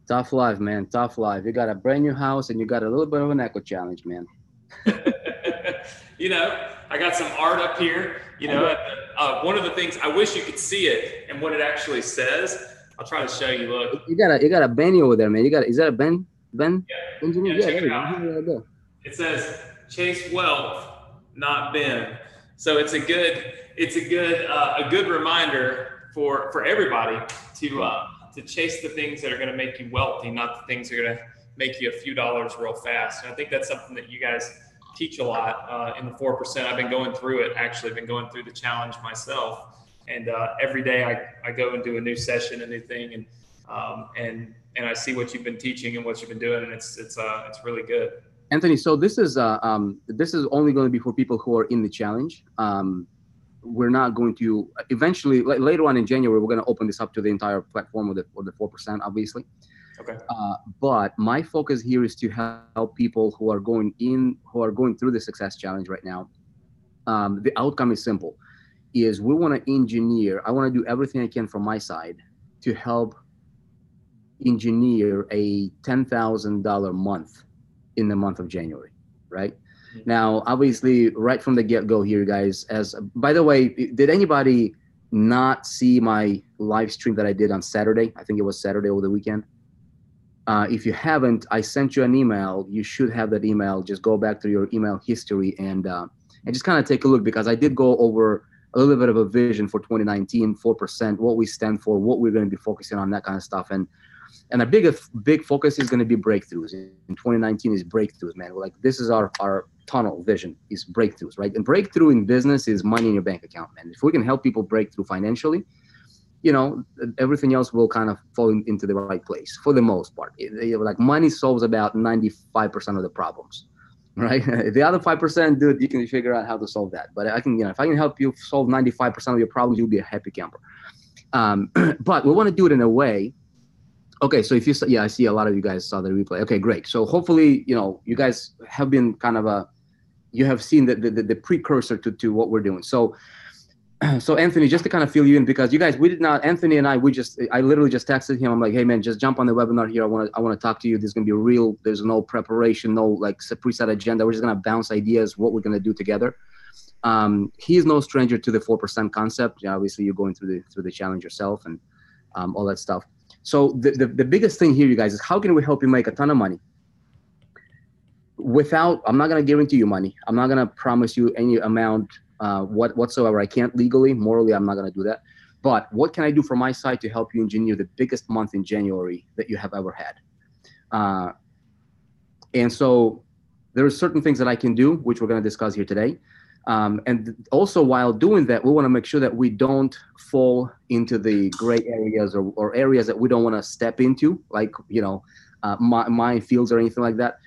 Tough life, man. Tough life. You got a brand new house and you got a little bit of an echo challenge, man. You know, I got some art up here. You I know, got one of the things I wish you could see it and what it actually says. I'll try to show you. Look, you got a Benny over there, man. Is that a Ben engineer? yeah, Yeah, check there it you go. He's out. right there. It says chase wealth, not Ben. So it's a good reminder for everybody to chase the things that are going to make you wealthy, not the things that are going to make you a few dollars real fast. And I think that's something that you guys teach a lot in the 4%. I've been going through it. Actually, been going through the challenge myself, and every day I go and do a new session, a new thing, and I see what you've been teaching and what you've been doing, and it's really good. Anthony, so this is only going to be for people who are in the challenge. We're not going to eventually later on in January we're going to open this up to the entire platform with the 4%, obviously. Okay. But my focus here is to help people who are going through the success challenge right now. The outcome is simple: is we want to engineer. I want to do everything I can from my side to help engineer a $10,000 month in the month of January, right? Now, obviously, right from the get-go here, guys. As by the way, did anybody not see my live stream that I did on Saturday? I think it was Saturday over the weekend. If you haven't, I sent you an email. You should have that email. Just go back to your email history and just kind of take a look, because I did go over a little bit of a vision for 2019, 4%, what we stand for, what we're going to be focusing on, that kind of stuff. And a big focus is going to be breakthroughs. In 2019 is breakthroughs, man. We're like, this is our tunnel vision, is breakthroughs, right? And breakthrough in business is money in your bank account, man. If we can help people break through financially, everything else will kind of fall into the right place for the most part. Like money solves about 95% of the problems, right? The other 5%, dude, you can figure out how to solve that. But I can, if I can help you solve 95% of your problems, you'll be a happy camper. But we want to do it in a way. Okay, so if you, yeah, I see a lot of you guys saw the replay. Okay, great. So hopefully, you guys have been kind of you have seen the precursor to what we're doing. So Anthony, just to kind of fill you in, because you guys, we did not, Anthony and I literally just texted him. I'm like, hey man, just jump on the webinar here. I want to talk to you. There's going to be real, there's no preparation, no like preset agenda. We're just going to bounce ideas, what we're going to do together. He is no stranger to the 4% concept. Obviously you're going through the challenge yourself and all that stuff. So the biggest thing here, you guys, is how can we help you make a ton of money without, I'm not going to guarantee you money. I'm not going to promise you any amount whatsoever. I can't legally, morally, I'm not going to do that. But what can I do from my side to help you engineer the biggest month in January that you have ever had? And so there are certain things that I can do, which we're going to discuss here today. And also while doing that, we want to make sure that we don't fall into the gray areas or areas that we don't want to step into, like, minefields or anything like that,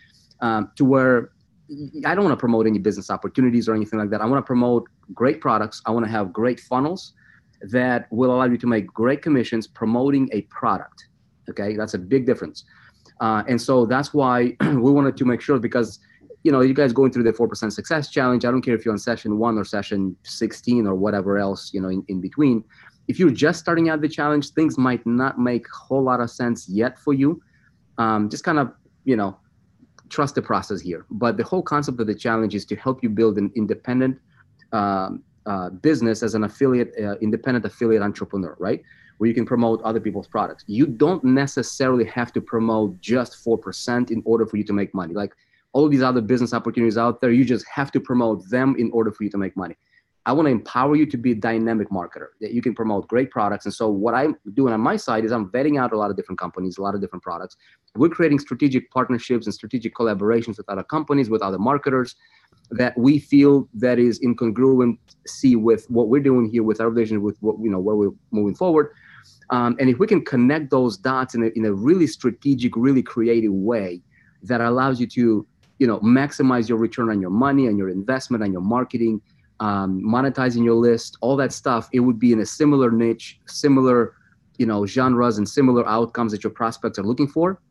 to where I don't want to promote any business opportunities or anything like that. I want to promote great products. I want to have great funnels that will allow you to make great commissions promoting a product. Okay, that's a big difference. And so that's why we wanted to make sure, because you guys going through the 4% success challenge. I don't care if you're on session 1 or session 16 or whatever else, in between. If you're just starting out the challenge, things might not make a whole lot of sense yet for you. Just kind of, trust the process here. But the whole concept of the challenge is to help you build an independent business as an affiliate, independent affiliate entrepreneur, right? Where you can promote other people's products. You don't necessarily have to promote just 4% in order for you to make money. Like, all these other business opportunities out there, you just have to promote them in order for you to make money. I want to empower you to be a dynamic marketer, that you can promote great products. And so what I'm doing on my side is I'm vetting out a lot of different companies, a lot of different products. We're creating strategic partnerships and strategic collaborations with other companies, with other marketers that we feel that is in congruency with what we're doing here, with our vision, with what, where we're moving forward. And if we can connect those dots in a really strategic, really creative way that allows you to maximize your return on your money and your investment and your marketing, monetizing your list, all that stuff, it would be in a similar niche, similar, genres and similar outcomes that your prospects are looking for.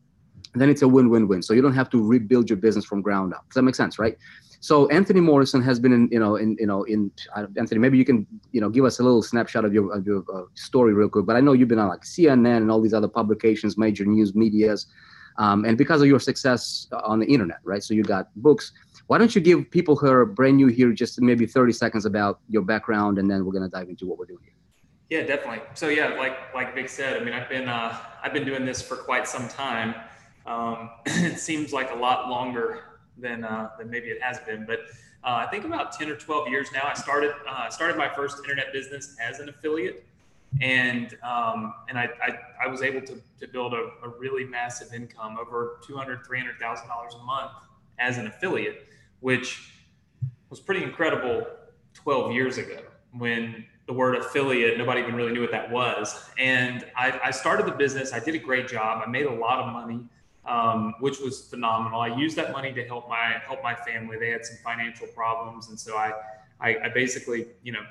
then it's a win-win-win. So you don't have to rebuild your business from ground up. Does that make sense, right? So Anthony Morrison has been Anthony, maybe you can, give us a little snapshot of your story real quick. But I know you've been on like CNN and all these other publications, major news medias, and because of your success on the internet, right? So you got books. Why don't you give people who are brand new here just maybe 30 seconds about your background, and then we're gonna dive into what we're doing here. Yeah, definitely. So yeah, like Vic said, I mean, I've been doing this for quite some time. It seems like a lot longer than maybe it has been, but I think about 10 or 12 years now. I started my first internet business as an affiliate, and I was able to build a really massive income, over $200,000, $300,000 a month as an affiliate, which was pretty incredible 12 years ago when the word affiliate, nobody even really knew what that was. And I started the business. I did a great job. I made a lot of money, which was phenomenal. I used that money to help my family. They had some financial problems. And so I basically,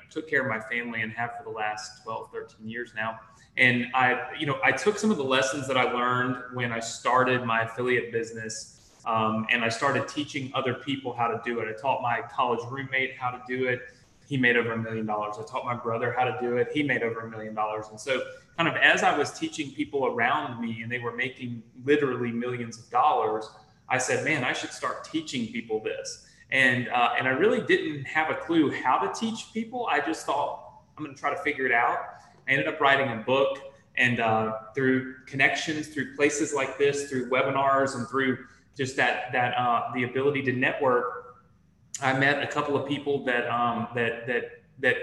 took care of my family and have for the last 12, 13 years now. And I took some of the lessons that I learned when I started my affiliate business, and I started teaching other people how to do it. I taught my college roommate how to do it. He made over $1 million. I taught my brother how to do it. He made over $1 million. And so kind of as I was teaching people around me and they were making literally millions of dollars, I said, man, I should start teaching people this. And I really didn't have a clue how to teach people. I just thought, I'm going to try to figure it out. I ended up writing a book, and through connections, through places like this, through webinars, and through just the ability to network, I met a couple of people that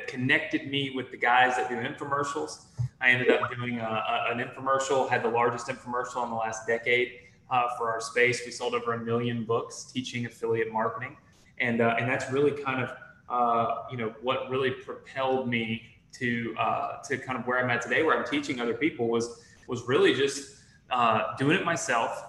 connected me with the guys that do infomercials. I ended up doing an infomercial, had the largest infomercial in the last decade for our space. We sold over 1 million books teaching affiliate marketing. And that's really kind of, what really propelled me to kind of where I'm at today, where I'm teaching other people was really just doing it myself,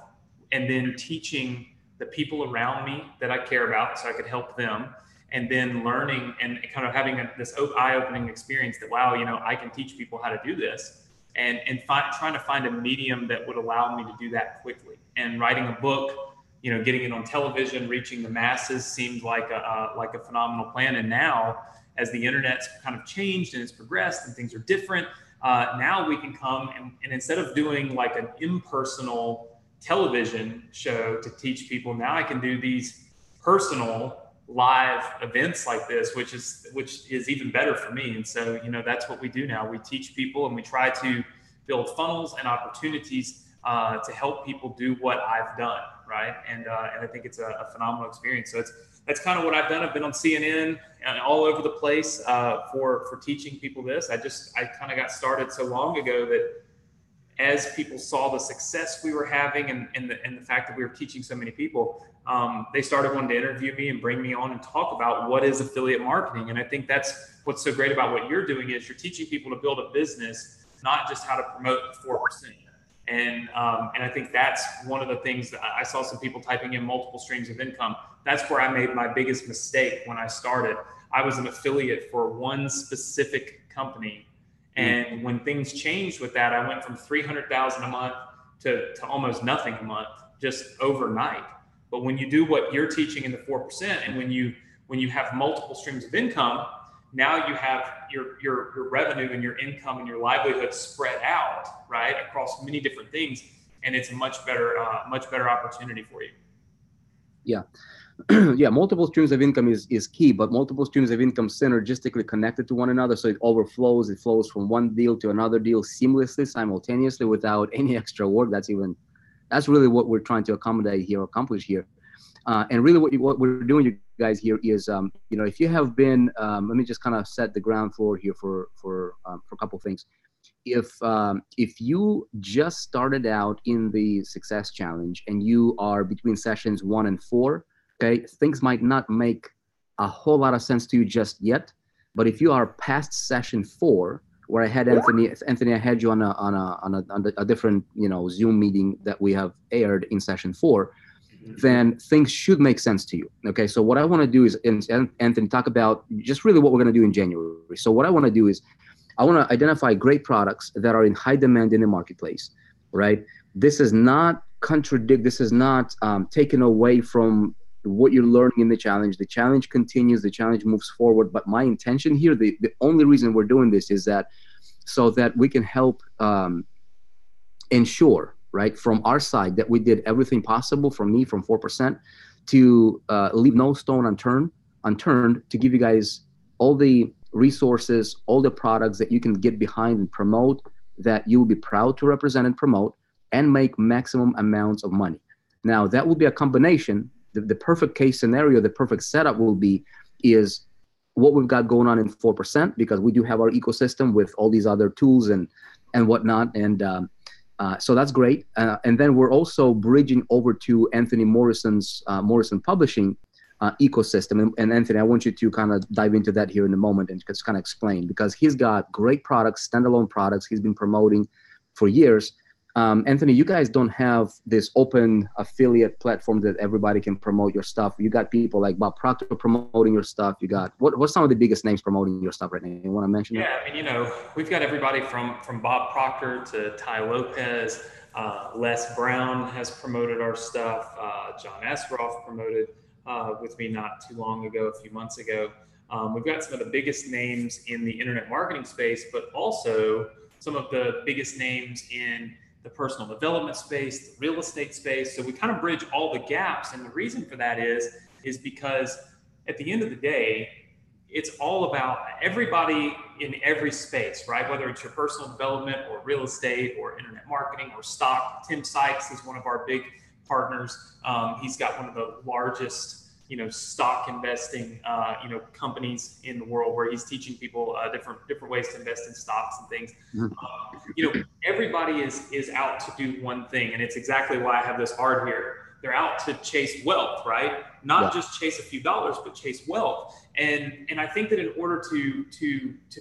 and then teaching the people around me that I care about so I could help them, and then learning and kind of having this eye-opening experience that, wow, I can teach people how to do this, and trying to find a medium that would allow me to do that quickly. And writing a book, getting it on television, reaching the masses seemed like a phenomenal plan. And now, as the internet's kind of changed and it's progressed and things are different, now we can come and instead of doing like an impersonal television show to teach people, now I can do these personal live events like this, which is even better for me. And so, that's what we do now. We teach people and we try to build funnels and opportunities to help people do what I've done, right? And I think it's a phenomenal experience. So that's kind of what I've done. I've been on CNN and all over the place for teaching people this. I kind of got started so long ago that as people saw the success we were having and the fact that we were teaching so many people, they started wanting to interview me and bring me on and talk about what is affiliate marketing. And I think that's what's so great about what you're doing is you're teaching people to build a business, not just how to promote the 4%. And I think that's one of the things that I saw some people typing in multiple streams of income. That's where I made my biggest mistake when I started. I was an affiliate for one specific company. And when things changed with that, I went from $300,000 a month to almost nothing a month, just overnight. But when you do what you're teaching in the 4%, and when you have multiple streams of income, now you have your revenue and your income and your livelihood spread out, right, across many different things, and it's a much better opportunity for you. Yeah. Yeah, multiple streams of income is key, but multiple streams of income synergistically connected to one another, so it overflows. It flows from one deal to another deal seamlessly, simultaneously, without any extra work. That's really what we're trying to accomplish here. And really what we're doing, you guys, here is, if you have been, let me just kind of set the ground floor here for a couple of things. If you just started out in the Success Challenge and you are between sessions 1 and 4, okay, things might not make a whole lot of sense to you just yet. But if you are past session 4, where I had Anthony, I had you on a different Zoom meeting that we have aired in session 4, then things should make sense to you. Okay, so what I want to do is, Anthony, talk about just really what we're going to do in January. So what I want to do is, I want to identify great products that are in high demand in the marketplace, right? This is not contradict. This is not taken away from what you're learning in the challenge. The challenge continues. The challenge moves forward. But my intention here, the only reason we're doing this is that so that we can help ensure, right, from our side that we did everything possible from 4% to leave no stone unturned to give you guys all the resources, all the products that you can get behind and promote, that you will be proud to represent and promote, and make maximum amounts of money. Now, that will be a combination. The perfect case scenario, the perfect setup is what we've got going on in 4%, because we do have our ecosystem with all these other tools and whatnot. And so that's great. And then we're also bridging over to Anthony Morrison's Morrison Publishing ecosystem. And Anthony, I want you to kind of dive into that here in a moment and just kind of explain, because he's got great products, standalone products he's been promoting for years. Anthony, you guys don't have this open affiliate platform that everybody can promote your stuff. You got people like Bob Proctor promoting your stuff. You got what's some of the biggest names promoting your stuff right now? You want to mention that? Yeah, I mean, we've got everybody from Bob Proctor to Tai Lopez. Les Brown has promoted our stuff. John Asroff promoted with me not too long ago, a few months ago. We've got some of the biggest names in the internet marketing space, but also some of the biggest names in the personal development space, the real estate space. So we kind of bridge all the gaps. And the reason for that is because at the end of the day, it's all about everybody in every space, right? Whether it's your personal development or real estate or internet marketing or stock. Tim Sykes is one of our big partners. He's got one of the largest stock investing, companies in the world, where he's teaching people different ways to invest in stocks and things. Everybody is out to do one thing, and it's exactly why I have this art here. They're out to chase wealth, right? Not just chase a few dollars, but chase wealth. And I think that in order to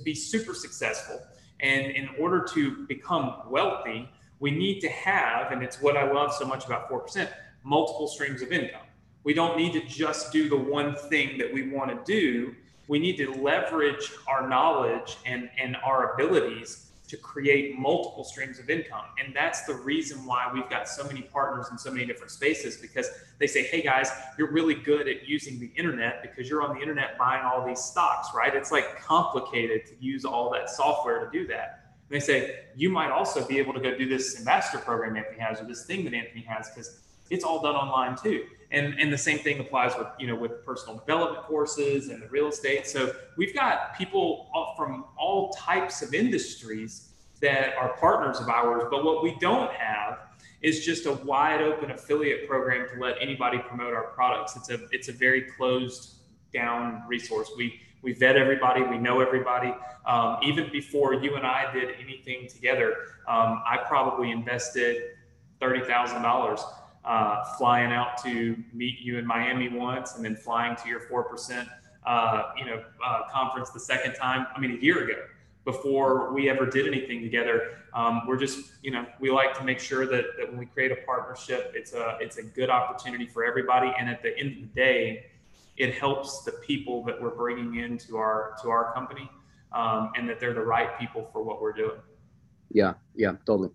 be super successful and in order to become wealthy, we need to have, and it's what I love so much about 4%, multiple streams of income. We don't need to just do the one thing that we want to do. We need to leverage our knowledge and our abilities to create multiple streams of income. And that's the reason why we've got so many partners in so many different spaces, because they say, hey guys, you're really good at using the internet because you're on the internet buying all these stocks, right? It's like complicated to use all that software to do that. And they say, you might also be able to go do this ambassador program Anthony has, or this thing that Anthony has, because it's all done online too. And the same thing applies with, with personal development courses and the real estate. So we've got people from all types of industries that are partners of ours. But what we don't have is just a wide open affiliate program to let anybody promote our products. It's a very closed down resource. We vet everybody. We know everybody. Even before you and I did anything together, I probably invested $30,000 flying out to meet you in Miami once, and then flying to your 4% conference the second time. I mean, a year ago, before we ever did anything together. We're just, we like to make sure that when we create a partnership, it's a good opportunity for everybody. And at the end of the day, it helps the people that we're bringing into our company, and that they're the right people for what we're doing. Yeah, totally.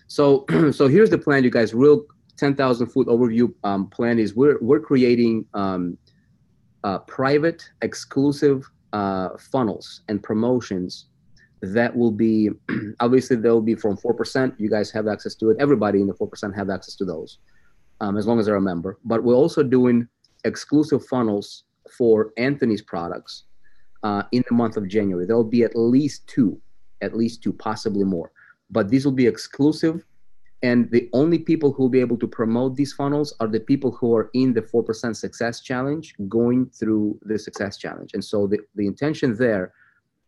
So here's the plan, you guys. Real 10,000 foot overview plan is we're creating private, exclusive funnels and promotions that will be, obviously they'll be from 4%. You guys have access to it. Everybody in the 4% have access to those, as long as they're a member. But we're also doing exclusive funnels for Anthony's products in the month of January. There'll be at least two, possibly more. But these will be exclusive. And the only people who will be able to promote these funnels are the people who are in the 4% Success Challenge, going through the Success Challenge. And so the intention there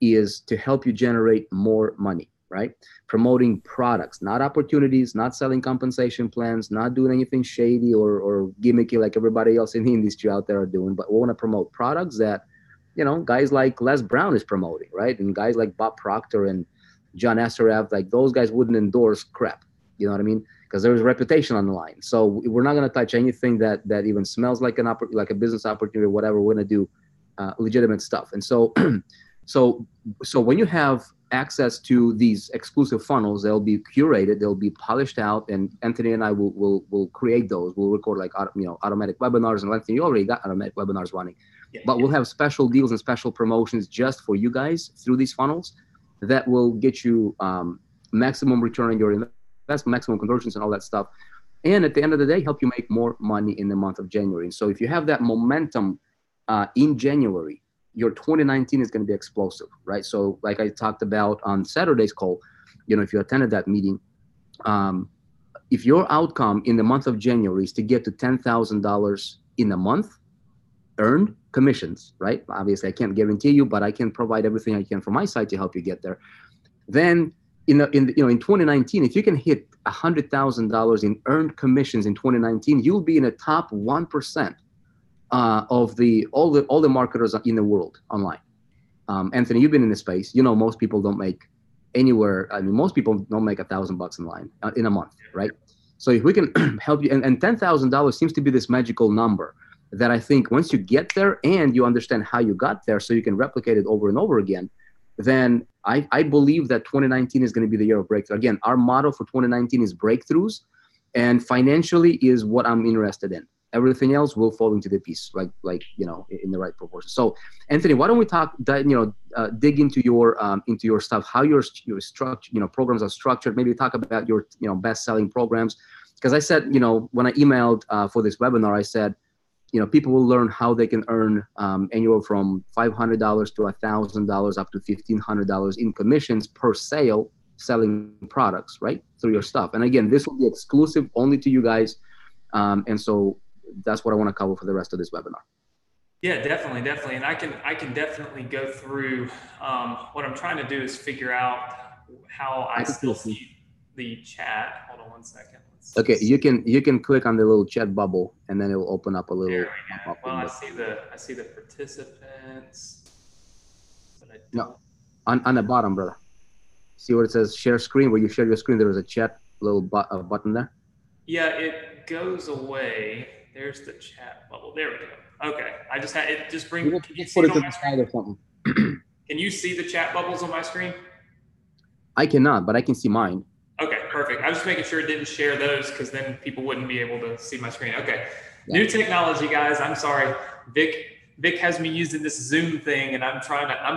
is to help you generate more money, right? Promoting products, not opportunities, not selling compensation plans, not doing anything shady or gimmicky like everybody else in the industry out there are doing. But we want to promote products that, guys like Les Brown is promoting, right? And guys like Bob Proctor and John Asroff, like those guys wouldn't endorse crap. You know what I mean? Because there's reputation on the line. So we're not going to touch anything that even smells like a business opportunity or whatever. We're going to do legitimate stuff. And so when you have access to these exclusive funnels. They'll be curated, they'll be polished out, and Anthony and I will create those. We'll record like automatic webinars, and Anthony, you already got automatic webinars running. Yeah. But we'll have special deals and special promotions just for you guys through these funnels that will get you maximum return on your investment, maximum conversions, and all that stuff. And at the end of the day, help you make more money in the month of January. And so if you have that momentum in January, your 2019 is going to be explosive, right? So like I talked about on Saturday's call, if you attended that meeting, if your outcome in the month of January is to get to $10,000 in a month, earned commissions, right? Obviously, I can't guarantee you, but I can provide everything I can from my side to help you get there. Then in 2019, if you can hit $100,000 in earned commissions in 2019, you'll be in the top 1% of all the marketers in the world online. Anthony, you've been in this space. Most people don't make anywhere. I mean, most people don't make $1,000 online in a month, right? So if we can help you, and $10,000 seems to be this magical number that I think once you get there and you understand how you got there, so you can replicate it over and over again, then I believe that 2019 is going to be the year of breakthrough. Again, our motto for 2019 is breakthroughs, and financially is what I'm interested in. Everything else will fall into the piece, like in the right proportion. So, Anthony, why don't we dig into your stuff, how your structure, programs are structured. Maybe talk about your best-selling programs, because I said when I emailed for this webinar, I said people will learn how they can earn anywhere from $500 to $1,000 up to $1,500 in commissions per sale selling products, right, through your stuff. And again, this will be exclusive only to you guys, and so that's what I want to cover for the rest of this webinar. Yeah, definitely. And I can definitely go through, what I'm trying to do is figure out how I still see the chat. Hold on one second. Okay, you can click on the little chat bubble, and then it will open up a little. There we go. Well, I see the participants. But no, on the bottom, brother. See where it says share screen? Where you share your screen, there is a chat little button there. Yeah, it goes away. There's the chat bubble. There we go. Okay, I just had it. Just bring. Just put it to the side or something. Can you see the chat bubbles on my screen? I cannot, but I can see mine. Okay, perfect. I was just making sure it didn't share those, because then people wouldn't be able to see my screen. Okay, yeah. New technology, guys. I'm sorry, Vic has me using this Zoom thing, and I'm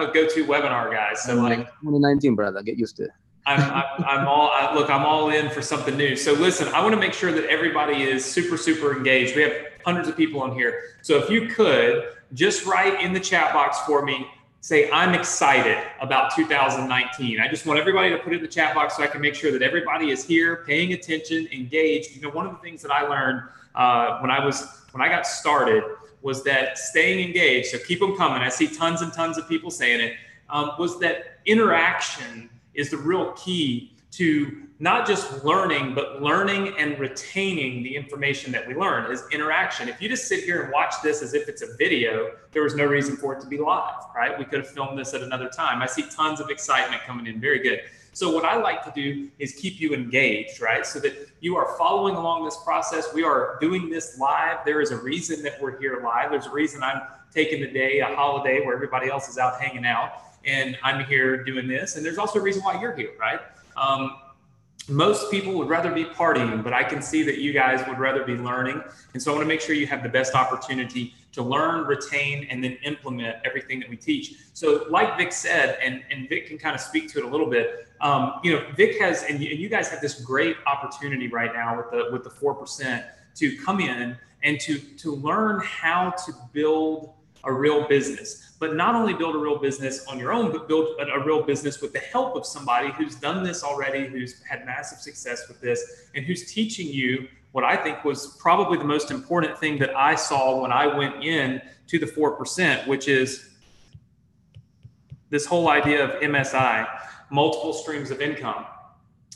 a go-to webinar guy. So 2019, brother, get used to it. I'm all in for something new. So listen, I want to make sure that everybody is super engaged. We have hundreds of people on here. So if you could just write in the chat box for me, say, I'm excited about 2019. I just want everybody to put it in the chat box so I can make sure that everybody is here, paying attention, engaged. One of the things that I learned when I got started was that staying engaged, so keep them coming. I see tons and tons of people saying it, was that interaction is the real key to not just learning, but learning and retaining the information that we learn is interaction. If you just sit here and watch this as if it's a video, there was no reason for it to be live, right? We could have filmed this at another time. I see tons of excitement coming in. Very good. So what I like to do is keep you engaged, right? So that you are following along this process. We are doing this live. There is a reason that we're here live. There's a reason I'm taking the day, a holiday where everybody else is out hanging out, and I'm here doing this. And there's also a reason why you're here, right? Most people would rather be partying, but I can see that you guys would rather be learning. And so I want to make sure you have the best opportunity to learn, retain, and then implement everything that we teach. So like Vic said, and Vic can kind of speak to it a little bit, Vic has, and you guys have this great opportunity right now with the 4% to come in and to learn how to build a real business, but not only build a real business on your own, but build a real business with the help of somebody who's done this already, who's had massive success with this, and who's teaching you what I think was probably the most important thing that I saw when I went in to the 4%, which is this whole idea of MSI, multiple streams of income.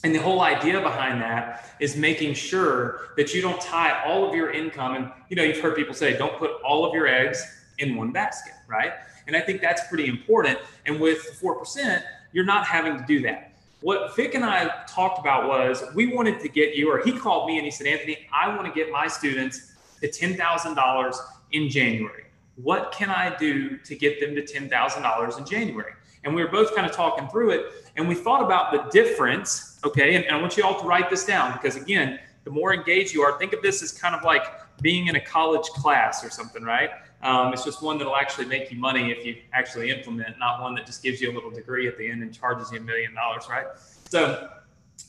And the whole idea behind that is making sure that you don't tie all of your income. And, you've heard people say, don't put all of your eggs in one basket, right? And I think that's pretty important. And with 4%, you're not having to do that. What Vic and I talked about was we wanted to get you, or he called me and he said, Anthony, I want to get my students to $10,000 in January. What can I do to get them to $10,000 in January? And we were both kind of talking through it, and we thought about the difference, okay? And I want you all to write this down, because again, the more engaged you are, think of this as kind of like being in a college class or something, right? It's just one that'll actually make you money if you actually implement, not one that just gives you a little degree at the end and charges you $1 million, right? So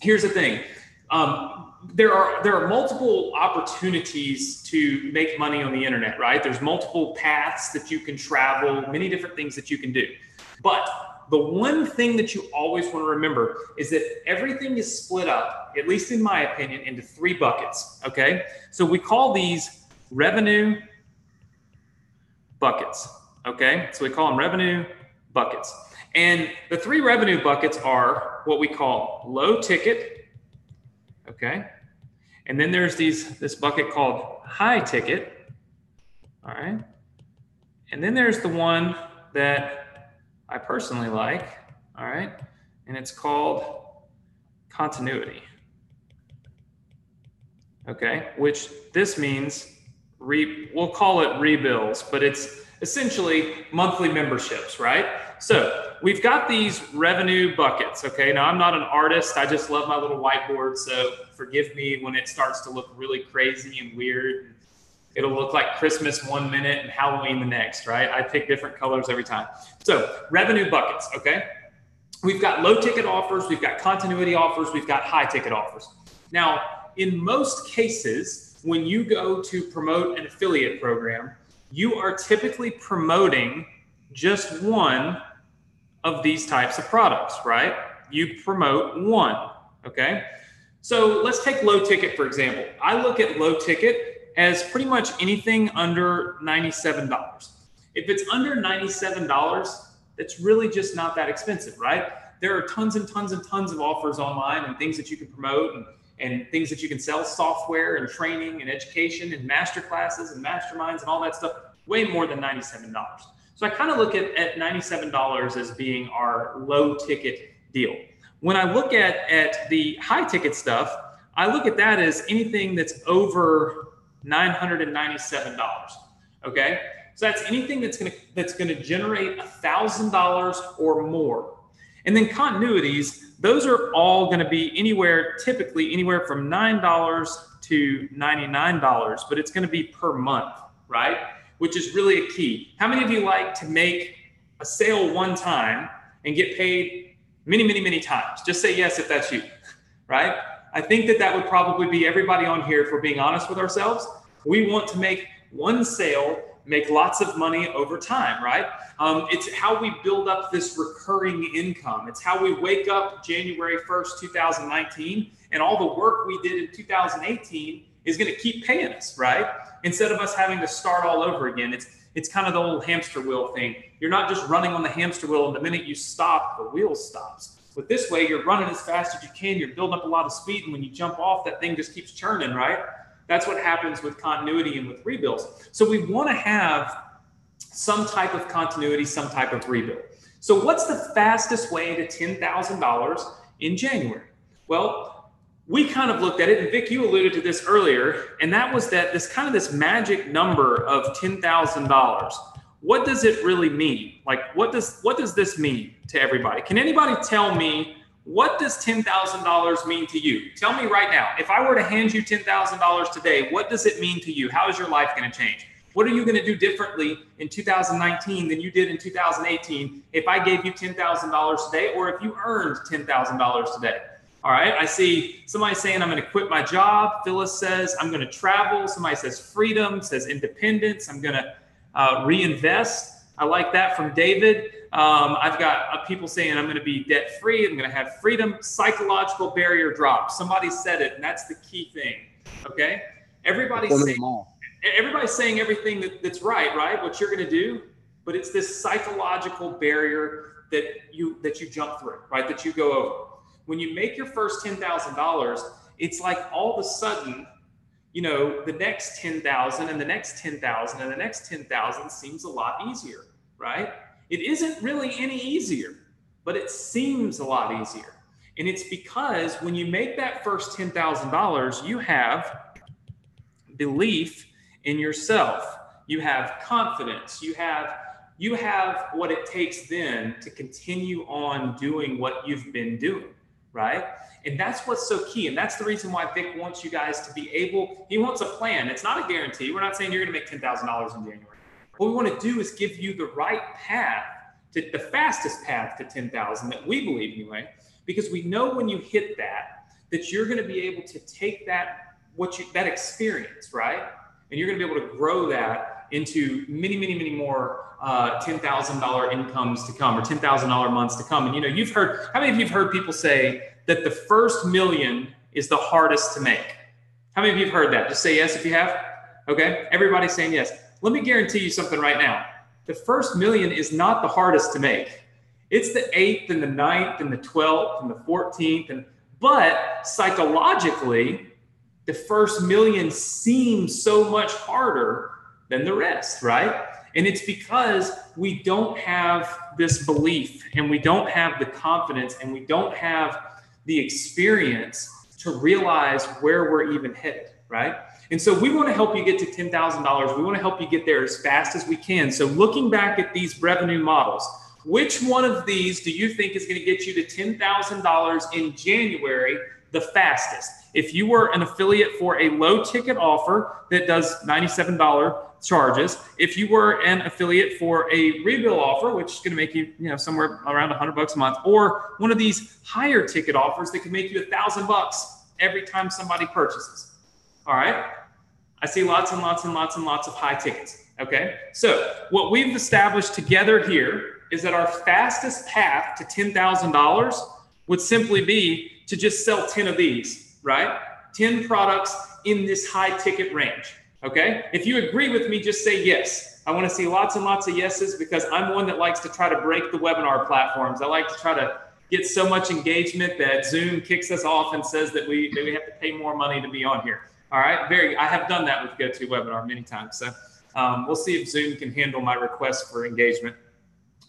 here's the thing. There are multiple opportunities to make money on the internet, right? There's multiple paths that you can travel, many different things that you can do. But the one thing that you always want to remember is that everything is split up, at least in my opinion, into 3 buckets, okay? So we call these revenue buckets, okay? So we call them revenue buckets. And the 3 revenue buckets are what we call low ticket, okay? And then there's this bucket called high ticket, all right? And then there's the one that I personally like, all right? And it's called continuity, okay? Which this means, we'll call it rebills, but it's essentially monthly memberships, right? So we've got these revenue buckets, okay? Now, I'm not an artist. I just love my little whiteboard, so forgive me when it starts to look really crazy and weird. It'll look like Christmas one minute and Halloween the next, right? I pick different colors every time. So revenue buckets, okay? We've got low ticket offers, we've got continuity offers, we've got high ticket offers. Now, in most cases, when you go to promote an affiliate program, you are typically promoting just one of these types of products, right? You promote one, okay? So let's take low ticket, for example. I look at low ticket as pretty much anything under $97. If it's under $97, it's really just not that expensive, right? There are tons and tons and tons of offers online and things that you can promote and things that you can sell, software and training and education and master classes and masterminds and all that stuff, way more than $97. So I kind of look at $97 as being our low ticket deal. When I look at the high ticket stuff, I look at that as anything that's over $997, okay? So that's anything that's gonna generate $1,000 or more. And then continuities, those are all gonna be typically anywhere from $9 to $99, but it's gonna be per month, right? Which is really a key. How many of you like to make a sale one time and get paid many, many, many times? Just say yes if that's you, right? I think that would probably be everybody on here, if we're being honest with ourselves. We want to make one sale, make lots of money over time, right? It's how we build up this recurring income. It's how we wake up January 1st, 2019, and all the work we did in 2018 is going to keep paying us, right? Instead of us having to start all over again. It's kind of the old hamster wheel thing. You're not just running on the hamster wheel, and the minute you stop, the wheel stops. But this way, you're running as fast as you can. You're building up a lot of speed, and when you jump off, that thing just keeps churning, right? That's what happens with continuity and with rebuilds. So we want to have some type of continuity, some type of rebuild. So what's the fastest way to $10,000 in January? Well, we kind of looked at it, and Vic, you alluded to this earlier, and that was that this magic number of $10,000. What does it really mean? Like, what does this mean to everybody? Can anybody tell me, what does $10,000 mean to you? Tell me right now. If I were to hand you $10,000 today, what does it mean to you? How is your life going to change? What are you going to do differently in 2019 than you did in 2018 if I gave you $10,000 today, or if you earned $10,000 today? All right, I see somebody saying I'm going to quit my job. Phyllis says I'm going to travel. Somebody says freedom, says independence. I'm going to reinvest. I like that from David. I've got people saying I'm going to be debt free. I'm going to have freedom. Psychological barrier drop. Somebody said it, and that's the key thing. Okay, everybody's saying everything that's right? What you're going to do, but it's this psychological barrier that you jump through, right? That you go over. When you make your first $10,000, it's like all of a sudden, the next 10,000 and the next 10,000 and the next 10,000 seems a lot easier, right? It isn't really any easier, but it seems a lot easier. And it's because when you make that first $10,000, you have belief in yourself. You have confidence. You have you have what it takes then to continue on doing what you've been doing, right? And that's what's so key. And that's the reason why Vic wants you guys to be able, he wants a plan. It's not a guarantee. We're not saying you're going to make $10,000 in January. What we want to do is give you the right path, to the fastest path to 10,000 that we believe anyway, because we know when you hit that you're going to be able to take that, that experience, right? And you're going to be able to grow that into many, many, many more $10,000 incomes to come, or $10,000 months to come. And you've heard, how many of you have heard people say that the first million is the hardest to make? How many of you have heard that? Just say yes if you have. Okay, everybody's saying yes. Let me guarantee you something right now. The first million is not the hardest to make. It's the 8th and the 9th and the 12th and the 14th. But psychologically, the first million seems so much harder than the rest, right? And it's because we don't have this belief, and we don't have the confidence, and we don't have the experience to realize where we're even headed, right? And so we want to help you get to $10,000. We want to help you get there as fast as we can. So looking back at these revenue models, which one of these do you think is going to get you to $10,000 in January the fastest? If you were an affiliate for a low ticket offer that does $97 charges, if you were an affiliate for a rebill offer, which is going to make you, somewhere around $100 a month, or one of these higher ticket offers that can make you $1,000 every time somebody purchases. All right. I see lots and lots and lots and lots of high tickets. Okay. So what we've established together here is that our fastest path to $10,000 would simply be to just sell 10 of these, right? 10 products in this high ticket range. Okay. If you agree with me, just say yes. I want to see lots and lots of yeses, because I'm one that likes to try to break the webinar platforms. I like to try to get so much engagement that Zoom kicks us off and says that we have to pay more money to be on here. All right. I have done that with GoToWebinar many times. So we'll see if Zoom can handle my request for engagement.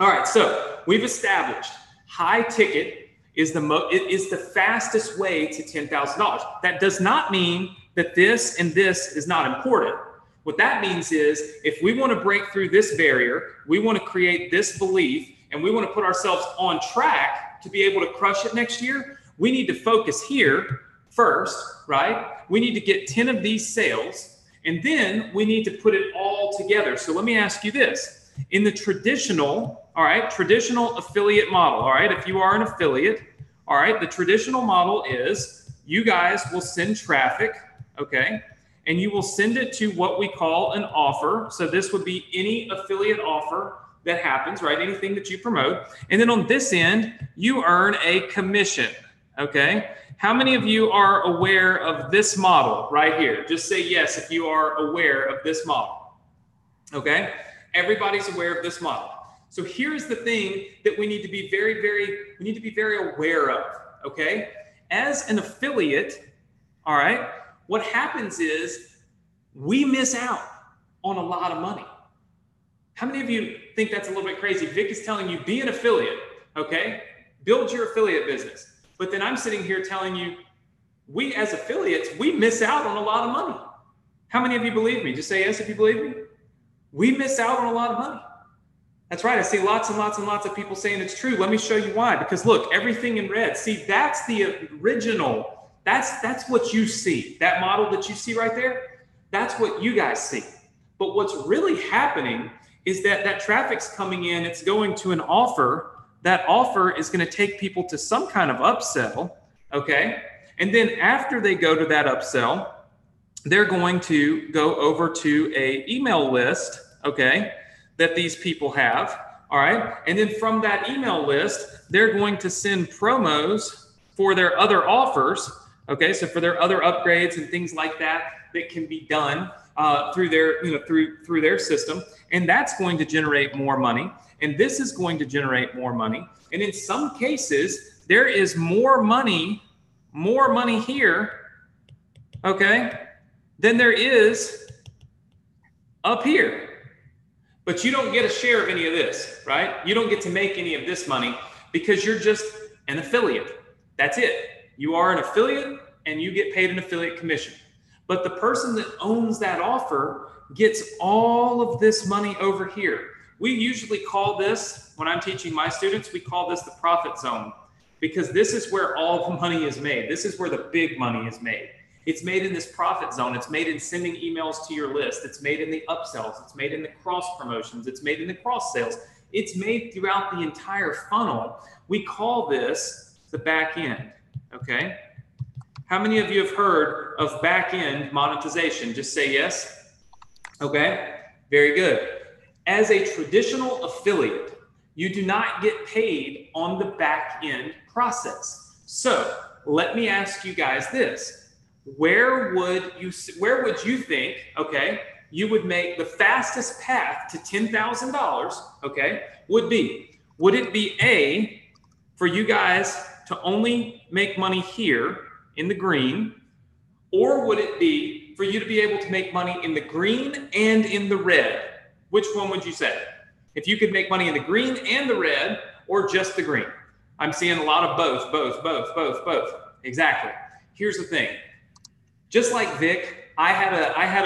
All right. So we've established high ticket is the fastest way to $10,000. That does not mean that this and this is not important. What that means is, if we want to break through this barrier, we want to create this belief, and we want to put ourselves on track to be able to crush it next year, we need to focus here first, right? We need to get 10 of these sales, and then we need to put it all together. So let me ask you this. In the traditional affiliate model, all right, if you are an affiliate, all right, the traditional model is you guys will send traffic, okay, and you will send it to what we call an offer. So this would be any affiliate offer that happens, right? Anything that you promote. And then on this end, you earn a commission, okay? How many of you are aware of this model right here? Just say yes if you are aware of this model, okay? Everybody's aware of this model. So here's the thing that we need to be very aware of, okay? As an affiliate, all right, what happens is we miss out on a lot of money. How many of you think that's a little bit crazy? Vic is telling you, be an affiliate, okay? Build your affiliate business. But then I'm sitting here telling you, we as affiliates, we miss out on a lot of money. How many of you believe me? Just say yes if you believe me. We miss out on a lot of money. That's right. I see lots and lots and lots of people saying it's true. Let me show you why. Because look, everything in red. See, that's the original. That's what you see. That model that you see right there, that's what you guys see. But what's really happening is that traffic's coming in. It's going to an offer. That offer is going to take people to some kind of upsell, okay? And then after they go to that upsell, they're going to go over to a email list, okay, that these people have, all right? And then from that email list, they're going to send promos for their other offers, okay? So for their other upgrades and things like that can be done through their, through their system. And that's going to generate more money. And this is going to generate more money. And in some cases, there is more money here, okay, than there is up here. But you don't get a share of any of this, right? You don't get to make any of this money because you're just an affiliate. That's it. You are an affiliate and you get paid an affiliate commission. But the person that owns that offer gets all of this money over here. We usually call this, when I'm teaching my students, we call this the profit zone, because this is where all the money is made. This is where the big money is made. It's made in this profit zone. It's made in sending emails to your list. It's made in the upsells. It's made in the cross promotions. It's made in the cross sales. It's made throughout the entire funnel. We call this the back end, okay? How many of you have heard of back end monetization? Just say yes. Okay, very good. As a traditional affiliate, you do not get paid on the back end process. So let me ask you guys this. Where would you think, okay, you would make the fastest path to $10,000, okay, would be? Would it be A, for you guys to only make money here in the green, or would it be for you to be able to make money in the green and in the red? Which one would you say? If you could make money in the green and the red, or just the green? I'm seeing a lot of both. Exactly. Here's the thing. Just like Vic, I had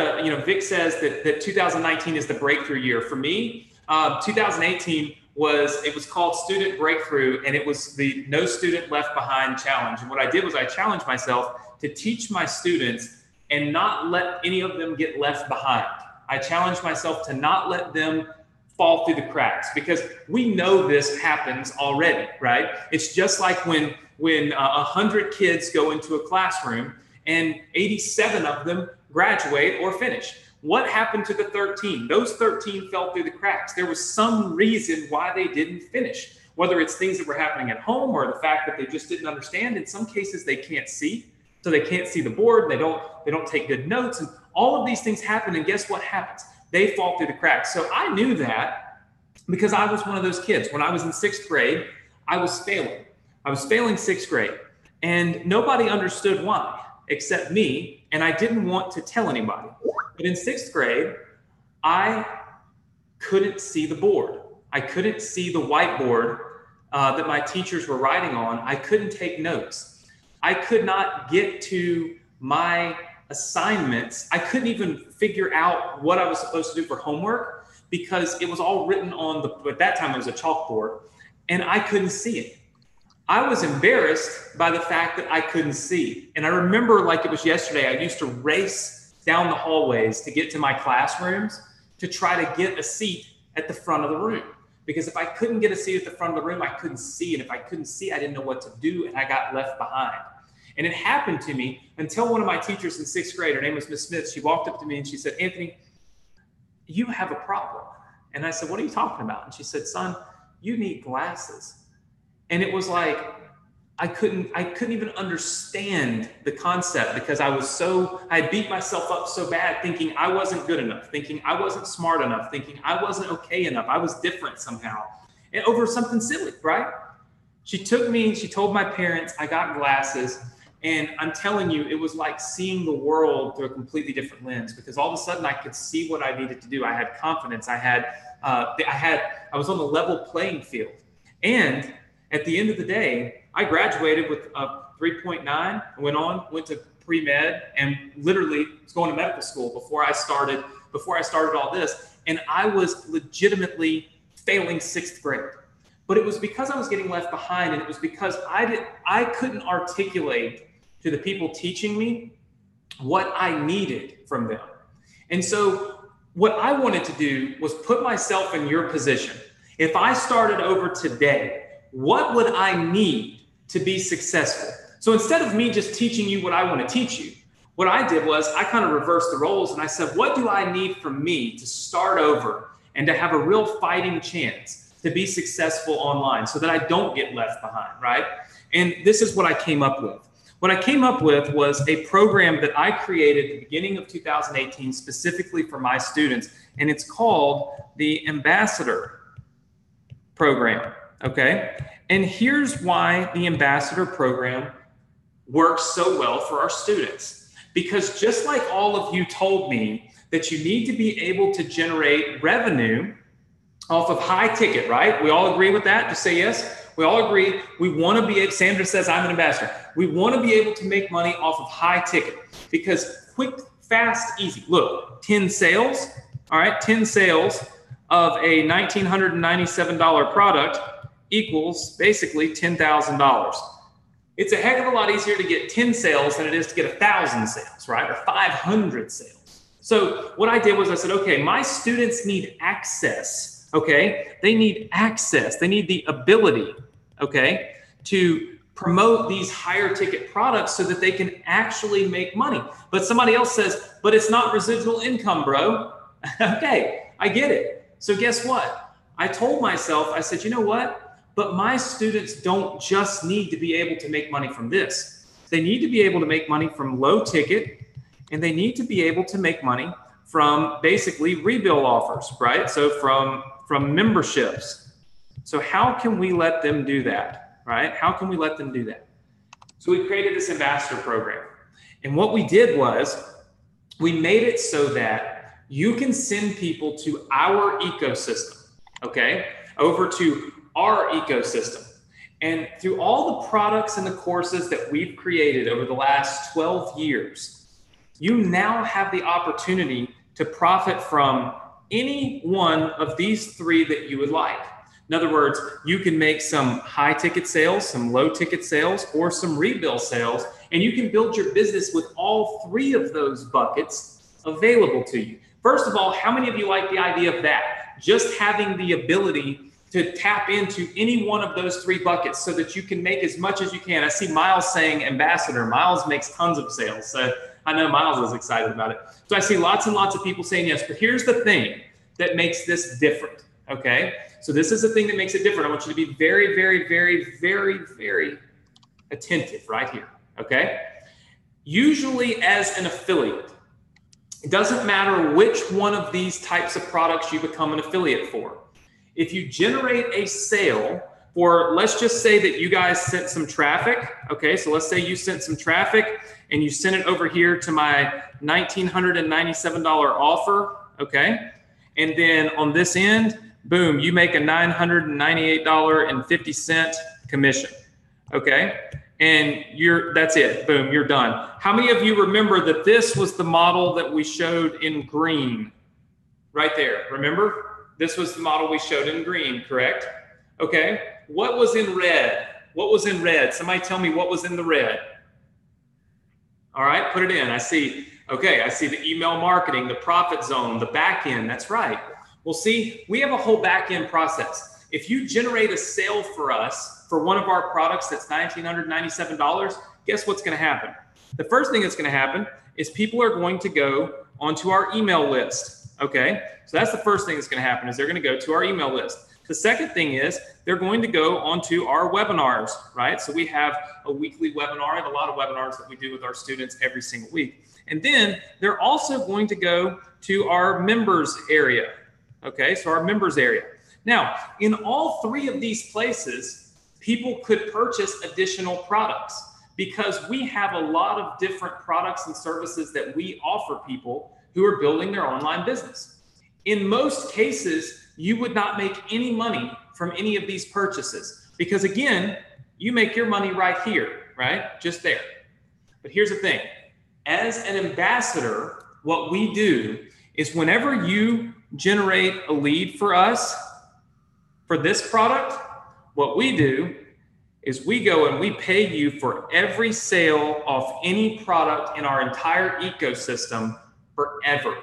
a, you know, Vic says that 2019 is the breakthrough year. For me, 2018 was called Student Breakthrough, and it was the No Student Left Behind challenge. And what I did was I challenged myself to teach my students and not let any of them get left behind. I challenged myself to not let them fall through the cracks, because we know this happens already, right? It's just like when 100 kids go into a classroom and 87 of them graduate or finish. What happened to the 13? Those 13 fell through the cracks. There was some reason why they didn't finish, whether it's things that were happening at home or the fact that they just didn't understand. In some cases, they can't see, so they can't see the board. They don't take good notes, and all of these things happen. And guess what happens? They fall through the cracks. So I knew that because I was one of those kids. When I was in 6th grade, I was failing. I was failing 6th grade, and nobody understood why except me, and I didn't want to tell anybody. But in 6th grade, I couldn't see the board. I couldn't see the whiteboard that my teachers were writing on. I couldn't take notes. I could not get to my assignments. I couldn't even figure out what I was supposed to do for homework, because it was all written on at that time it was a chalkboard, and I couldn't see it. I was embarrassed by the fact that I couldn't see. And I remember like it was yesterday, I used to race down the hallways to get to my classrooms to try to get a seat at the front of the room. Because if I couldn't get a seat at the front of the room, I couldn't see. And if I couldn't see, I didn't know what to do, and I got left behind. And it happened to me until one of my teachers in 6th grade, her name was Miss Smith, she walked up to me and she said, "Anthony, you have a problem." And I said, "What are you talking about?" And she said, "Son, you need glasses." And it was like, I couldn't even understand the concept, because I beat myself up so bad thinking I wasn't good enough, thinking I wasn't smart enough, thinking I wasn't okay enough. I was different somehow, and over something silly, right? She took me, she told my parents I got glasses, and I'm telling you, it was like seeing the world through a completely different lens, because all of a sudden I could see what I needed to do. I had confidence. I was on the level playing field. And at the end of the day, I graduated with a 3.9, went to pre-med, and literally was going to medical school before I started all this. And I was legitimately failing 6th grade. But it was because I was getting left behind, and it was because I couldn't articulate to the people teaching me what I needed from them. And so what I wanted to do was put myself in your position. If I started over today, what would I need to be successful? So instead of me just teaching you what I want to teach you, what I did was I kind of reversed the roles, and I said, what do I need from me to start over and to have a real fighting chance to be successful online so that I don't get left behind, right? And this is what I came up with. What I came up with was a program that I created at the beginning of 2018 specifically for my students, and it's called the Ambassador Program, okay? And here's why the Ambassador Program works so well for our students. Because just like all of you told me that you need to be able to generate revenue off of high ticket, right? We all agree with that? Just say yes. We all agree. We want to be able, Sandra says, I'm an ambassador. We want to be able to make money off of high ticket because quick, fast, easy. Look, 10 sales, all right? 10 sales of a $1,997 product equals basically $10,000. It's a heck of a lot easier to get 10 sales than it is to get 1,000 sales, right? Or 500 sales. So what I did was I said, okay, my students need access, okay? They need access. They need the ability, okay, to promote these higher ticket products so that they can actually make money. But somebody else says, but it's not residual income, bro. Okay, I get it. So guess what? I told myself, I said, you know what? But my students don't just need to be able to make money from this. They need to be able to make money from low ticket, and they need to be able to make money from basically rebill offers, right? So from memberships. So how can we let them do that, right? How can we let them do that? So we created this ambassador program. And what we did was we made it so that you can send people to our ecosystem, okay? Over to our ecosystem. And through all the products and the courses that we've created over the last 12 years, you now have the opportunity to profit from any one of these three that you would like. In other words, you can make some high ticket sales, some low ticket sales, or some rebill sales, and you can build your business with all three of those buckets available to you. First of all, how many of you like the idea of that? Just having the ability to tap into any one of those three buckets so that you can make as much as you can. I see Miles saying ambassador. Miles makes tons of sales. So I know Miles is excited about it. So I see lots and lots of people saying yes, but here's the thing that makes this different, okay? So this is the thing that makes it different. I want you to be very, very, very, very, very attentive right here, okay? Usually as an affiliate, it doesn't matter which one of these types of products you become an affiliate for. If you generate a sale for, let's just say that you guys sent some traffic, okay? So let's say you sent some traffic and you sent it over here to my $1,997 offer, okay? And then on this end, boom, you make a $998.50 commission, okay? And that's it, boom, you're done. How many of you remember that this was the model that we showed in green? Right there, remember? This was the model we showed in green, correct? Okay, what was in red? What was in red? Somebody tell me what was in the red. All right, put it in, I see. Okay, I see the email marketing, the profit zone, the back end, that's right. Well, see, we have a whole back end process. If you generate a sale for us for one of our products that's $1,997, guess what's gonna happen? The first thing that's gonna happen is people are going to go onto our email list, okay? So that's the first thing that's gonna happen is they're gonna go to our email list. The second thing is they're going to go onto our webinars, right? So we have a weekly webinar and a lot of webinars that we do with our students every single week. And then they're also going to go to our members area, okay? So our members area. Now, in all three of these places, people could purchase additional products because we have a lot of different products and services that we offer people who are building their online business. In most cases, you would not make any money from any of these purchases because again, you make your money right here, right? Just there. But here's the thing. As an ambassador, what we do is whenever you generate a lead for us for this product, what we do is we go and we pay you for every sale of any product in our entire ecosystem forever.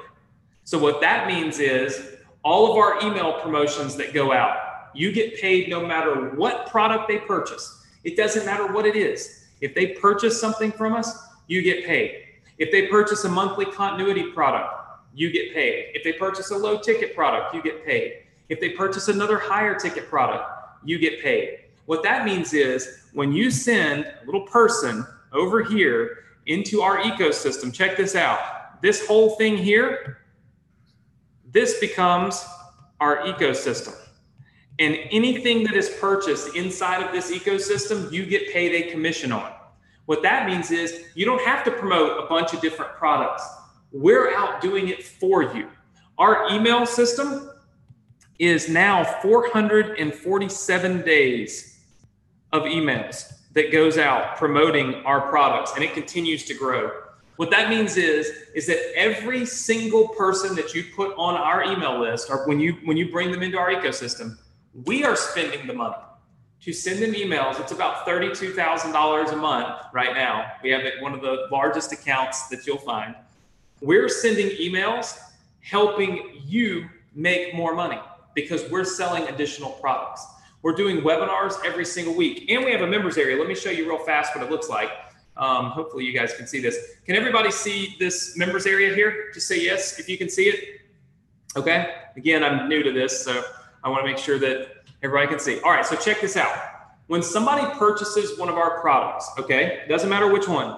So what that means is all of our email promotions that go out, you get paid no matter what product they purchase. It doesn't matter what it is. If they purchase something from us, you get paid. If they purchase a monthly continuity product, you get paid. If they purchase a low ticket product, you get paid. If they purchase another higher ticket product, you get paid. What that means is when you send a little person over here into our ecosystem, check this out. This whole thing here, this becomes our ecosystem. And anything that is purchased inside of this ecosystem, you get paid a commission on. What that means is you don't have to promote a bunch of different products. We're out doing it for you. Our email system is now 447 days of emails that goes out promoting our products, and it continues to grow. What that means is that every single person that you put on our email list, or when you bring them into our ecosystem, we are spending the money to send them emails. It's about $32,000 a month right now. We have one of the largest accounts that you'll find. We're sending emails helping you make more money because we're selling additional products. We're doing webinars every single week, and we have a members area. Let me show you real fast what it looks like. Hopefully you guys can see this. Can everybody see this members area here? Just say yes if you can see it. Okay. Again, I'm new to this, so I want to make sure that everybody can see. All right, so check this out. When somebody purchases one of our products, okay, doesn't matter which one,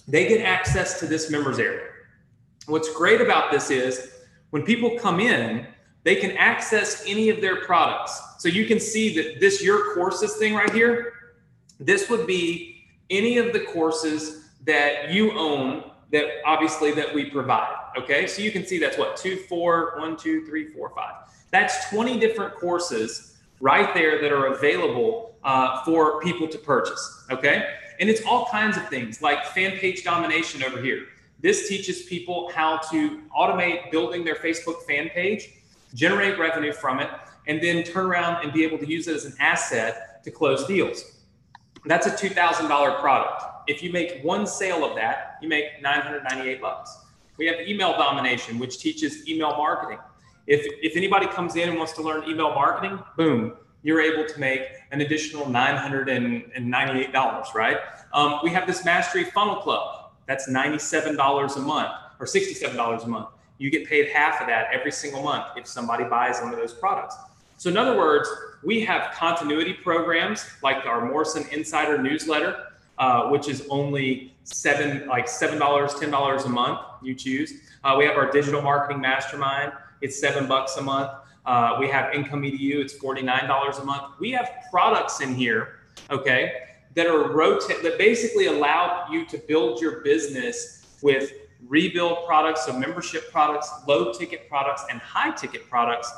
they get access to this members area. What's great about this is when people come in, they can access any of their products. So you can see that this Your Courses thing right here, this would be any of the courses that you own that obviously that we provide. Okay, so you can see that's what, 2, 4, 1, 2, 3, 4, 5. That's 20 different courses right there that are available for people to purchase. Okay, and it's all kinds of things like fan page domination over here. This teaches people how to automate building their Facebook fan page, generate revenue from it, and then turn around and be able to use it as an asset to close deals. That's a $2,000 product. If you make one sale of that, you make $998. We have email domination, which teaches email marketing. If anybody comes in and wants to learn email marketing, boom, you're able to make an additional $998, right? We have this Mastery Funnel Club. That's $97 a month or $67 a month. You get paid half of that every single month if somebody buys one of those products. So in other words, we have continuity programs like our Morrison Insider newsletter, which is only $7, $10 a month, you choose. We have our digital marketing mastermind. It's $7 a month. We have Income EDU. It's $49 a month. We have products in here, okay, that basically allow you to build your business with rebuild products, so membership products, low ticket products, and high ticket products,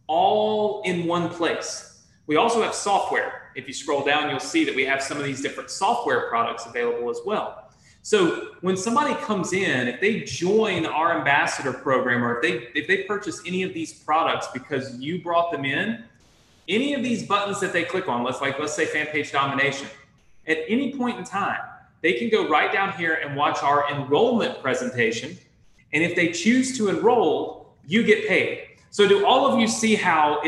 all in one place. We also have software. If you scroll down, you'll see that we have some of these different software products available as well. So when somebody comes in, if they join our ambassador program, or if they purchase any of these products because you brought them in, any of these buttons that they click on, let's say fan page domination, at any point in time, they can go right down here and watch our enrollment presentation. And if they choose to enroll, you get paid. So do all of you see how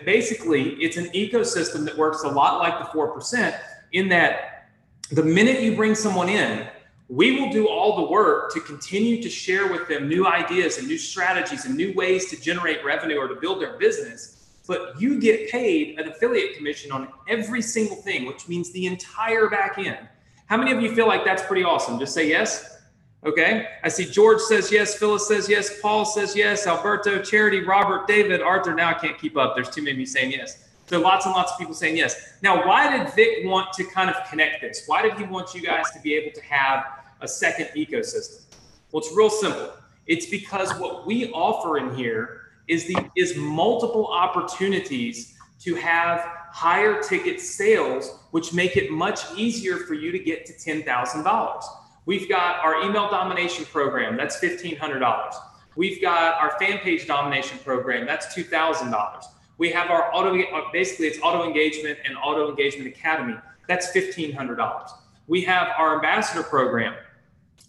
basically it's an ecosystem that works a lot like the 4%, in that the minute you bring someone in, we will do all the work to continue to share with them new ideas and new strategies and new ways to generate revenue or to build their business. But you get paid an affiliate commission on every single thing, which means the entire back end. How many of you feel like that's pretty awesome? Just say yes. Okay. I see George says yes. Phyllis says yes. Paul says yes. Alberto, Charity, Robert, David, Arthur. Now I can't keep up. There's too many of you saying yes. So lots and lots of people saying yes. Now, why did Vic want to kind of connect this? Why did he want you guys to be able to have a second ecosystem? Well, it's real simple. It's because what we offer in here is multiple opportunities to have higher ticket sales, which make it much easier for you to get to $10,000. We've got our email domination program. That's $1,500. We've got our fan page domination program. That's $2,000. We have our basically it's auto engagement and auto engagement academy. That's $1,500. We have our ambassador program,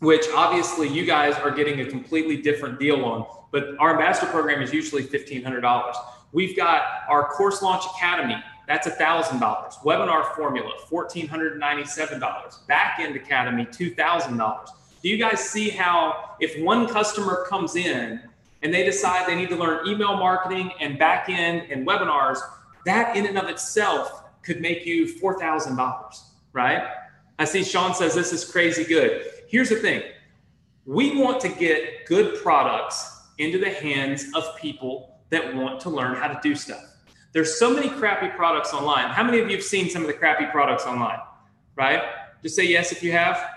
which obviously you guys are getting a completely different deal on, but our ambassador program is usually $1,500. We've got our course launch academy. That's $1,000. Webinar formula, $1,497. Back-end academy, $2,000. Do you guys see how if one customer comes in and they decide they need to learn email marketing and back-end and webinars, that in and of itself could make you $4,000, right? I see Sean says this is crazy good. Here's the thing. We want to get good products into the hands of people that want to learn how to do stuff. There's so many crappy products online. How many of you have seen some of the crappy products online, right? Just say yes if you have.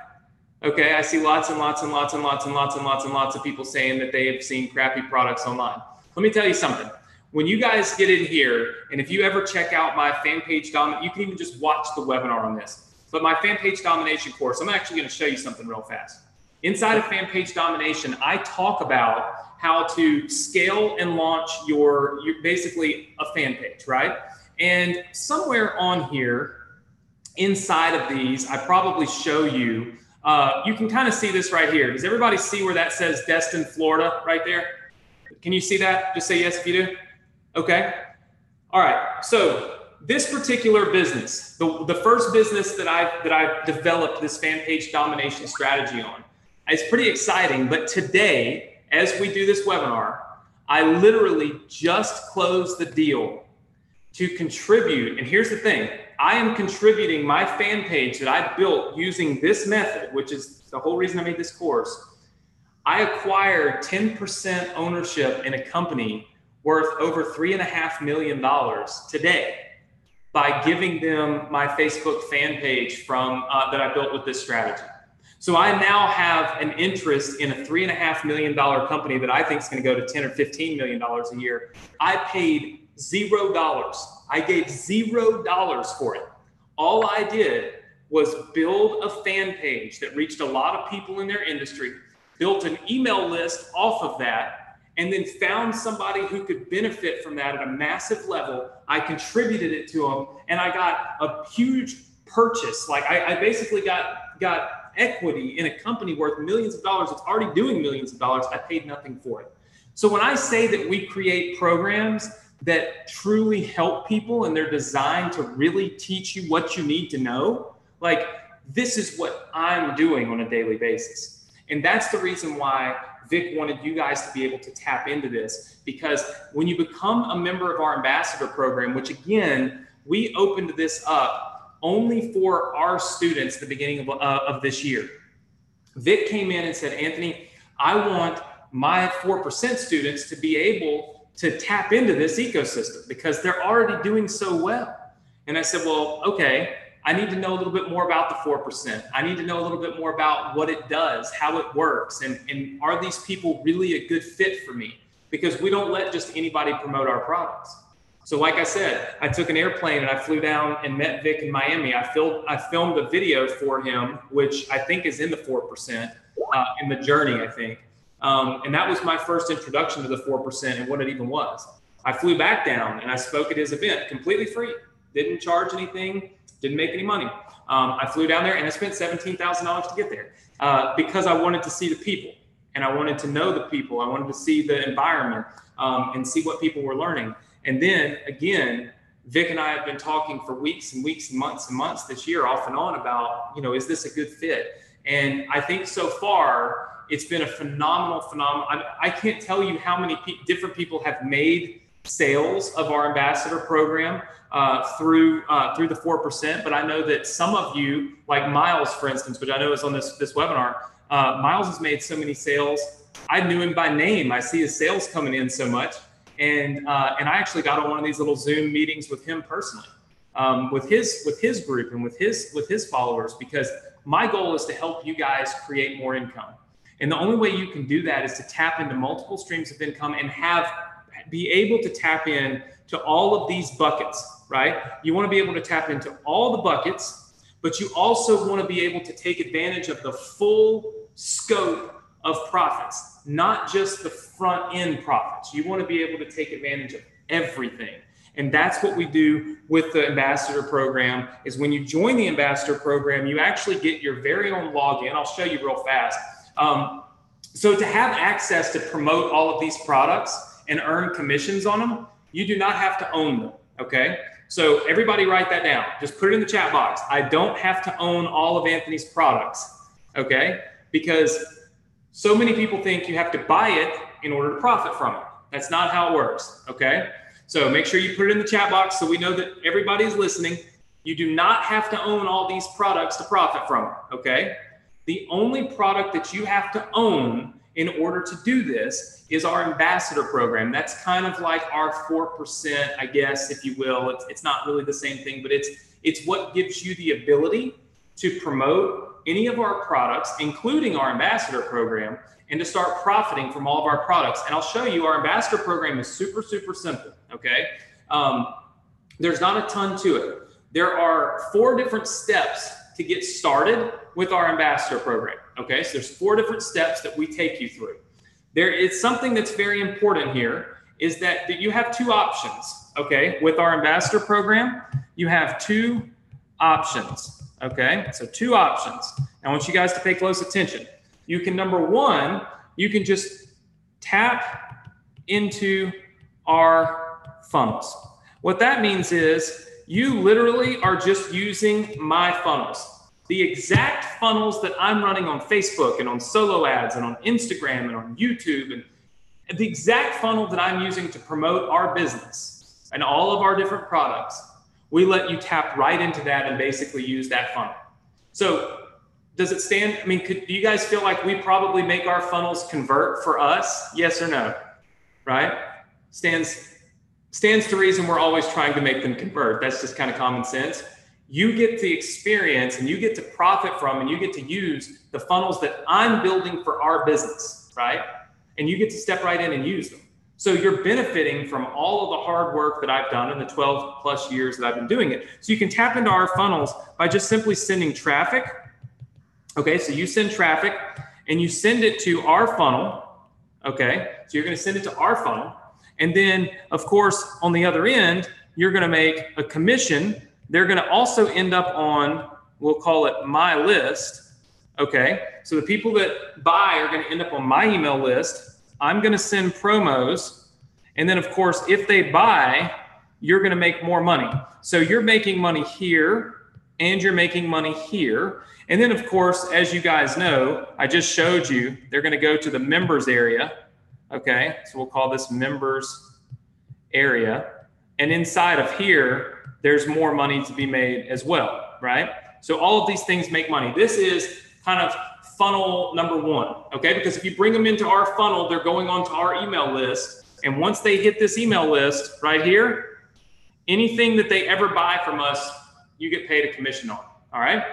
Okay, I see lots and lots and lots and lots and lots and lots and lots of people saying that they have seen crappy products online. Let me tell you something. When you guys get in here, and if you ever check out my fan page domination, you can even just watch the webinar on this. But my fan page domination course, I'm actually going to show you something real fast. Inside of Fan Page Domination, I talk about how to scale and launch your basically a fan page, right? And somewhere on here, inside of these, I probably show you, you can kind of see this right here. Does everybody see where that says Destin, Florida right there? Can you see that? Just say yes if you do. Okay. All right. So this particular business, the first business that I've developed this fan page domination strategy on, it's pretty exciting. But today, as we do this webinar, I literally just closed the deal to contribute. And here's the thing. I am contributing my fan page that I built using this method, which is the whole reason I made this course. I acquired 10% ownership in a company worth over $3.5 million today by giving them my Facebook fan page from that I built with this strategy. So I now have an interest in a $3.5 million company that I think is going to go to $10 or $15 million a year. I paid $0. I gave $0 for it. All I did was build a fan page that reached a lot of people in their industry, built an email list off of that, and then found somebody who could benefit from that at a massive level. I contributed it to them, and I got a huge purchase. Like I basically got equity in a company worth millions of dollars. It's already doing millions of dollars. I paid nothing for it. So when I say that we create programs that truly help people and they're designed to really teach you what you need to know, like this is what I'm doing on a daily basis. And that's the reason why Vic wanted you guys to be able to tap into this, because when you become a member of our ambassador program, which again, we opened this up only for our students at the beginning of this year. Vic came in and said, Anthony, I want my 4% students to be able to tap into this ecosystem because they're already doing so well. And I said, well, okay, I need to know a little bit more about the 4%. I need to know a little bit more about what it does, how it works, and are these people really a good fit for me? Because we don't let just anybody promote our products. So like I said, I took an airplane and I flew down and met Vic in Miami. I filmed a video for him, which I think is in the 4%, in the journey, I think. And that was my first introduction to the 4% and what it even was. I flew back down and I spoke at his event completely free. Didn't charge anything, didn't make any money. I flew down there and I spent $17,000 to get there because I wanted to see the people and I wanted to know the people. I wanted to see the environment and see what people were learning. And then again, Vic and I have been talking for weeks and weeks and months this year off and on about, you know, is this a good fit? And I think so far it's been a phenomenal. I can't tell you how many different people have made sales of our ambassador program through the 4%. But I know that some of you, like Miles, for instance, which I know is on this webinar, Miles has made so many sales. I knew him by name. I see his sales coming in so much. And I actually got on one of these little Zoom meetings with him personally, with his group and with his followers, because my goal is to help you guys create more income. And the only way you can do that is to tap into multiple streams of income and be able to tap in to all of these buckets, right? You want to be able to tap into all the buckets, but you also want to be able to take advantage of the full scope of profits, not just the front end profits. You want to be able to take advantage of everything. And that's what we do with the ambassador program. Is when you join the ambassador program, you actually get your very own login. I'll show you real fast. So to have access to promote all of these products and earn commissions on them, you do not have to own them. Okay. So everybody write that down. Just put it in the chat box. I don't have to own all of Anthony's products. Okay. Because so many people think you have to buy it in order to profit from it. That's not how it works, okay? So make sure you put it in the chat box so we know that everybody is listening. You do not have to own all these products to profit from it, okay? The only product that you have to own in order to do this is our ambassador program. That's kind of like our 4%, I guess, if you will. It's not really the same thing, but it's what gives you the ability to promote any of our products, including our ambassador program, and to start profiting from all of our products. And I'll show you, our ambassador program is super, super simple, okay? There's not a ton to it. There are 4 different steps to get started with our ambassador program, Okay, so there's 4 different steps that we take you through. There is something that's very important here is that you have 2 options. Okay, with our ambassador program, you have 2 options. Okay, so 2 options. I want you guys to pay close attention. You can, number 1, you can just tap into our funnels. What that means is you literally are just using my funnels. The exact funnels that I'm running on Facebook and on Solo Ads and on Instagram and on YouTube, and the exact funnel that I'm using to promote our business and all of our different products, we let you tap right into that and basically use that funnel. So does it stand? I mean, do you guys feel like we probably make our funnels convert for us? Yes or no? Right? Stands to reason we're always trying to make them convert. That's just kind of common sense. You get the experience and you get to profit from and you get to use the funnels that I'm building for our business, right? And you get to step right in and use them. So you're benefiting from all of the hard work that I've done in the 12 plus years that I've been doing it. So you can tap into our funnels by just simply sending traffic. Okay, so you send traffic and you send it to our funnel. Okay, so you're going to send it to our funnel. And then, of course, on the other end, you're going to make a commission. They're going to also end up on, we'll call it my list. Okay, so the people that buy are going to end up on my email list. I'm going to send promos. And then, of course, if they buy, you're going to make more money. So you're making money here and you're making money here. And then, of course, as you guys know, I just showed you, they're going to go to the members area. Okay, so we'll call this members area. And inside of here, there's more money to be made as well, right? So all of these things make money. This is kind of funnel number 1, okay? Because if you bring them into our funnel, they're going onto our email list. And once they hit this email list right here, anything that they ever buy from us, you get paid a commission on, all right?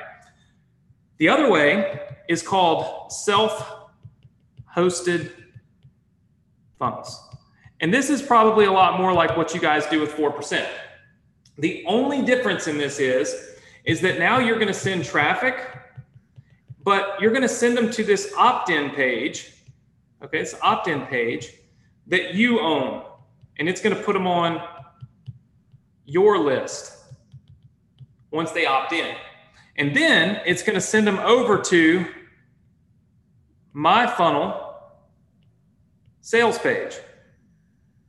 The other way is called self-hosted funnels. And this is probably a lot more like what you guys do with 4%. The only difference in this is that now you're going to send traffic, but you're going to send them to this opt-in page. Okay, it's an opt-in page that you own, and it's going to put them on your list once they opt in. And then it's going to send them over to my funnel sales page.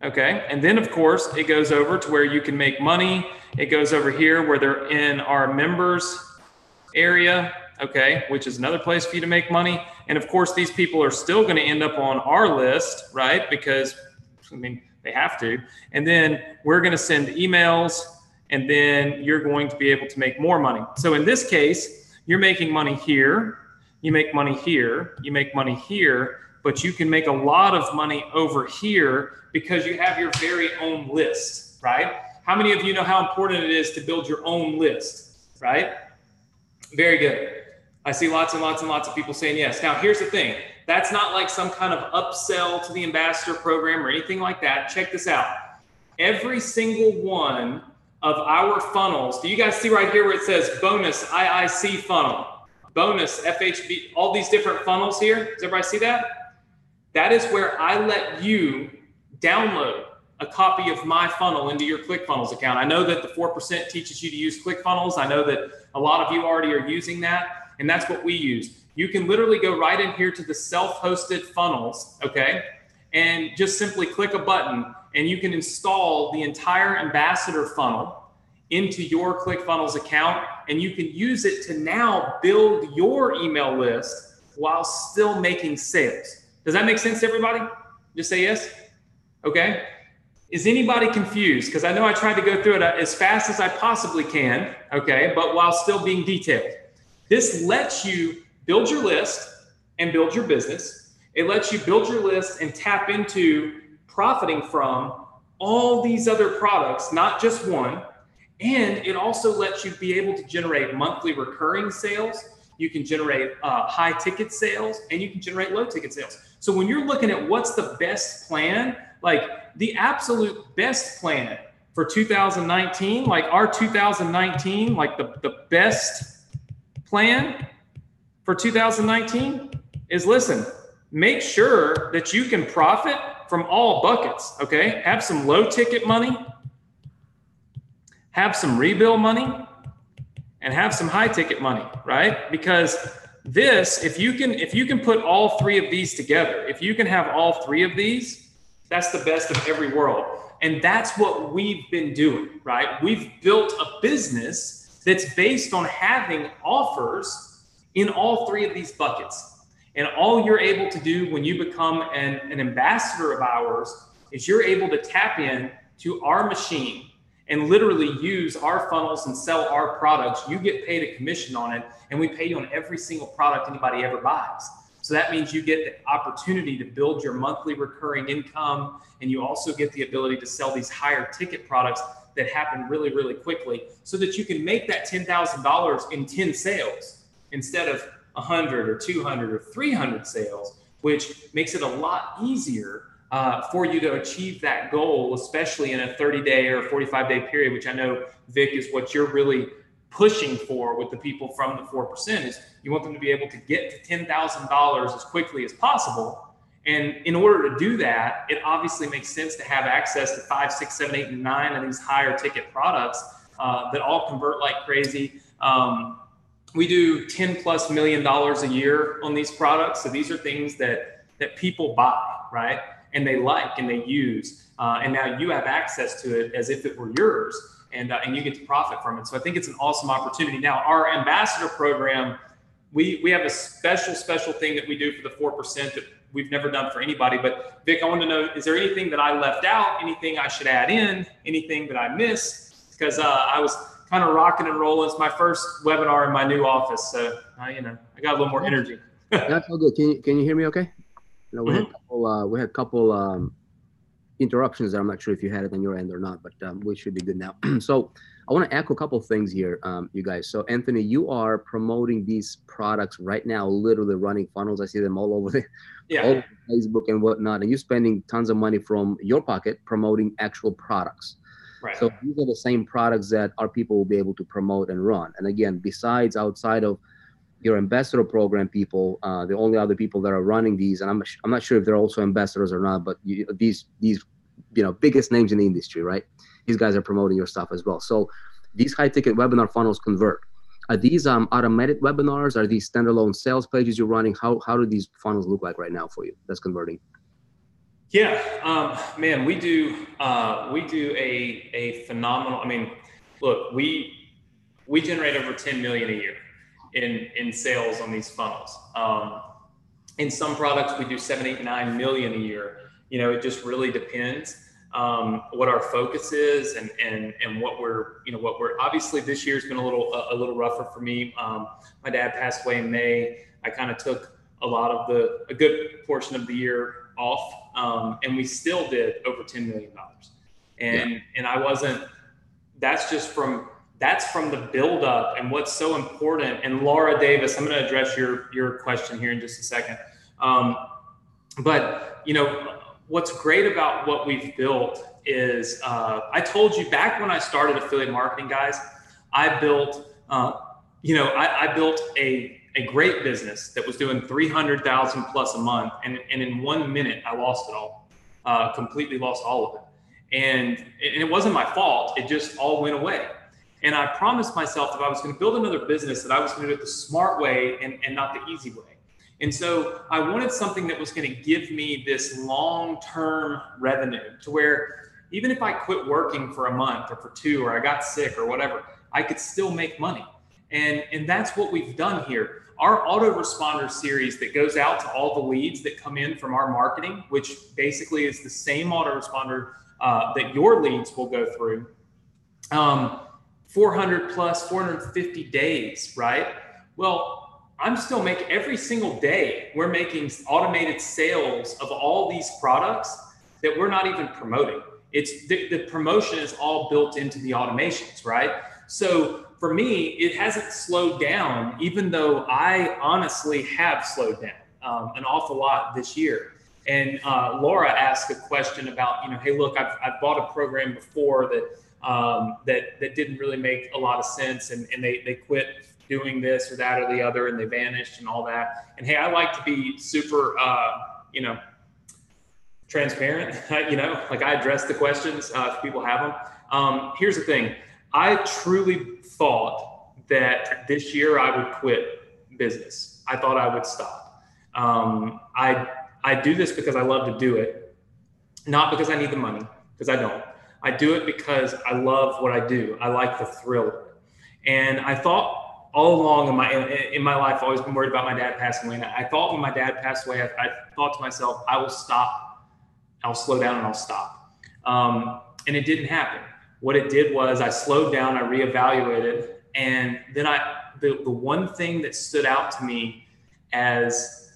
Okay, and then of course it goes over to where you can make money. It goes over here where they're in our members area, okay, which is another place for you to make money. And of course, these people are still going to end up on our list, right? Because, I mean, they have to. And then we're going to send emails, and then you're going to be able to make more money. So in this case, you're making money here, you make money here, you make money here, but you can make a lot of money over here because you have your very own list, right? How many of you know how important it is to build your own list, right? Very good. I see lots and lots and lots of people saying yes. Now, here's the thing. That's not like some kind of upsell to the ambassador program or anything like that. Check this out. Every single one of our funnels, do you guys see right here where it says bonus IIC funnel, bonus FHB, all these different funnels here? Does everybody see that? That is where I let you download a copy of my funnel into your ClickFunnels account. I know that the 4% teaches you to use ClickFunnels. I know that a lot of you already are using that, and that's what we use. You can literally go right in here to the self-hosted funnels, okay, and just simply click a button, and you can install the entire ambassador funnel into your ClickFunnels account, and you can use it to now build your email list while still making sales. Does that make sense to everybody? Just say yes. Okay. Is anybody confused? Because I know I tried to go through it as fast as I possibly can, okay, but while still being detailed. This lets you build your list and build your business. It lets you build your list and tap into profiting from all these other products, not just one. And it also lets you be able to generate monthly recurring sales. You can generate high ticket sales, and you can generate low ticket sales. So when you're looking at what's the best plan, like the absolute best plan for 2019, like our 2019, like the best plan for 2019 is, listen, make sure that you can profit from all buckets, okay? Have some low ticket money, have some rebuild money, and have some high ticket money, right? Because this, if you can put all three of these together, if you can have all three of these, that's the best of every world. And that's what we've been doing, right? We've built a business that's based on having offers in all three of these buckets. And all you're able to do when you become an ambassador of ours is you're able to tap in to our machine and literally use our funnels and sell our products. You get paid a commission on it, and we pay you on every single product anybody ever buys. So that means you get the opportunity to build your monthly recurring income, and you also get the ability to sell these higher ticket products that happen really, really quickly, so that you can make that $10,000 in 10 sales instead of 100 or 200 or 300 sales, which makes it a lot easier for you to achieve that goal, especially in a 30-day or 45-day period, which I know, Vic, is what you're really pushing for with the people from the 4%, is you want them to be able to get to $10,000 as quickly as possible. And in order to do that, it obviously makes sense to have access to 5, 6, 7, 8, and 9 of these higher ticket products that all convert like crazy. We do $10+ million a year on these products. So these are things that people buy, right? And they like and they use. And now you have access to it as if it were yours, and you get to profit from it. So I think it's an awesome opportunity. Now, our ambassador program, we have a special thing that we do for the 4% that we've never done for anybody. But Vic, I want to know, is there anything that I left out, anything I should add in, anything that I missed? Because I was kind of rocking and rolling. It's my first webinar in my new office. So, I got a little more energy. That's all good. Can you hear me okay? We had a couple interruptions there. I'm not sure if you had it on your end or not, but we should be good now. So I want to echo a couple of things here, you guys. So Anthony, you are promoting these products right now, literally running funnels. I see them all over all over Facebook and whatnot, and you're spending tons of money from your pocket promoting actual products. Right. So these are the same products that our people will be able to promote and run. And again, besides outside of your ambassador program people, the only other people that are running these, and I'm not sure if they're also ambassadors or not, but these biggest names in the industry, right? These guys are promoting your stuff as well. So these high ticket webinar funnels convert. Are these automated webinars? Are these standalone sales pages you're running? How do these funnels look like right now for you that's converting? Yeah, man, we do a phenomenal. I mean, look, we generate over 10 million a year in sales on these funnels. In some products, we do 7, 8, 9 million a year. It just really depends what our focus is and what we're obviously this year's been a little rougher for me. My dad passed away in May. I kind of took a good portion of the year off, and we still did over $10 million. And I wasn't. That's from the buildup and what's so important. And Laura Davis, I'm going to address your question here in just a second. But what's great about what we've built is, I told you back when I started affiliate marketing, guys, I built, I built a great business that was doing 300,000 plus a month. And in 1 minute, I lost it all, completely lost all of it. And it wasn't my fault. It just all went away. And I promised myself that I was going to build another business, that I was going to do it the smart way and not the easy way. And so I wanted something that was going to give me this long-term revenue, to where even if I quit working for a month or for 2, or I got sick or whatever, I could still make money. And that's what we've done here. Our autoresponder series that goes out to all the leads that come in from our marketing, which basically is the same autoresponder that your leads will go through. 400 plus 450 days, right? Well, I'm still making every single day. We're making automated sales of all these products that we're not even promoting. It's the promotion is all built into the automations, right? So for me, it hasn't slowed down, even though I honestly have slowed down an awful lot this year. And Laura asked a question about, hey, look, I've bought a program before that didn't really make a lot of sense, and they quit doing this or that or the other, and they vanished and all that. And hey, I like to be super, transparent, like I address the questions if people have them. Here's the thing. I truly thought that this year I would quit business. I thought I would stop. I do this because I love to do it, not because I need the money, because I don't. I do it because I love what I do. I like the thrill of it. And I thought all along in my life, I've always been worried about my dad passing away. And I thought when my dad passed away, I thought to myself, I will stop. I'll slow down and I'll stop. And it didn't happen. What it did was I slowed down, I reevaluated, and then the one thing that stood out to me as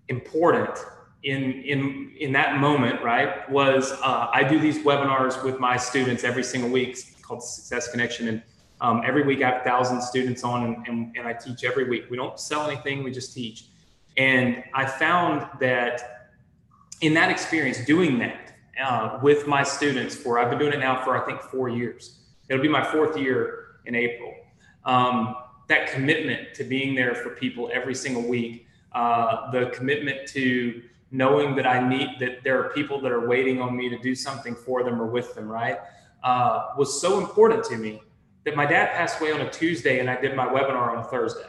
important in that moment, right, was I do these webinars with my students every single week. It's called Success Connection, and every week I have 1,000 students on, and I teach every week. We don't sell anything, we just teach. And I found that in that experience, doing that with my students I've been doing it now for I think 4 years. It'll be my 4th year in April. That commitment to being there for people every single week, the commitment to knowing that there are people that are waiting on me to do something for them or with them, right, was so important to me that my dad passed away on a Tuesday and I did my webinar on a Thursday.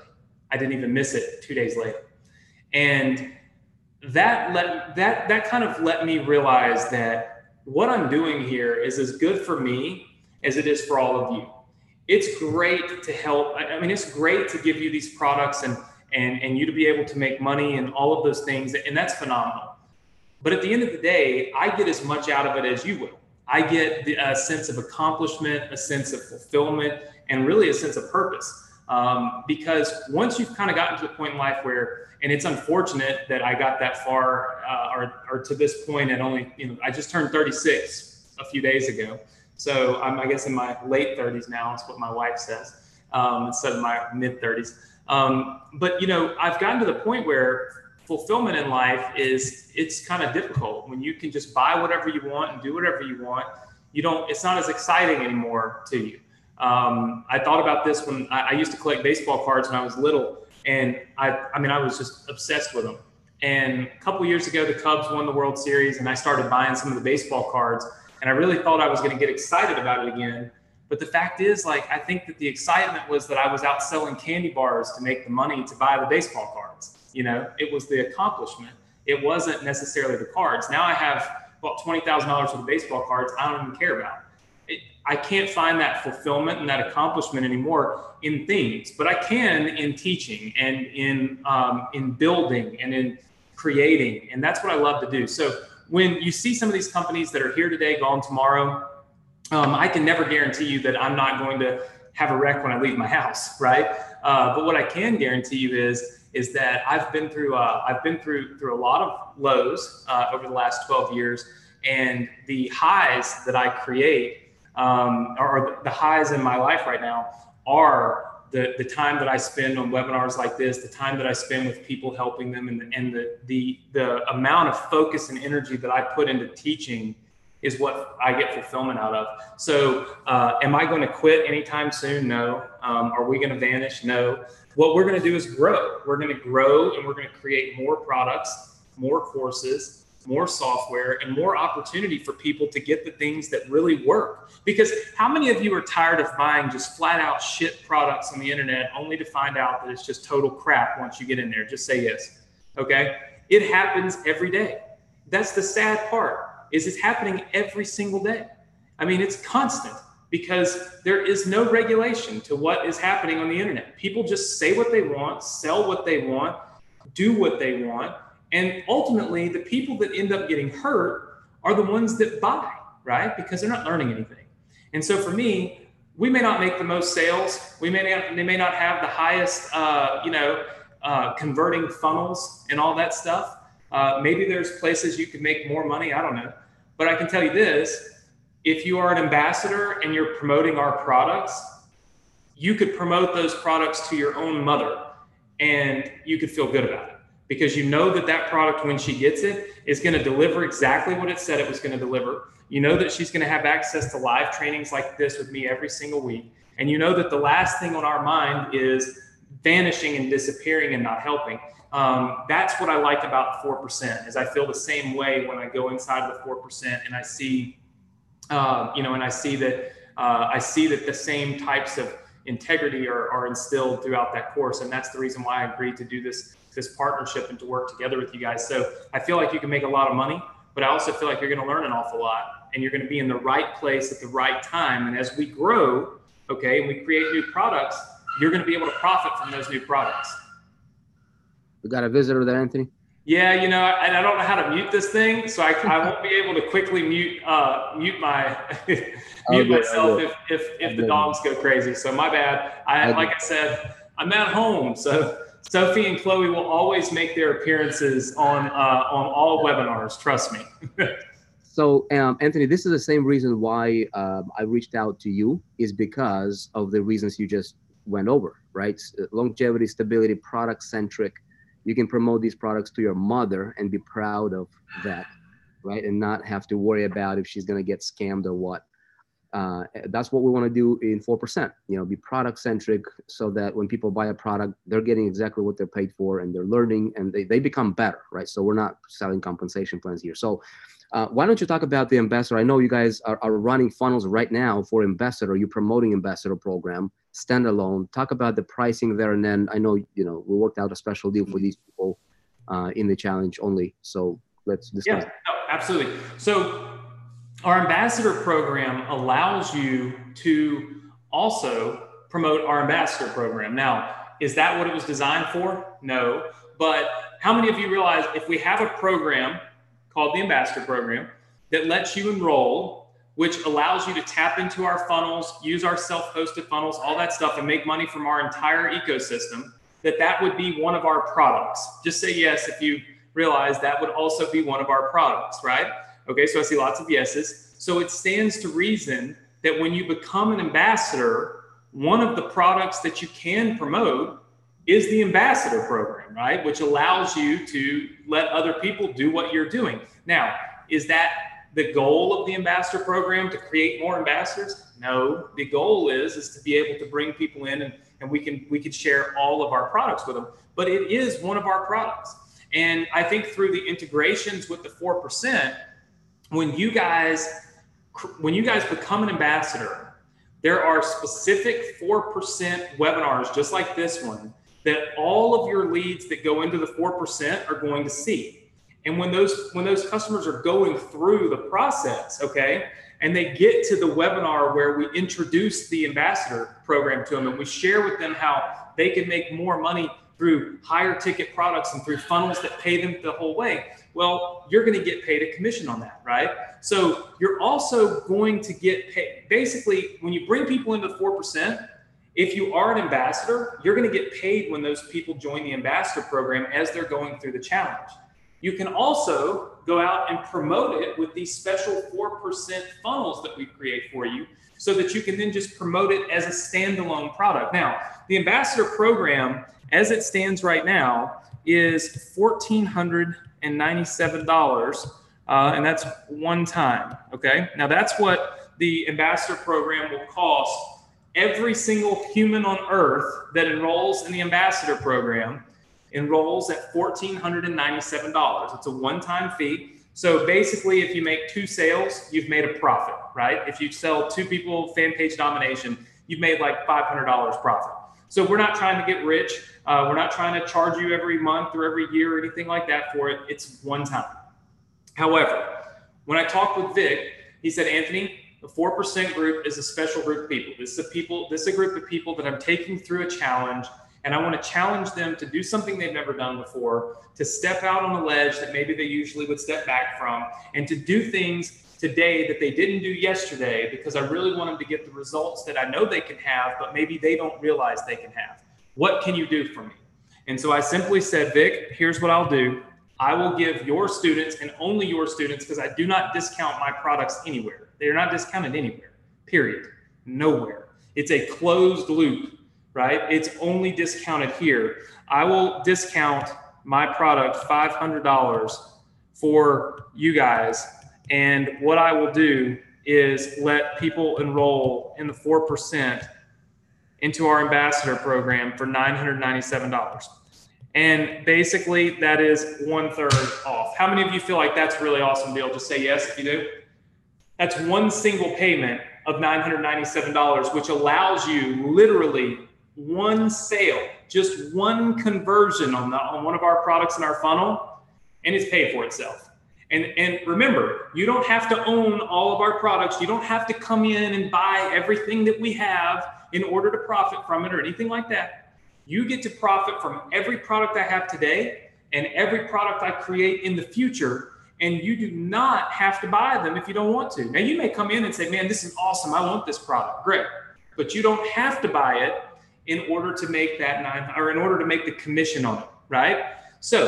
I didn't even miss it 2 days later. And that kind of let me realize that what I'm doing here is as good for me as it is for all of you. It's great to help. I mean, it's great to give you these products and you to be able to make money and all of those things. And that's phenomenal. But at the end of the day, I get as much out of it as you will. I get a sense of accomplishment, a sense of fulfillment, and really a sense of purpose. Because once you've kind of gotten to the point in life where, and it's unfortunate that I got that far or to this point at only, I just turned 36 a few days ago. So I'm, I guess, in my late 30s now, is what my wife says, instead of my mid 30s. But, I've gotten to the point where fulfillment in life it's kind of difficult when you can just buy whatever you want and do whatever you want. It's not as exciting anymore to you. I thought about this when I used to collect baseball cards when I was little, and I was just obsessed with them. And a couple years ago, the Cubs won the World Series, and I started buying some of the baseball cards, and I really thought I was going to get excited about it again. But the fact is, I think that the excitement was that I was out selling candy bars to make the money to buy the baseball cards. It was the accomplishment. It wasn't necessarily the cards. Now I have about $20,000 worth of baseball cards I don't even care about. I can't find that fulfillment and that accomplishment anymore in things, but I can in teaching and in building and in creating. And that's what I love to do. So when you see some of these companies that are here today, gone tomorrow, I can never guarantee you that I'm not going to have a wreck when I leave my house, right? But what I can guarantee you is that I've been through a lot of lows over the last 12 years, and the highs that I create, or the highs in my life right now, are the time that I spend on webinars like this, the time that I spend with people helping them, and the amount of focus and energy that I put into teaching is what I get fulfillment out of. So am I going to quit anytime soon? No. Are we going to vanish? No. What we're going to do is grow. We're going to grow, and we're going to create more products, more courses, more software, and more opportunity for people to get the things that really work. Because how many of you are tired of buying just flat out shit products on the internet only to find out that it's just total crap once you get in there? Just say yes. Okay. It happens every day. That's the sad part, is it's happening every single day. I mean, it's constant, because there is no regulation to what is happening on the internet. People just say what they want, sell what they want, do what they want. And ultimately, the people that end up getting hurt are the ones that buy, right? Because they're not learning anything. And so for me, we may not make the most sales. They may not have the highest, converting funnels and all that stuff. Maybe there's places you could make more money. I don't know. But I can tell you this, if you are an ambassador and you're promoting our products, you could promote those products to your own mother and you could feel good about it, because you know that product, when she gets it, is going to deliver exactly what it said it was going to deliver. You know that she's going to have access to live trainings like this with me every single week. And you know that the last thing on our mind is vanishing and disappearing and not helping. That's what I like about 4%, is I feel the same way when I go inside the 4% and I see, and I see that the same types of integrity are instilled throughout that course. And that's the reason why I agreed to do this partnership and to work together with you guys. So I feel like you can make a lot of money, but I also feel like you're going to learn an awful lot, and you're going to be in the right place at the right time. And as we grow, okay, and we create new products, you're going to be able to profit from those new products. We got a visitor there, Anthony. Yeah, and I don't know how to mute this thing, so I won't be able to quickly mute myself if the dogs go crazy. So my bad. Like I said, I'm at home, so Sophie and Chloe will always make their appearances on all webinars. Trust me. So Anthony, this is the same reason why I reached out to you, is because of the reasons you just went over, right? Longevity, stability, product centric. You can promote these products to your mother and be proud of that, right? And not have to worry about if she's going to get scammed or what. That's what we want to do in 4%, be product centric, so that when people buy a product, they're getting exactly what they're paid for, and they're learning, and they become better, right? So we're not selling compensation plans here. So why don't you talk about the Ambassador? I know you guys are running funnels right now for Ambassador. You're promoting Ambassador program, standalone. Talk about the pricing there. And then I know, we worked out a special deal for these people in the challenge only. So let's discuss. Yeah, no, absolutely. So our Ambassador program allows you to also promote our Ambassador program. Now, is that what it was designed for? No. But how many of you realize if we have a program called the Ambassador program that lets you enroll, which allows you to tap into our funnels, use our self-hosted funnels, all that stuff, and make money from our entire ecosystem, that would be one of our products? Just say yes if you realize that would also be one of our products, right? Okay, so I see lots of yeses. So it stands to reason that when you become an ambassador, one of the products that you can promote is the Ambassador program, right? Which allows you to let other people do what you're doing. Now, is that the goal of the Ambassador program, to create more ambassadors? No, the goal is to be able to bring people in and we can share all of our products with them, but it is one of our products. And I think through the integrations with the 4%, when you guys become an ambassador, there are specific 4% webinars just like this one that all of your leads that go into the 4% are going to see. And when those customers are going through the process, okay, and they get to the webinar where we introduce the Ambassador program to them and we share with them how they can make more money through higher ticket products and through funnels that pay them the whole way, well, you're going to get paid a commission on that, right? So you're also going to get paid. Basically, when you bring people into the 4%, if you are an ambassador, you're going to get paid when those people join the Ambassador program as they're going through the challenge. You can also go out and promote it with these special 4% funnels that we create for you, so that you can then just promote it as a standalone product. Now, the Ambassador program, as it stands right now, is $1,497, and that's one time, okay? Now, that's what the Ambassador program will cost every single human on earth that enrolls in the Ambassador program. Enrolls at $1,497. It's a one-time fee. So basically, if you make 2 sales, you've made a profit, right? If you sell 2 people fan page domination, you've made like $500 profit. So we're not trying to get rich. We're not trying to charge you every month or every year or anything like that for it. It's one time. However, when I talked with Vic, he said, Anthony, the 4% group is a special group of people. This is a group of people that I'm taking through a challenge, and I want to challenge them to do something they've never done before, to step out on a ledge that maybe they usually would step back from, and to do things today that they didn't do yesterday, because I really want them to get the results that I know they can have, but maybe they don't realize they can have. What can you do for me? And so I simply said, Vic, here's what I'll do. I will give your students, and only your students, because I do not discount my products anywhere. They're not discounted anywhere, period. Nowhere. It's a closed loop. Right? It's only discounted here. I will discount my product $500 for you guys. And what I will do is let people enroll in the 4%. into our ambassador program for $997. And basically that is 1/3 off. How many of you feel like that's a really awesome deal? Just say yes if you do. That's one single payment of $997, which allows you literally one sale, just one conversion on one of our products in our funnel, and it's paid for itself. And remember, you don't have to own all of our products. You don't have to come in and buy everything that we have in order to profit from it or anything like that. You get to profit from every product I have today and every product I create in the future, and you do not have to buy them if you don't want to. Now, you may come in and say, man, this is awesome. I want this product. Great. But you don't have to buy it in order to make in order to make the commission on it, right? So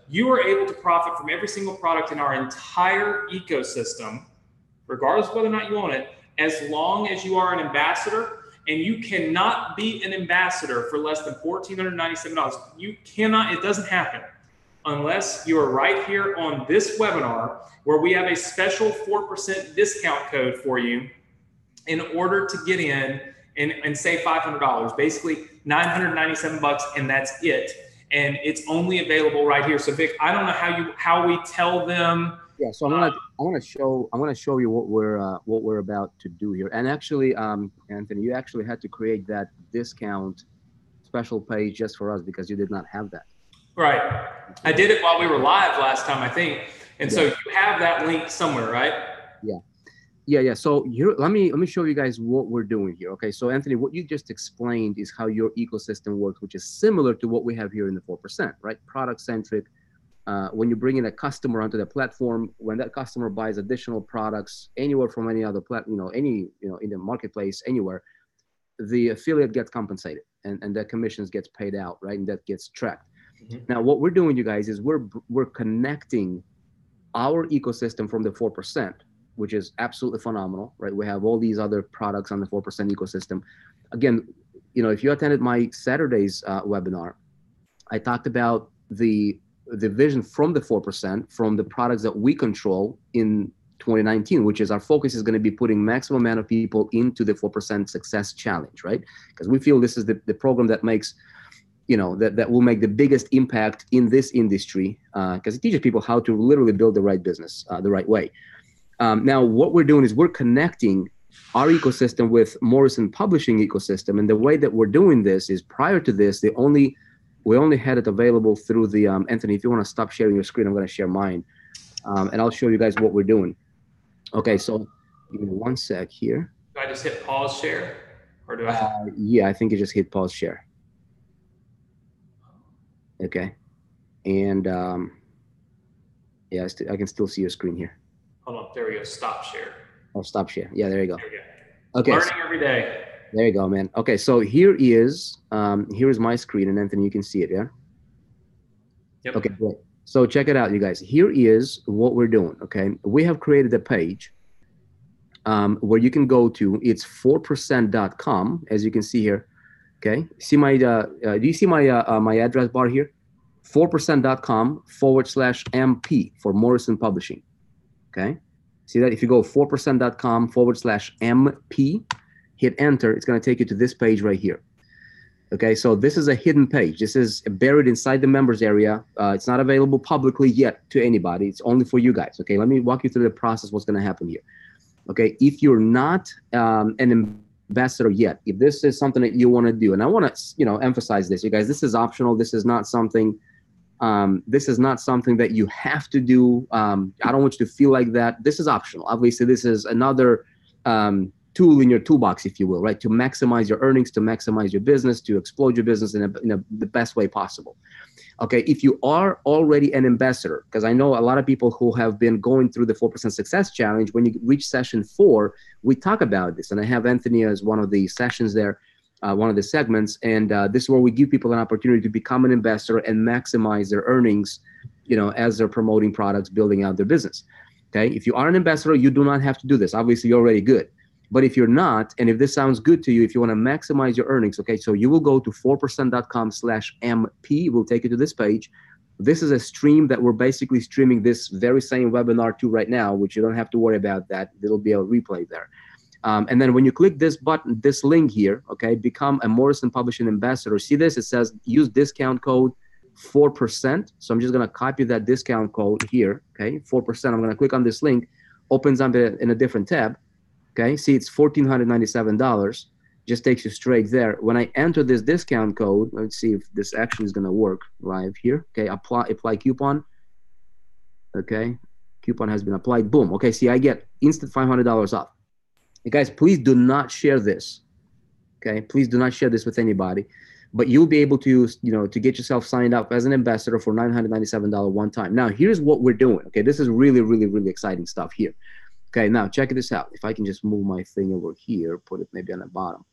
you are able to profit from every single product in our entire ecosystem, regardless of whether or not you own it, as long as you are an ambassador. And you cannot be an ambassador for less than $1,497. You cannot, it doesn't happen unless you are right here on this webinar where we have a special 4% discount code for you in order to get in and save $500, basically $997, and that's it. And it's only available right here. So Vic, I don't know how we tell them. Yeah, so I'm gonna show you what we're about to do here. And actually, Anthony, you actually had to create that discount special page just for us because you did not have that. Right. I did it while we were live last time, I think. And so you have that link somewhere, right? Yeah. So here, let me show you guys what we're doing here. Okay. So Anthony, what you just explained is how your ecosystem works, which is similar to what we have here in the 4%, right? Product centric. When you bring in a customer onto the platform, when that customer buys additional products anywhere from any other in the marketplace, anywhere, the affiliate gets compensated and that commissions gets paid out, right? And that gets tracked. Mm-hmm. Now, what we're doing, you guys, is we're connecting our ecosystem from the 4%, which is absolutely phenomenal, right? We have all these other products on the 4% ecosystem. Again, if you attended my Saturday's webinar, I talked about the vision from the 4%, from the products that we control in 2019, which is our focus is going to be putting maximum amount of people into the 4% Success Challenge, right? Because we feel this is the program that makes, that will make the biggest impact in this industry, because it teaches people how to literally build the right business the right way. Now, what we're doing is we're connecting our ecosystem with Morrison Publishing ecosystem. And the way that we're doing this is prior to this, we only had it available through the, Anthony, if you want to stop sharing your screen, I'm going to share mine. And I'll show you guys what we're doing. Okay, so give me one sec here. Do I just hit pause share? Or do I? Yeah, I think you just hit pause share. Okay. And yeah, I can still see your screen here. Hold on, there we go, stop share. Oh, stop share. Yeah, there you go. There we go. Okay. Learning every day. There you go, man. Okay, so here is my screen, and Anthony, you can see it, yeah? Yep. Okay, great. So check it out, you guys. Here is what we're doing, okay? We have created a page where you can go to. It's 4%.com, as you can see here, okay? See my, do you see my, my address bar here? 4%.com/MP for Morrison Publishing, okay? See that? If you go 4%.com/MP, hit enter, it's going to take you to this page right here. Okay, so this is a hidden page. This is buried inside the members area. It's not available publicly yet to anybody. It's only for you guys. Okay, let me walk you through the process, what's going to happen here. Okay, if you're not an ambassador yet, if this is something that you want to do, and I want to emphasize this, you guys, this is optional. This is not something that you have to do. I don't want you to feel like that. This is optional. Obviously, this is another tool in your toolbox, if you will, right? To maximize your earnings, to maximize your business, to explode your business in the best way possible. Okay, if you are already an ambassador, because I know a lot of people who have been going through the 4% Success Challenge, when you reach session 4, we talk about this. And I have Anthony as one of the sessions there, one of the segments. And this is where we give people an opportunity to become an ambassador and maximize their earnings, as they're promoting products, building out their business. Okay, if you are an ambassador, you do not have to do this. Obviously, you're already good. But if you're not, and if this sounds good to you, if you want to maximize your earnings, okay, so you will go to 4%.com/MP. We'll take you to this page. This is a stream that we're basically streaming this very same webinar to right now, which you don't have to worry about that. There'll be a replay there. And then when you click this button, this link here, okay, become a Morrison Publishing ambassador. See this? It says use discount code 4%. So I'm just going to copy that discount code here. Okay, 4%. I'm going to click on this link, opens up in a different tab. Okay, see it's $1,497. Just takes you straight there. When I enter this discount code, let's see if this actually is going to work live here. Okay, apply coupon. Okay, coupon has been applied. Boom. Okay, see I get instant $500 off. You guys, please do not share this. Okay, please do not share this with anybody. But you'll be able to, to get yourself signed up as an ambassador for $997 one time. Now, here's what we're doing. Okay, this is really, really, really exciting stuff here. Okay, now check this out. If I can just move my thing over here, put it maybe on the bottom.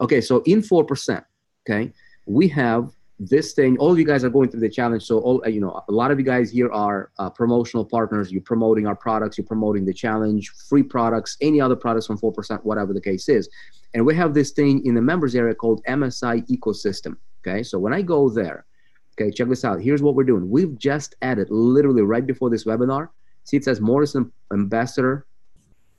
Okay, so in 4%, okay, we have this thing. All of you guys are going through the challenge. So all, a lot of you guys here are promotional partners. You're promoting our products. You're promoting the challenge, free products, any other products from 4%, whatever the case is. And we have this thing in the members area called MSI ecosystem. Okay, so when I go there, okay, check this out. Here's what we're doing. We've just added literally right before this webinar. See, it says Morrison Ambassador.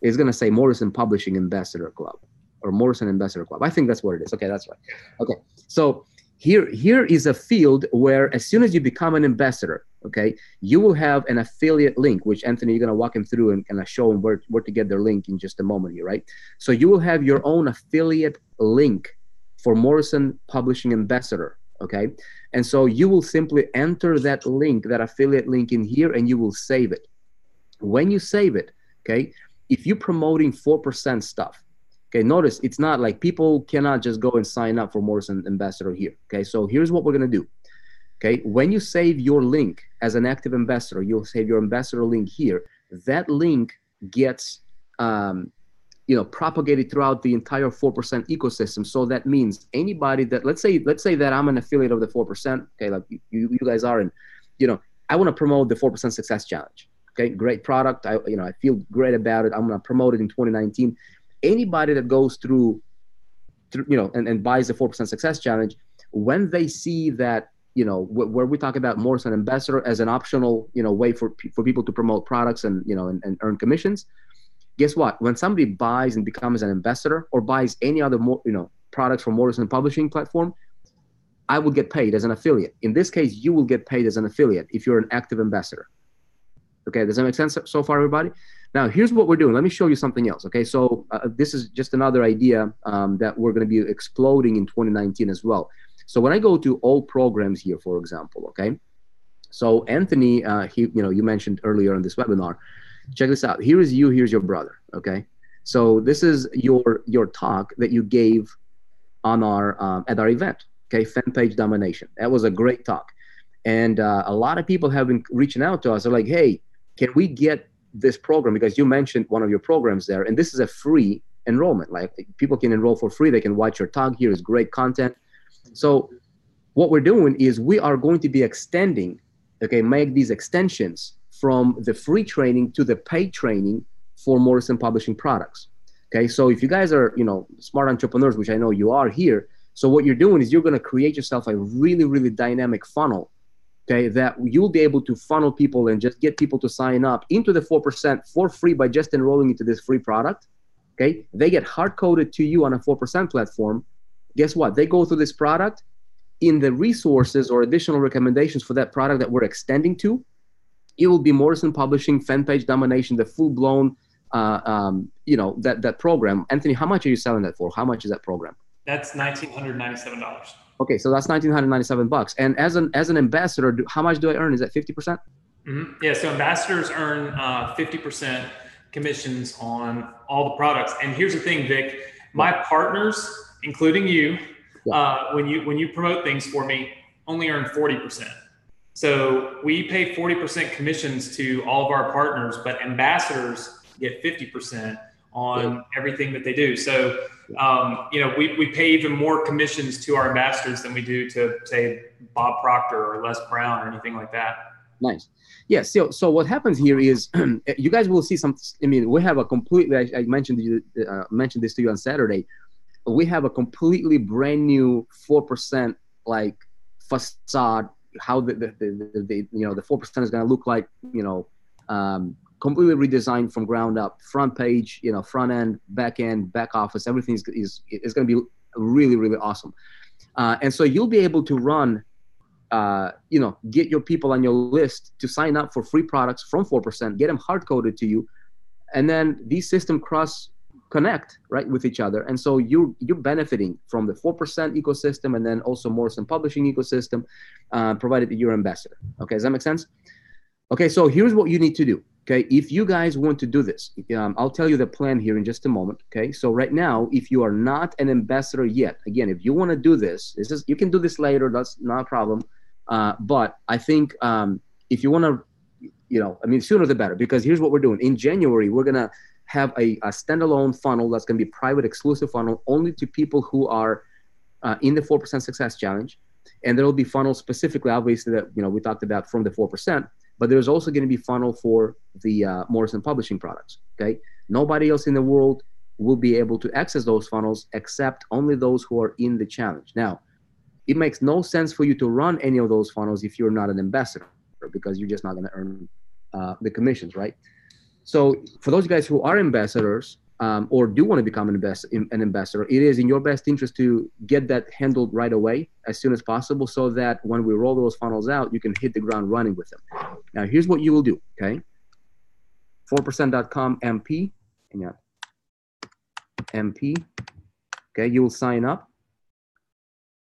It's going to say Morrison Publishing Ambassador Club or Morrison Ambassador Club. I think that's what it is. Okay, that's right. Okay, so here is a field where as soon as you become an ambassador, okay, you will have an affiliate link, which Anthony, you're going to walk him through and show him where to get their link in just a moment here, right? So you will have your own affiliate link for Morrison Publishing Ambassador, okay? And so you will simply enter that link, that affiliate link in here, and you will save it. When you save it, okay, if you're promoting 4% stuff, okay, notice it's not like people cannot just go and sign up for Morrison Ambassador here, okay? So here's what we're going to do, okay? When you save your link as an active ambassador, you'll save your ambassador link here. That link gets, propagated throughout the entire 4% ecosystem. So that means anybody that, let's say that I'm an affiliate of the 4%, okay, like you guys are, and, I want to promote the 4% Success Challenge, okay? Great product. I feel great about it. I'm going to promote it in 2019. Anybody that goes through and buys the 4% Success Challenge, when they see that, where we talk about Morrison Ambassador as an optional, way for people to promote products and, and earn commissions, guess what? When somebody buys and becomes an ambassador or buys any other, products from Morrison Publishing platform, I will get paid as an affiliate. In this case, you will get paid as an affiliate if you're an active ambassador. Okay, does that make sense so far, everybody? Now, here's what we're doing. Let me show you something else, okay? So this is just another idea that we're going to be exploding in 2019 as well. So when I go to all programs here, for example, okay? So Anthony, you mentioned earlier in this webinar, check this out. Here is you, here's your brother, okay? So this is your talk that you gave on our at our event, okay? Fan page domination. That was a great talk. And a lot of people have been reaching out to us. They're like, hey, can we get this program? Because you mentioned one of your programs there, and this is a free enrollment. Like people can enroll for free. They can watch your talk. Here is great content. So what we're doing is we are going to be extending, okay, make these extensions from the free training to the paid training for Morrison Publishing products. Okay, so if you guys are, smart entrepreneurs, which I know you are here, so what you're doing is you're going to create yourself a really, really dynamic funnel, okay, that you'll be able to funnel people and just get people to sign up into the 4% for free by just enrolling into this free product, okay? They get hard-coded to you on a 4% platform. Guess what? They go through this product. In the resources or additional recommendations for that product that we're extending to, it will be Morrison Publishing, Fan Page Domination, the full-blown, that program. Anthony, how much are you selling that for? How much is that program? That's $1,997. Okay, so that's $1,997. And as an ambassador, how much do I earn? Is that 50%? Mm-hmm. Yeah, so ambassadors earn 50% commissions on all the products. And here's the thing, Vic, my partners, including you, when you promote things for me, only earn 40%. So we pay 40% commissions to all of our partners, but ambassadors get 50% on everything that they do. So, we pay even more commissions to our ambassadors than we do to, say, Bob Proctor or Les Brown or anything like that. Nice. Yeah. So what happens here is you guys will see some. I mean, we have a completely. I mentioned this to you on Saturday. We have a completely brand new 4% like facade. How the 4% is going to look like. completely redesigned from ground up, front page, you know, front end, back end, back office, everything is going to be really, really awesome. And so you'll be able to run, you know, get your people on your list to sign up for free products from 4%, get them hard coded to you. And then these systems cross connect, right, with each other. And so you're benefiting from the 4% ecosystem and then also Morrison Publishing ecosystem, provided that you're an ambassador. Okay, does that make sense? Okay, so here's what you need to do. Okay, if you guys want to do this, I'll tell you the plan here in just a moment. Okay, so right now, if you are not an ambassador yet, again, if you want to do this, you can do this later. That's not a problem. But I think if you want to, you know, I mean, sooner the better, because here's what we're doing. In January, we're gonna have a standalone funnel that's gonna be private, exclusive funnel only to people who are in the 4% Success Challenge, and there will be funnels specifically, obviously, that, you know, we talked about from the 4%. But there's also going to be funnel for the Morrison Publishing products, okay? Nobody else in the world will be able to access those funnels except only those who are in the challenge. Now, it makes no sense for you to run any of those funnels if you're not an ambassador, because you're just not going to earn the commissions, right? So for those guys who are ambassadors or do want to become an ambassador, it is in your best interest to get that handled right away as soon as possible so that when we roll those funnels out, you can hit the ground running with them. Now, here's what you will do, okay? 4%.com MP, hang on, MP, okay? You will sign up.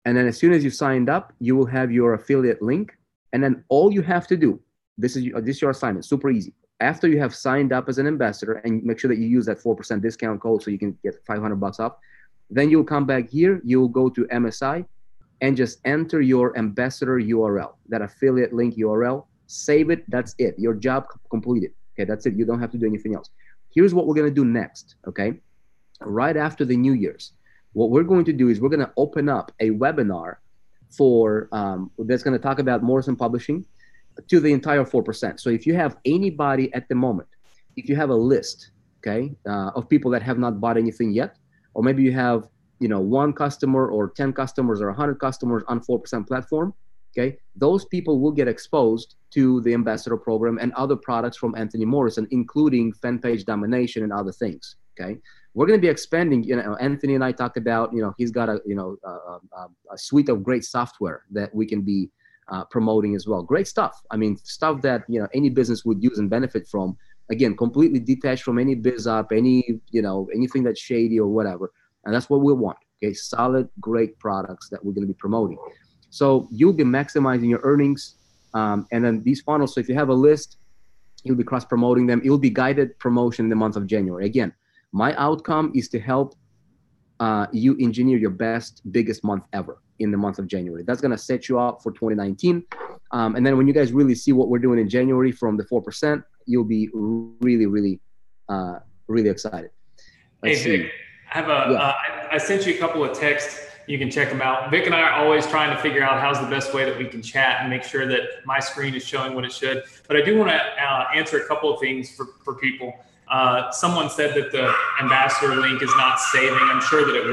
And then as soon as you signed up, you will have your affiliate link. And then all you have to do, this is your assignment, super easy. After you have signed up as an ambassador, and make sure that you use that 4% discount code so you can get $500 off, then you'll come back here, you'll go to MSI and just enter your ambassador URL, that affiliate link URL, save it, that's it. Your job completed. Okay, that's it. You don't have to do anything else. Here's what we're gonna do next, okay? Right after the New Year's, what we're going to do is we're gonna open up a webinar for that's gonna talk about Morrison Publishing to the entire 4%. So if you have anybody at the moment, if you have a list, okay, of people that have not bought anything yet, or maybe you have, you know, 1 customer or 10 customers or 100 customers on 4% platform, okay, those people will get exposed to the ambassador program and other products from Anthony Morrison, including fan page domination and other things, okay? We're going to be expanding, you know, Anthony and I talked about, you know, he's got a, you know, a suite of great software that we can be promoting as well. Great stuff. I mean, stuff that, you know, any business would use and benefit from. Again, completely detached from any biz up, any, you know, anything that's shady or whatever. And that's what we want. Okay, solid, great products that we're going to be promoting. So you'll be maximizing your earnings, and then these funnels. So if you have a list, you'll be cross promoting them. It'll be guided promotion in the month of January. Again, my outcome is to help you engineer your best, biggest month ever in the month of January. That's going to set you up for 2019. And then when you guys really see what we're doing in January from the 4%, you'll be really, really, really excited. Let's see. Vic, I have I sent you a couple of texts. You can check them out. Vic and I are always trying to figure out how's the best way that we can chat and make sure that my screen is showing what it should. But I do want to answer a couple of things for people. Someone said that the ambassador link is not saving. I'm sure that it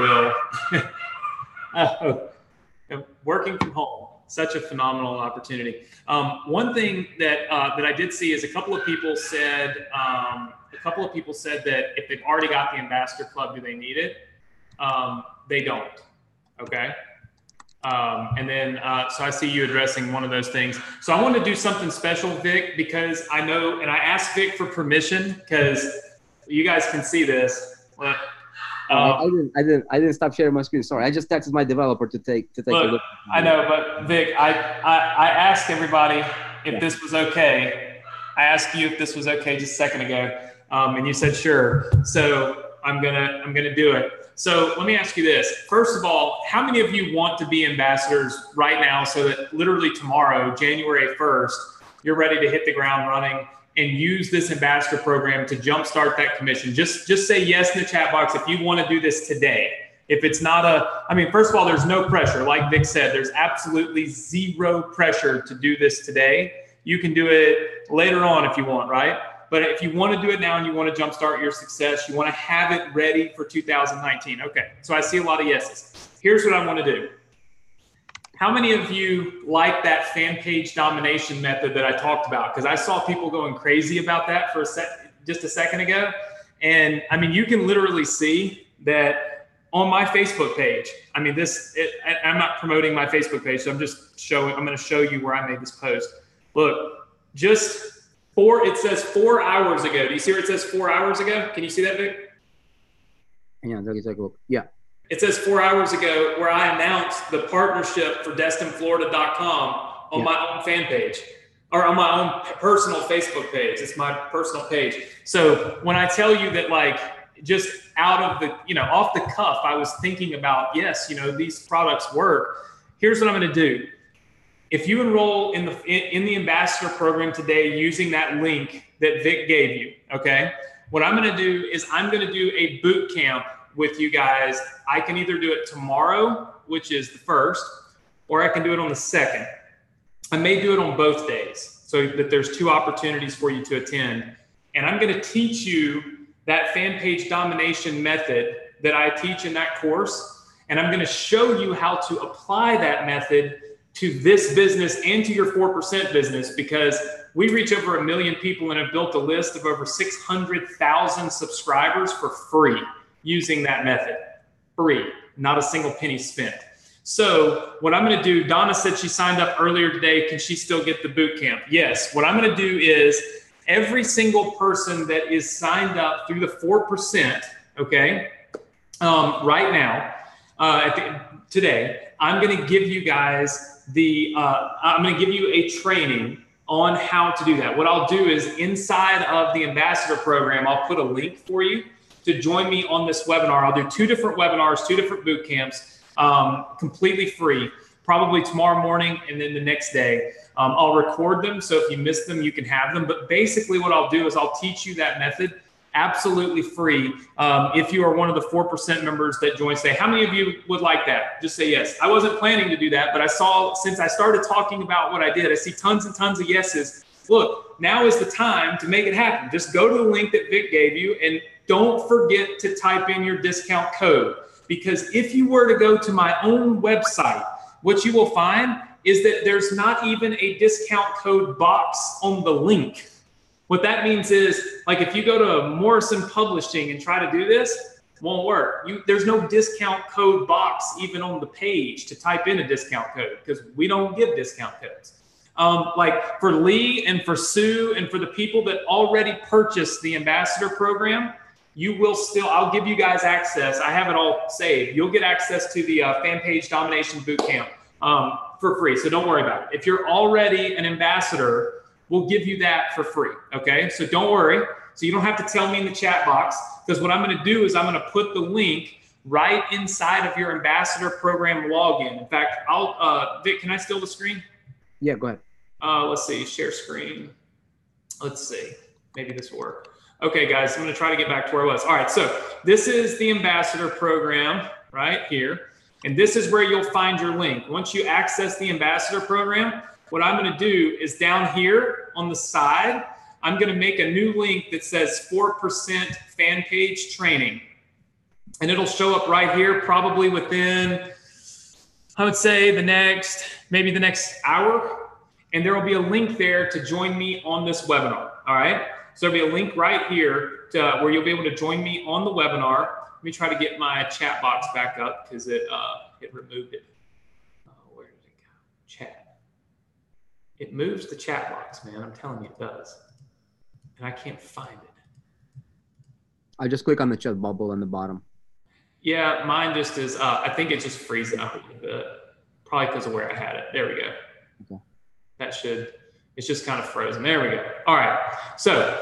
will. Working from home, such a phenomenal opportunity. One thing that that I did see is a couple of people said that if they've already got the ambassador club, do they need it? They don't. Okay. And then, so I see you addressing one of those things. So I want to do something special, Vic, because I know, and I asked Vic for permission because you guys can see this. But, I didn't stop sharing my screen. Sorry, I just texted my developer to take a look. I know, but Vic, I asked everybody if this was okay. I asked you if this was okay just a second ago, and you said sure. So I'm gonna do it. So let me ask you this. First of all, how many of you want to be ambassadors right now so that literally tomorrow, January 1st, you're ready to hit the ground running and use this ambassador program to jumpstart that commission? Just say yes in the chat box if you want to do this today. If it's not I mean, first of all, there's no pressure. Like Vic said, there's absolutely zero pressure to do this today. You can do it later on if you want, right? But if you want to do it now and you want to jumpstart your success, you want to have it ready for 2019. Okay, so I see a lot of yeses. Here's what I want to do. How many of you like that fan page domination method that I talked about? Because I saw people going crazy about that for just a second ago. And I mean, you can literally see that on my Facebook page. I mean, I'm not promoting my Facebook page, so I'm going to show you where I made this post. Look, it says 4 hours ago. Do you see where it says 4 hours ago? Can you see that, Vic? Yeah. It says 4 hours ago where I announced the partnership for DestinFlorida.com on my own fan page, or on my own personal Facebook page. It's my personal page. So when I tell you that, like, just out of the, off the cuff, I was thinking about, yes, these products work. Here's what I'm going to do. If you enroll in the ambassador program today using that link that Vic gave you, okay, what I'm going to do is I'm going to do a boot camp with you guys. I can either do it tomorrow, which is the 1st, or I can do it on the 2nd. I may do it on both days so that there's 2 opportunities for you to attend. And I'm going to teach you that fan page domination method that I teach in that course. And I'm going to show you how to apply that method to this business and to your 4% business, because we reach over 1 million people and have built a list of over 600,000 subscribers for free using that method. Free, not a single penny spent. So what I'm going to do, Donna said she signed up earlier today. Can she still get the boot camp? Yes. What I'm going to do is every single person that is signed up through the 4%, okay, right now, today, I'm going to give you guys I'm going to give you a training on how to do that. What I'll do is inside of the ambassador program, I'll put a link for you to join me on this webinar. I'll do 2 different webinars, 2 different boot camps, completely free, probably tomorrow morning and then the next day. I'll record them, so if you miss them, you can have them. But basically what I'll do is I'll teach you that method absolutely free. If you are one of the 4% members that join today, how many of you would like that? Just say yes. I wasn't planning to do that, but I saw, since I started talking about what I did, I see tons and tons of yeses. Look, now is the time to make it happen. Just go to the link that Vic gave you and don't forget to type in your discount code, because if you were to go to my own website, what you will find is that there's not even a discount code box on the link. What that means is, like, if you go to Morrison Publishing and try to do this, it won't work. There's no discount code box even on the page to type in a discount code, because we don't give discount codes. Like for Lee and for Sue and for the people that already purchased the ambassador program, I'll give you guys access. I have it all saved. You'll get access to the fan page domination boot camp for free. So don't worry about it. If you're already an ambassador, we'll give you that for free. Okay. So don't worry. So you don't have to tell me in the chat box, because what I'm going to do is I'm going to put the link right inside of your ambassador program login. In fact, Vic, can I steal the screen? Yeah, go ahead. Let's see, share screen. Let's see, maybe this will work. Okay, guys, I'm going to try to get back to where I was. All right, so this is the ambassador program right here, and this is where you'll find your link. Once you access the ambassador program, what I'm going to do is down here on the side, I'm going to make a new link that says 4% fan page training, and it'll show up right here probably within, I would say, maybe the next hour. And there will be a link there to join me on this webinar. All right. So there'll be a link right here where you'll be able to join me on the webinar. Let me try to get my chat box back up, because it removed it. Where did it go? Chat. It moves the chat box, man. I'm telling you it does. And I can't find it. I just click on the chat bubble on the bottom. Yeah, mine just is, I think it's just freezing up a little bit. Probably because of where I had it. There we go. Okay. It's just kind of frozen. There we go. All right. So,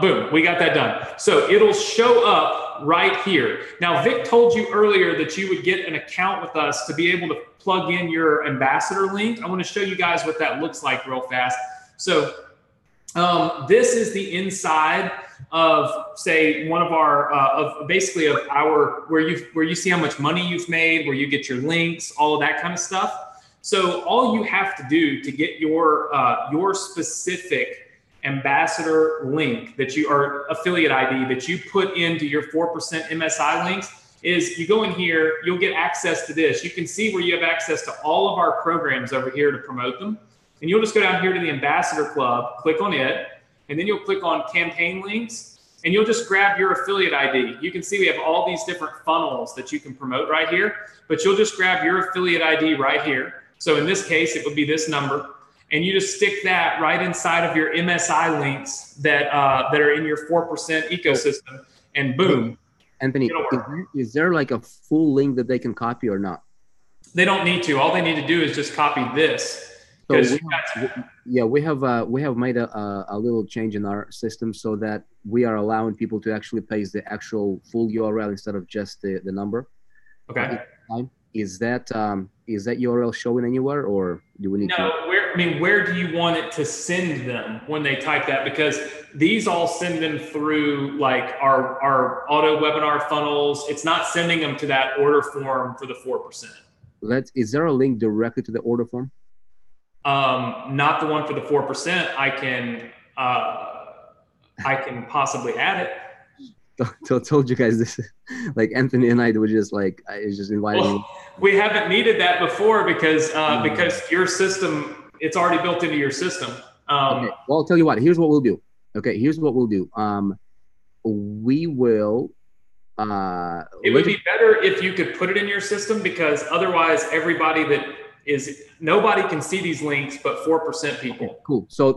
boom, we got that done. So it'll show up right here. Now, Vic told you earlier that you would get an account with us to be able to plug in your ambassador link. I want to show you guys what that looks like real fast. So this is the inside of, say, one of our, where you see how much money you've made, where you get your links, all of that kind of stuff. So all you have to do to get your specific ambassador link that you, or affiliate ID that you put into your 4% MSI links, is you go in here, you'll get access to this. You can see where you have access to all of our programs over here to promote them. And you'll just go down here to the Ambassador Club, click on it, and then you'll click on campaign links, and you'll just grab your affiliate ID. You can see we have all these different funnels that you can promote right here, but you'll just grab your affiliate ID right here. So in this case, it would be this number, and you just stick that right inside of your MSI links that are in your 4% ecosystem, and boom. Anthony, is there like a full link that they can copy or not? They don't need to. All they need to do is just copy this. So we have made a little change in our system so that we are allowing people to actually paste the actual full URL instead of just the number. Okay. Is that URL showing anywhere, or do we need to? Where do you want it to send them when they type that? Because these all send them through like our auto webinar funnels. It's not sending them to that order form for the 4%. Is there a link directly to the order form? Not the one for the 4%. I can possibly add it. Told you guys this. Like Anthony and I were just like, it's just inviting me. We haven't needed that before because your system, it's already built into your system. Okay. Well, I'll tell you what. Here's what we'll do. Okay. Here's what we'll do. We will. It would be better if you could put it in your system, because otherwise nobody can see these links but 4% people. Okay, cool. So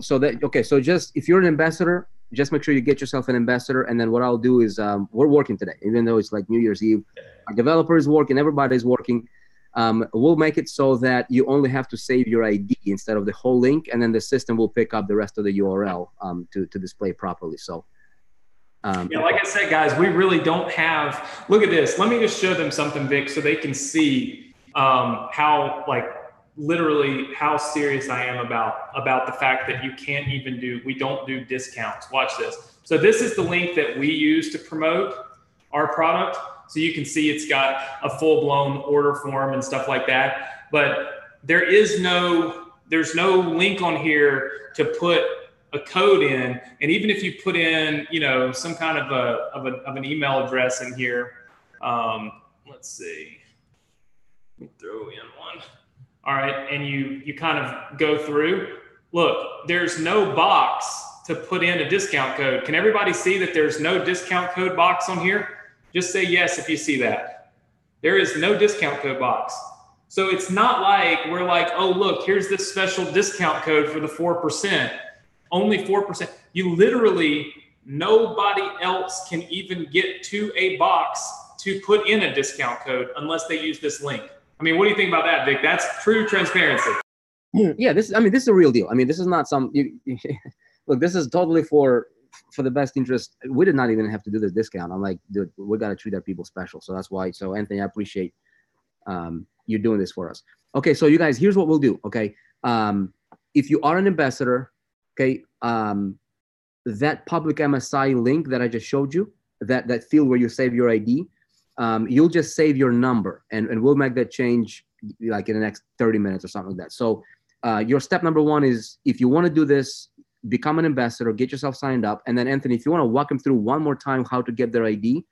just if you're an ambassador, just make sure you get yourself an ambassador. And then what I'll do is we're working today, even though it's like New Year's Eve. Our developer is working, everybody's working. We'll make it so that you only have to save your ID instead of the whole link, and then the system will pick up the rest of the URL to display properly. So like I said, guys, we really don't have, look at this. Let me just show them something, Vic, so they can see how literally how serious I am about the fact that we don't do discounts. Watch this. So this is the link that we use to promote our product. So you can see it's got a full-blown order form and stuff like that. But there's no link on here to put a code in. And even if you put in, some kind of an email address in here, let's see, let me throw in one. All right, and you kind of go through. Look, there's no box to put in a discount code. Can everybody see that there's no discount code box on here? Just say yes if you see that. There is no discount code box. So it's not like we're like, oh, look, here's this special discount code for the 4%. Only 4%. You literally, nobody else can even get to a box to put in a discount code unless they use this link. I mean, what do you think about that, Vic? That's true transparency. Yeah, this is a real deal. I mean, this is not look, this is totally for the best interest. We did not even have to do this discount. I'm like, dude, we got to treat our people special. So that's why. So Anthony, I appreciate you doing this for us. Okay, so you guys, here's what we'll do. Okay, if you are an ambassador, okay, that public MSI link that I just showed you, that field where you save your ID, you'll just save your number, and we'll make that change like in the next 30 minutes or something like that. So your step number one is, if you want to do this, become an ambassador, get yourself signed up. And then Anthony, if you want to walk them through one more time how to get their ID,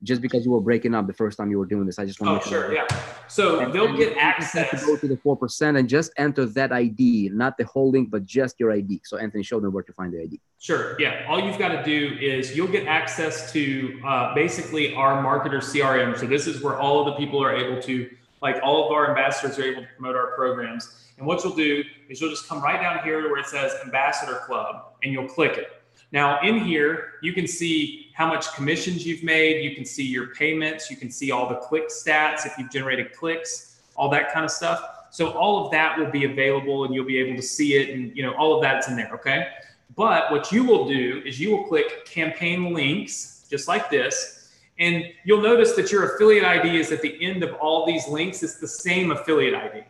just because you were breaking up the first time you were doing this, I just want to make sure. Yeah. So they'll get access to go to the 4% and just enter that ID, not the whole link, but just your ID. So Anthony, show them where to find the ID. Sure. Yeah. All you've got to do is you'll get access to basically our marketer CRM. So this is where all of the people are able to, like all of our ambassadors are able to promote our programs. And what you'll do is you'll just come right down here where it says Ambassador Club, and you'll click it. Now in here, you can see how much commissions you've made. You can see your payments. You can see all the click stats, if you've generated clicks, all that kind of stuff. So all of that will be available, and you'll be able to see it, and all of that's in there, okay? But what you will do is you will click campaign links, just like this, and you'll notice that your affiliate ID is at the end of all these links. It's the same affiliate ID.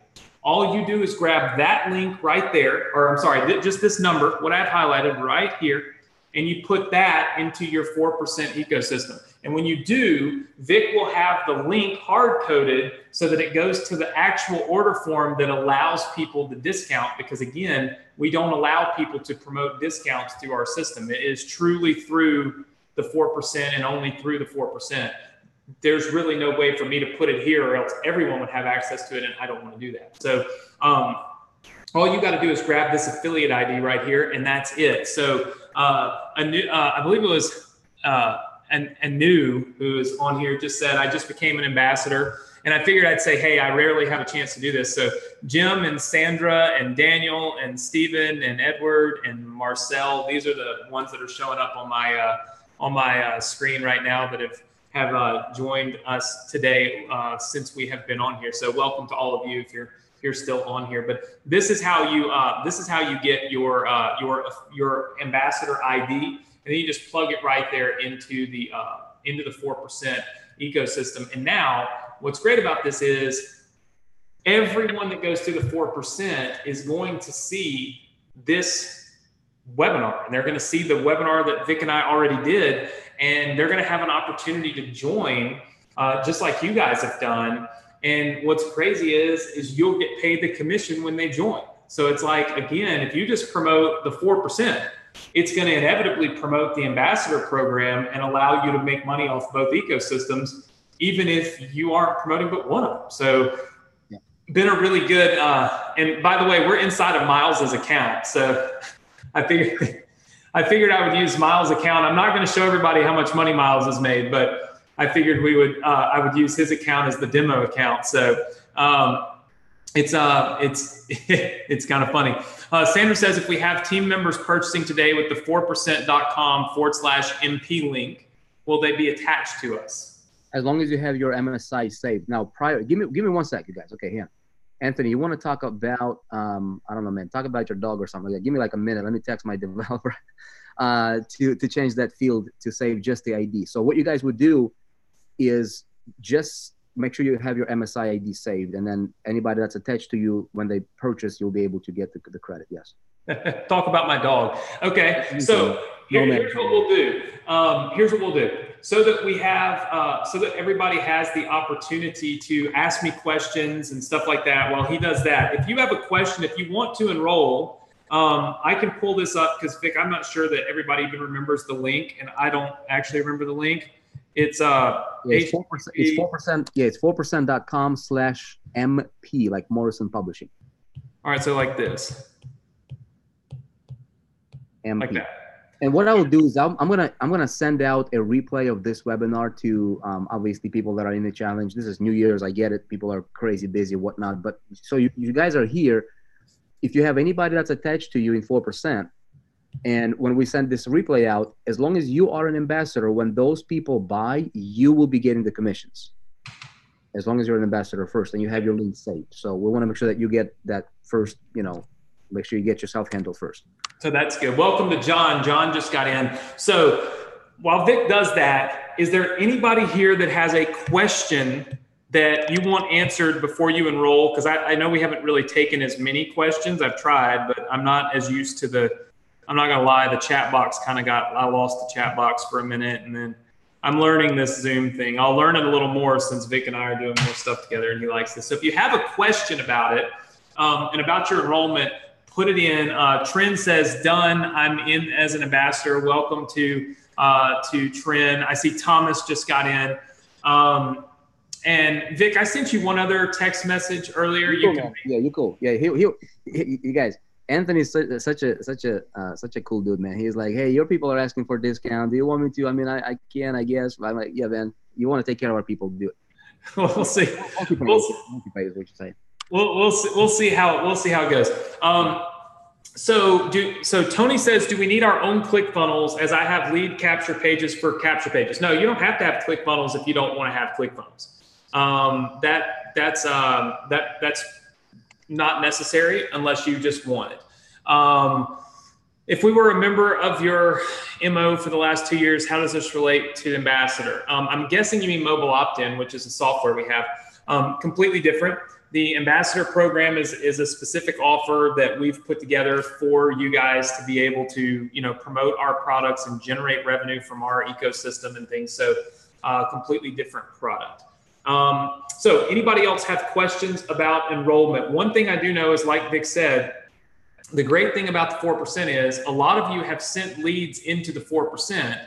All you do is grab that link right there, or I'm sorry, just this number, what I've highlighted right here, and you put that into your 4% ecosystem. And when you do, Vic will have the link hard-coded so that it goes to the actual order form that allows people the discount, because again, we don't allow people to promote discounts through our system. It is truly through the 4% and only through the 4%. there's really no way for me to put it here or else everyone would have access to it, and I don't want to do that. So all you got to do is grab this affiliate ID right here, and that's it. So I believe it was Anu who is on here just said, I just became an ambassador. And I figured I'd say, hey, I rarely have a chance to do this. So Jim and Sandra and Daniel and Stephen and Edward and Marcel, these are the ones that are showing up on my screen right now that have joined us today since we have been on here. So welcome to all of you if you're still on here. But this is how you get your ambassador ID, and then you just plug it right there into the 4% ecosystem. And now, what's great about this is everyone that goes through the 4% is going to see this webinar, and they're going to see the webinar that Vic and I already did, and they're going to have an opportunity to join just like you guys have done. And what's crazy is you'll get paid the commission when they join. So it's like, again, if you just promote the 4%, it's going to inevitably promote the ambassador program and allow you to make money off both ecosystems, even if you aren't promoting but one of them. So been a really good, and by the way, we're inside of Miles's account. So I figured I would use Miles' account. I'm not going to show everybody how much money Miles has made, but I figured I would use his account as the demo account. So it's kind of funny. Sandra says, if we have team members purchasing today with the 4%.com/MP link, will they be attached to us? As long as you have your MSI saved. Now, give me 1 sec, you guys. Okay, here. Anthony, you want to talk about, I don't know, man, talk about your dog or something like that. Give me like a minute. Let me text my developer to change that field to save just the ID. So what you guys would do is just make sure you have your MSI ID saved, and then anybody that's attached to you, when they purchase, you'll be able to get the credit. Yes. Talk about my dog. Okay, so here's what we'll do. Here's what we'll do. So that we have, so that everybody has the opportunity to ask me questions and stuff like that while he does that. If you have a question, if you want to enroll, I can pull this up because Vic, I'm not sure that everybody even remembers the link, and I don't actually remember the link. It's 4%. It's 4%. Yeah, it's 4%.com/MP, like Morrison Publishing. All right, so like this. MP. Like that. And what I will do is I'm gonna send out a replay of this webinar to obviously people that are in the challenge. This is New Year's, I get it. People are crazy busy, whatnot. But so you guys are here. If you have anybody that's attached to you in 4%, and when we send this replay out, as long as you are an ambassador, when those people buy, you will be getting the commissions. As long as you're an ambassador first and you have your link saved. So we want to make sure that you get that first, make sure you get yourself handled first. So that's good. Welcome to John. John just got in. So while Vic does that, is there anybody here that has a question that you want answered before you enroll? Because I know we haven't really taken as many questions. I've tried, but I'm not as used to I'm not going to lie, the chat box I lost the chat box for a minute, and then I'm learning this Zoom thing. I'll learn it a little more since Vic and I are doing more stuff together and he likes this. So if you have a question about it and about your enrollment, put it in. Trin says, done. I'm in as an ambassador. Welcome to Trin. I see Thomas just got in. And Vic, I sent you one other text message earlier. You're cool. Yeah, you guys. Anthony's such a cool dude, man. He's like, hey, your people are asking for a discount. Do you want me to? I mean, I can, I guess. I'm like, yeah, man. You want to take care of our people? Do it. We'll see. Multipay is what you say. We'll see how it goes. So Tony says, do we need our own ClickFunnels? As I have lead capture pages for capture pages. No, you don't have to have ClickFunnels if you don't want to have ClickFunnels. That's not necessary unless you just want it. If we were a member of your MO for the last 2 years, how does this relate to Ambassador? I'm guessing you mean mobile opt-in, which is the software we have. Completely different. The Ambassador program is a specific offer that we've put together for you guys to be able to, promote our products and generate revenue from our ecosystem and things. So completely different product. So anybody else have questions about enrollment? One thing I do know is, like Vic said, the great thing about the 4% is a lot of you have sent leads into the 4%,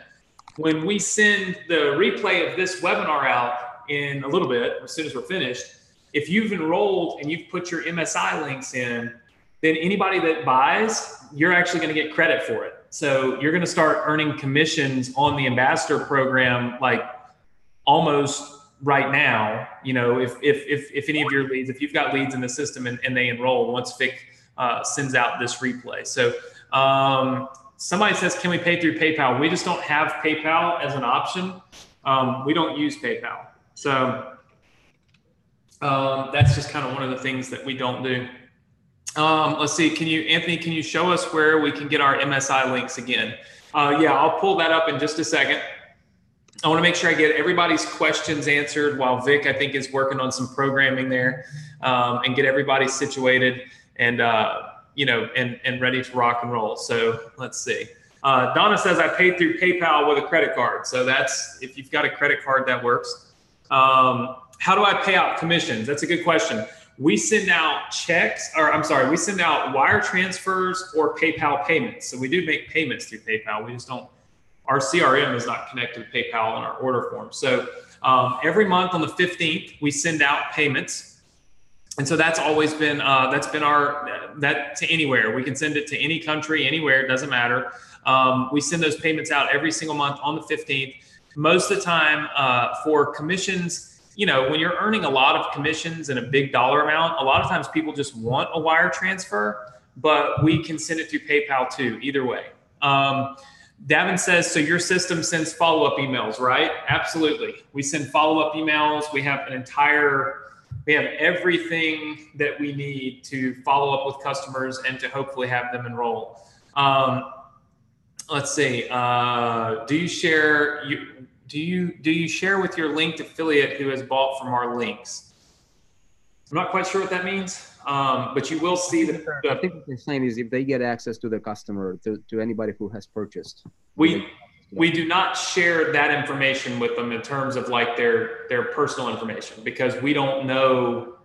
when we send the replay of this webinar out in a little bit, as soon as we're finished, if you've enrolled and you've put your MSI links in, then anybody that buys, you're actually going to get credit for it. So you're going to start earning commissions on the ambassador program, like almost right now. You know, if any of your leads, if you've got leads in the system and they enroll once Vic sends out this replay. So somebody says, can we pay through PayPal? We just don't have PayPal as an option. We don't use PayPal. So that's just kind of one of the things that we don't do. Let's see. Anthony, can you show us where we can get our MSI links again? Yeah, I'll pull that up in just a second. I want to make sure I get everybody's questions answered while Vic, I think, is working on some programming there, and get everybody situated and, you know, and ready to rock and roll. So let's see. Donna says, I paid through PayPal with a credit card. So that's, if you've got a credit card, that works. How do I pay out commissions? That's a good question. We send out checks, or I'm sorry, we send out wire transfers or PayPal payments. So we do make payments through PayPal. We just don't, our CRM is not connected to PayPal in our order form. So every month on the 15th, we send out payments. And so that's always been, that's been that to anywhere. We can send it to any country, anywhere, it doesn't matter. We send those payments out every single month on the 15th. Most of the time for commissions, you know, when you're earning a lot of commissions and a big dollar amount, a lot of times people just want a wire transfer, but we can send it through PayPal too, either way. Davin says, so your system sends follow-up emails, right? Absolutely. We send follow-up emails. We have everything that we need to follow up with customers and to hopefully have them enroll. Let's see. Do you share with your linked affiliate who has bought from our links? I'm not quite sure what that means, but you will see that. I think what they're saying is if they get access to the customer, to anybody who has purchased. We do not share that information with them in terms of like their personal information, because we don't know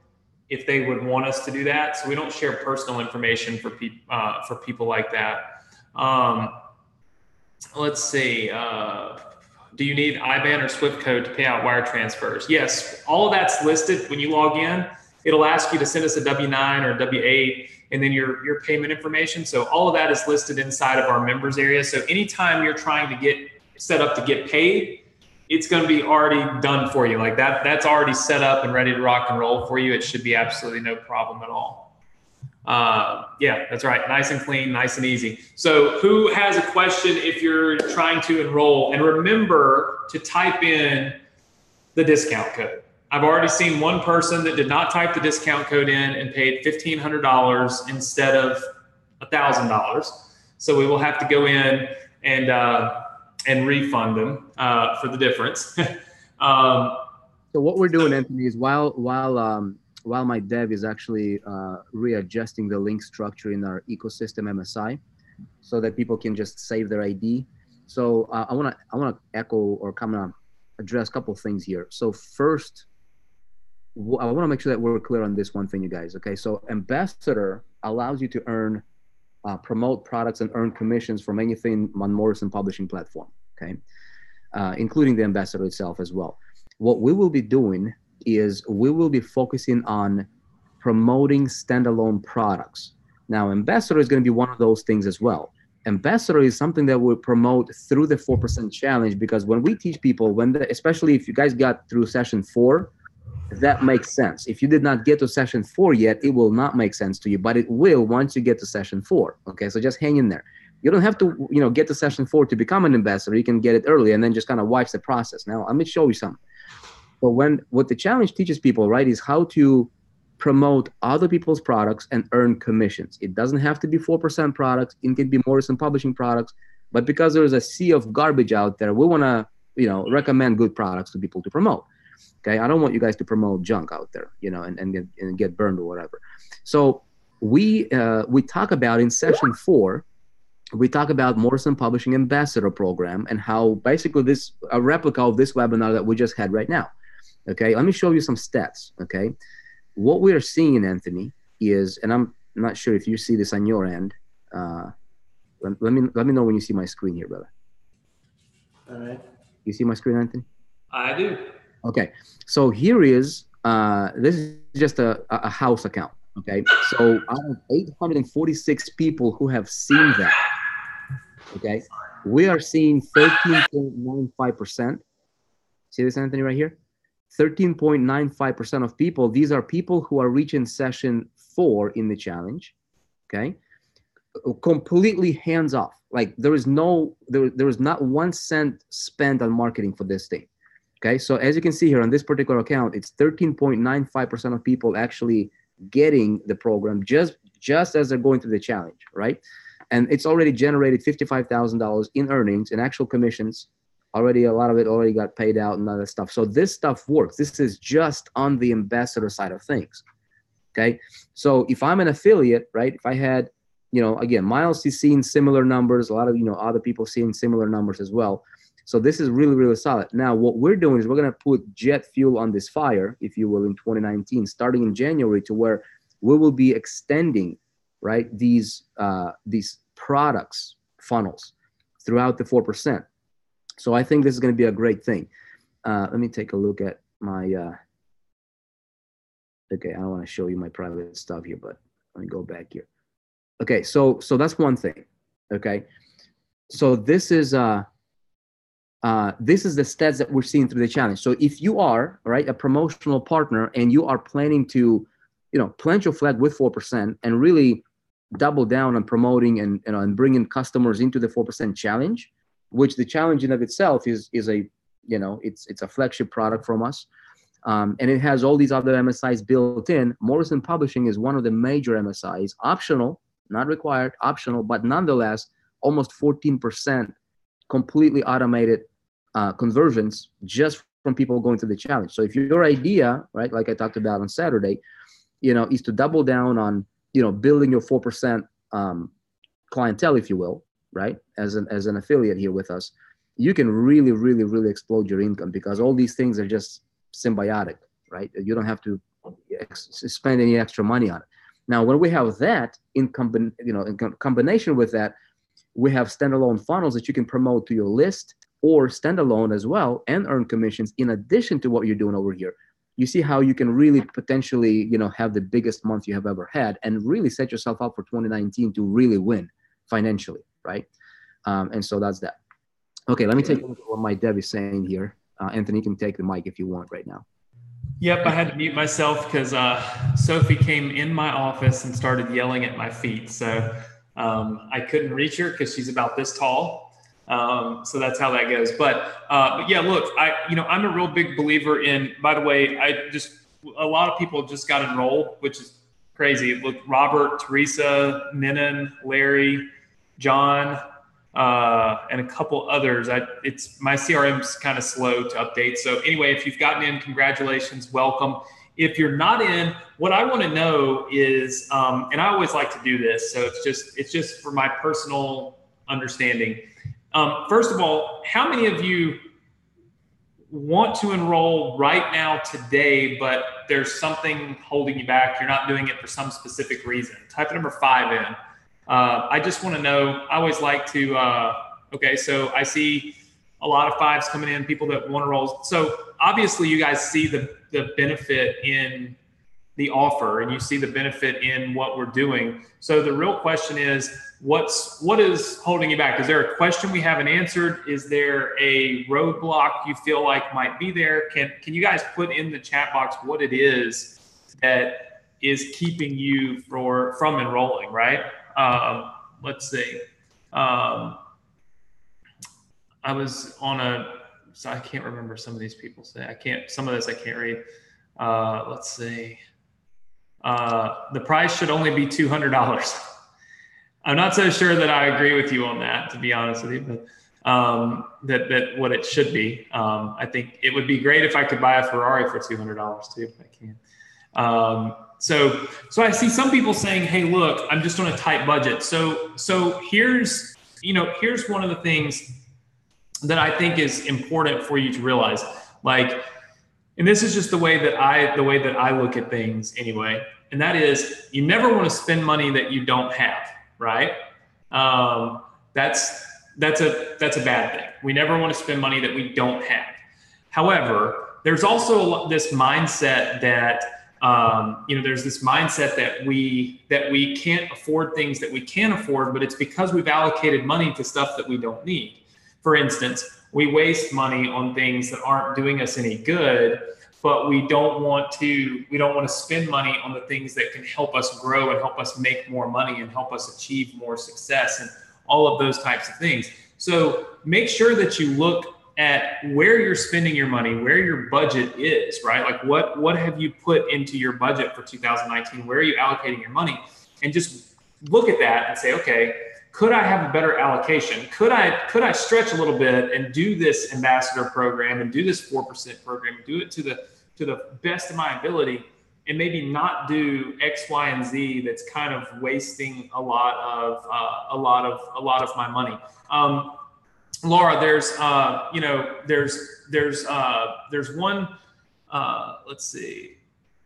if they would want us to do that. So we don't share personal information for people like that. Let's see. Do you need IBAN or SWIFT code to pay out wire transfers? Yes, all of that's listed when you log in. It'll ask you to send us a W-9 or a W-8 and then your payment information. So all of that is listed inside of our members area. So anytime you're trying to get set up to get paid, it's going to be already done for you. Like that's already set up and ready to rock and roll for you. It should be absolutely no problem at all. Yeah, that's right. Nice and clean, nice and easy. So who has a question if you're trying to enroll? And remember to type in the discount code. I've already seen one person that did not type the discount code in and paid $1,500 instead of $1,000. So we will have to go in and refund them for the difference. So what we're doing, Anthony, is while my dev is actually readjusting the link structure in our ecosystem MSI, so that people can just save their ID. So I want to echo or kind of address a couple of things here. So first, I want to make sure that we're clear on this one thing, you guys. Okay, so Ambassador allows you to earn, promote products and earn commissions from anything on Morrison Publishing platform. Okay, including the Ambassador itself as well. What we will be doing is we will be focusing on promoting standalone products. Now, Ambassador is going to be one of those things as well. Ambassador is something that we promote through the 4% challenge, because when we teach people, especially if you guys got through session 4, that makes sense. If you did not get to session 4 yet, it will not make sense to you, but it will once you get to session 4. Okay, so just hang in there. You don't have to, get to session 4 to become an ambassador. You can get it early and then just kind of watch the process. Now, let me show you something. But what the challenge teaches people, right, is how to promote other people's products and earn commissions. It doesn't have to be 4% products. It can be Morrison Publishing products. But because there's a sea of garbage out there, we want to, recommend good products to people to promote. Okay, I don't want you guys to promote junk out there, and get burned or whatever. So we talk about in session 4, we talk about Morrison Publishing Ambassador Program and how basically a replica of this webinar that we just had right now. Okay, let me show you some stats. Okay, what we are seeing, Anthony, is, and I'm not sure if you see this on your end. Let me know when you see my screen here, brother. All right. You see my screen, Anthony? I do. Okay. So here is, this is just a house account. Okay. So out of 846 people who have seen that, okay, we are seeing 13.95%. See this, Anthony, right here? 13.95% of people. These are people who are reaching session 4 in the challenge. Okay. Completely hands off. Like there is not 1 cent spent on marketing for this thing. Okay. So as you can see here on this particular account, it's 13.95% of people actually getting the program just as they're going through the challenge, right? And it's already generated $55,000 in earnings and actual commissions. Already, a lot of it already got paid out and other stuff. So this stuff works. This is just on the ambassador side of things. Okay. So if I'm an affiliate, right? If I had, again, Miles is seeing similar numbers, a lot of, other people seeing similar numbers as well. So this is really, really solid. Now, what we're doing is we're going to put jet fuel on this fire, if you will, in 2019, starting in January, to where we will be extending, right, these products funnels throughout the 4%. So I think this is going to be a great thing. Let me take a look at my, okay, I don't want to show you my private stuff here, but let me go back here. Okay, so that's one thing. Okay, so this is the stats that we're seeing through the challenge. So if you are, right, a promotional partner and you are planning to, plant your flag with 4% and really double down on promoting and bringing customers into the 4% challenge, which the challenge in of itself is a, it's a flagship product from us. And it has all these other MSIs built in. Morrison Publishing is one of the major MSIs, optional, not required, optional, but nonetheless, almost 14% completely automated conversions just from people going through the challenge. So if your idea, right, like I talked about on Saturday, is to double down on, building your 4% clientele, if you will, right, as an affiliate here with us, you can really, really, really explode your income because all these things are just symbiotic, right? You don't have to spend any extra money on it. Now, when we have that in combination with that, we have standalone funnels that you can promote to your list or standalone as well and earn commissions in addition to what you're doing over here. You see how you can really potentially, have the biggest month you have ever had and really set yourself up for 2019 to really win financially, right? And so that's that. Okay, let me take a look at what my dev is saying here. Anthony, you can take the mic if you want right now. Yep, I had to mute myself because Sophie came in my office and started yelling at my feet. So I couldn't reach her because she's about this tall. So that's how that goes. But yeah, look, I'm a real big believer in, by the way, a lot of people just got enrolled, which is crazy. Look, Robert, Teresa, Ninan, Larry, John, and a couple others. My CRM's kind of slow to update. So anyway, if you've gotten in, congratulations, welcome. If you're not in, what I want to know is, and I always like to do this, so it's just for my personal understanding. First of all, how many of you want to enroll right now today, but there's something holding you back? You're not doing it for some specific reason. Type number 5 in. I just want to know, I always like to, okay, so I see a lot of 5s coming in, people that want to roll. So obviously you guys see the benefit in the offer and you see the benefit in what we're doing. So the real question is, what is holding you back? Is there a question we haven't answered? Is there a roadblock you feel like might be there? Can you guys put in the chat box what it is that is keeping you from enrolling, right? Let's see. I was on so I can't remember some of these people say, some of this I can't read. Let's see. The price should only be $200. I'm not so sure that I agree with you on that, to be honest with you, but that what it should be. I think it would be great if I could buy a Ferrari for $200 too, if I can. So I see some people saying, hey, look, I'm just on a tight budget. So here's one of the things that I think is important for you to realize, and this is just the way that I look at things anyway. And that is, you never want to spend money that you don't have, right? That's that's a bad thing. We never want to spend money that we don't have. However, there's also this mindset that there's this mindset that we can't afford things that we can afford, but it's because we've allocated money to stuff that we don't need. For instance, we waste money on things that aren't doing us any good, but we don't want to spend money on the things that can help us grow and help us make more money and help us achieve more success and all of those types of things. So make sure that you look at where you're spending your money, where your budget is, right? Like what have you put into your budget for 2019? Where are you allocating your money? And just look at that and say, okay, could I have a better allocation? Could I stretch a little bit and do this ambassador program and do this 4% program, do it to the best of my ability, and maybe not do X, Y, and Z that's kind of wasting a lot of my money. Laura, there's one. Let's see.